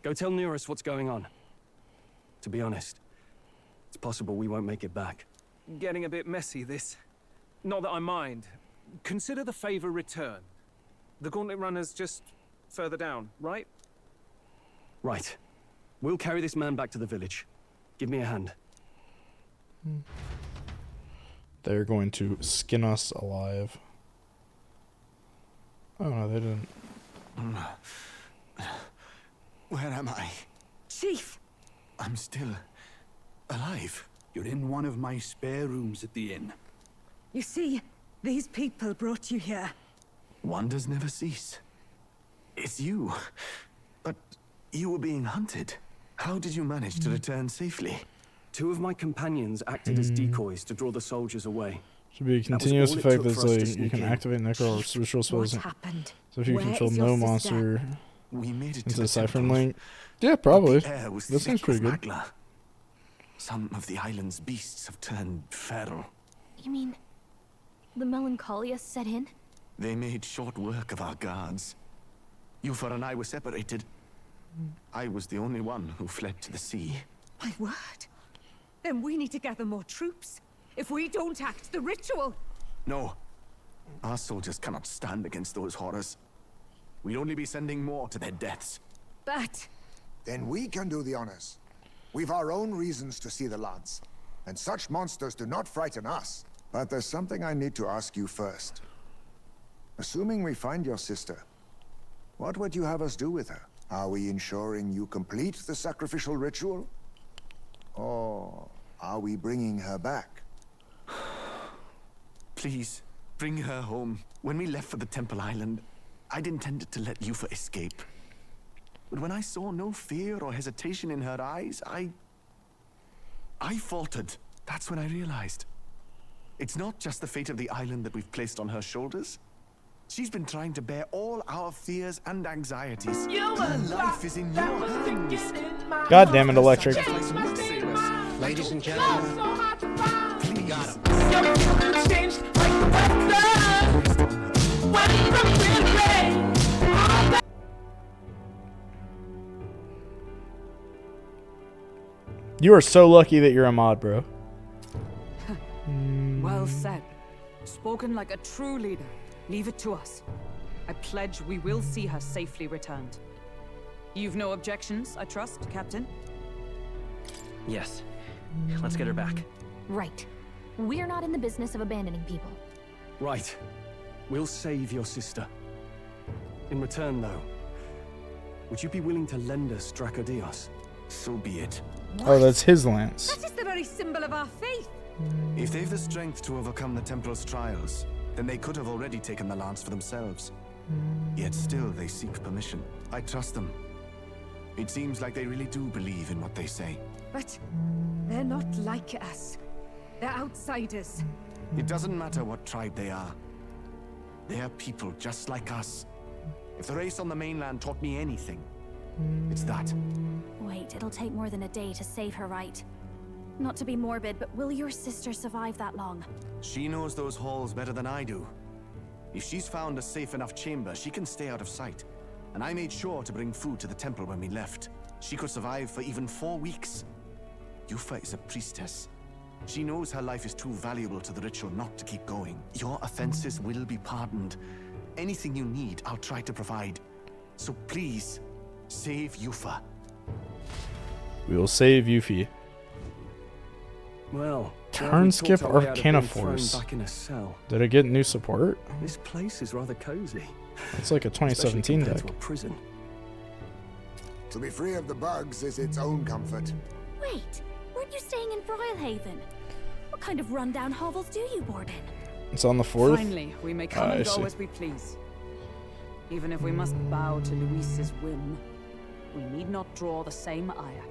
Go tell Neurus what's going on. To be honest, it's possible we won't make it back. Getting a bit messy, this. Not that I mind. Consider the favor returned. The Gauntlet Runner's just further down, right? Right. We'll carry this man back to the village. Give me a hand. They're going to skin us alive. Oh, no, they didn't. Where am I? Chief! I'm still alive. You're in one of my spare rooms at the inn. You see, these people brought you here. Wonders never cease. It's you. But you were being hunted. How did you manage to return safely? 2 of my companions acted as decoys to draw the soldiers away. Should be a continuous effect that's like you can activate necro or spiritual spells. Happened? So if you Where control is no your monster We made it into to the the Ciphering temple. link. Yeah, probably. The air was That seems thick with pretty good. magla. Some of the island's beasts have turned feral. You mean the melancholia set in? They made short work of our guards. Yufa and I were separated. I was the only one who fled to the sea. My word. Then we need to gather more troops. If we don't act, the ritual... No. Our soldiers cannot stand against those horrors. We'd only be sending more to their deaths. But... Then we can do the honors. We've our own reasons to see the lads. And such monsters do not frighten us. But there's something I need to ask you first. Assuming we find your sister, what would you have us do with her? Are we ensuring you complete the sacrificial ritual? Or are we bringing her back? Please, bring her home. When we left for the Temple Island, I'd intended to let Yufa escape. But when I saw no fear or hesitation in her eyes, I faltered. That's when I realized. It's not just the fate of the island that we've placed on her shoulders. She's been trying to bear all our fears and anxieties. Her life is in your hands. God damn it, Electric. Ladies and gentlemen, we got him. You are so lucky that you're a mod, bro. Well said. Spoken like a true leader. Leave it to us. I pledge we will see her safely returned. You've no objections, I trust, Captain? Yes. Let's get her back. Right. We're not in the business of abandoning people. Right. We'll save your sister. In return, though, would you be willing to lend us Dracodios? So be it. Oh, that's his lance. That is the very symbol of our faith. If they've the strength to overcome the Templars' trials, then they could have already taken the lance for themselves. Yet still they seek permission. I trust them. It seems like they really do believe in what they say. But they're not like us. They're outsiders. It doesn't matter what tribe they are. They are people just like us. If the race on the mainland taught me anything, it's that. Wait, it'll take more than a day to save her, right? Not to be morbid, but will your sister survive that long? She knows those halls better than I do. If she's found a safe enough chamber, she can stay out of sight. And I made sure to bring food to the temple when we left. She could survive for even 4 weeks. Yufa is a priestess. She knows her life is too valuable to the ritual not to keep going. Your offenses will be pardoned. Anything you need, I'll try to provide. So please, save Yufa. We will save Yuffie. Well, Turn skip Arcana Force. Back in a cell. Did I get new support? This place is rather cozy. It's like a 2017 deck. To a prison. To be free of the bugs is its own comfort. Wait, weren't you staying in Broilhaven? What kind of rundown hovels do you board in? It's on the 4th? Finally, we may come and go as we please. Even if we must bow to Luis's whim, we need not draw the same ire.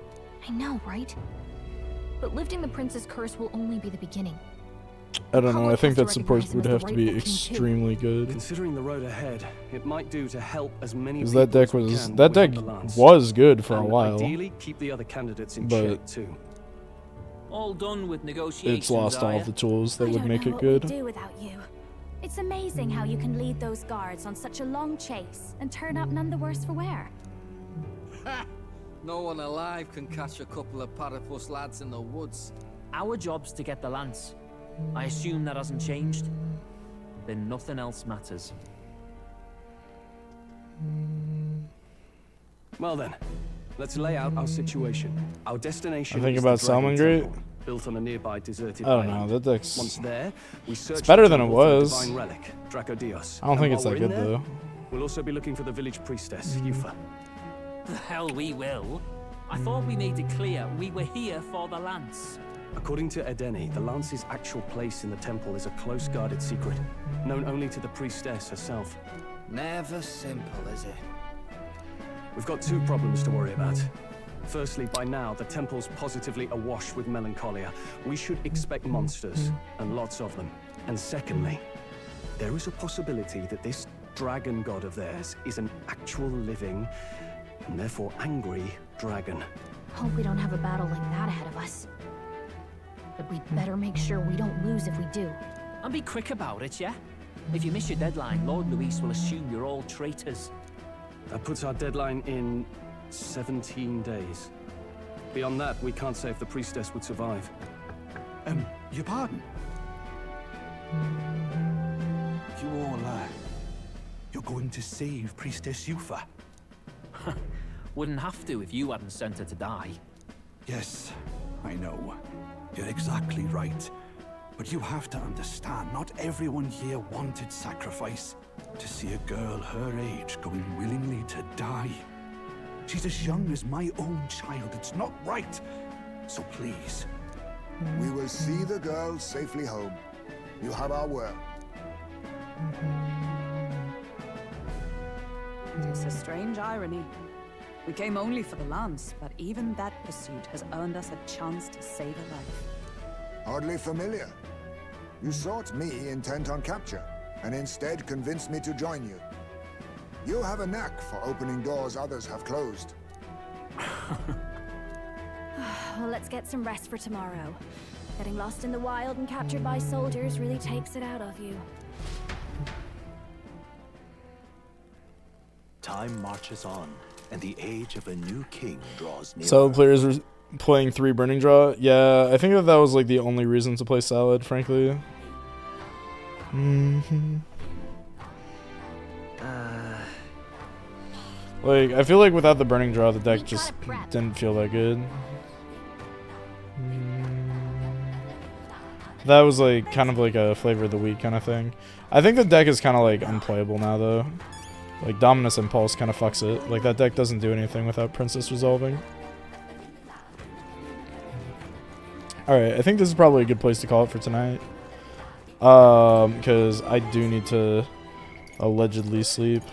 I know, right? But lifting the prince's curse will only be the beginning. I don't know. I think that support would have to be extremely good. Considering the road ahead, it might do to help as many Because people that deck as we was can that deck within the lance. was good for a And while. Ideally, keep the other candidates in But check too. All done with negotiations. it's lost all of the tools that I would don't make know it what good. we'd do without you. It's amazing how you can lead those guards on such a long chase and turn up none the worse for wear. No one alive can catch a couple of platypus lads in the woods. Our job's to get the lance. I assume that hasn't changed. Then nothing else matters. Well then, let's lay out our situation. Our destination I think is about the Dragon Salmon Temple, built on a nearby deserted I don't island. know, that deck's- Once there, we search It's better the than it temple for the was. divine relic, Dracodios. I don't think And it's while that we're good, in there, though. We'll also be looking for the village priestess, Yufa. The hell we will. I thought we made it clear we were here for the lance. According to Edeni, the lance's actual place in the temple is a close guarded secret, known only to the priestess herself. Never simple, is it? We've got two problems to worry about. Firstly, by now, the temple's positively awash with melancholia. We should expect monsters, and lots of them. And secondly, there is a possibility that this dragon god of theirs is an actual living, and therefore angry, dragon. Hope we don't have a battle like that ahead of us. But we'd better make sure we don't lose if we do. And be quick about it, yeah? If you miss your deadline, Lord Luis will assume you're all traitors. That puts our deadline in 17 days. Beyond that, we can't say if the priestess would survive. Your pardon? You all, you're going to save Priestess Yufa? Wouldn't have to if you hadn't sent her to die. Yes, I know. You're exactly right. But you have to understand, not everyone here wanted sacrifice. To see a girl her age going willingly to die. She's as young as my own child. It's not right. So please. We will see the girl safely home. You have our word. It's a strange irony. We came only for the lance, but even that pursuit has earned us a chance to save a life. Hardly familiar. You sought me intent on capture, and instead convinced me to join you. You have a knack for opening doors others have closed. Well, let's get some rest for tomorrow. Getting lost in the wild and captured by soldiers really takes it out of you. Time marches on, and the age of a new king draws near. So players were playing 3 Burning Draw. Yeah, I think that was like the only reason to play Salad, frankly. Like, I feel like without the Burning Draw, the deck just didn't feel that good. That was like kind of like a flavor of the week kind of thing. I think the deck is kind of like unplayable now though. Like Dominus Impulse kind of fucks it. Like that deck doesn't do anything without Princess Resolving. Alright, I think this is probably a good place to call it for tonight. Because I do need to allegedly sleep.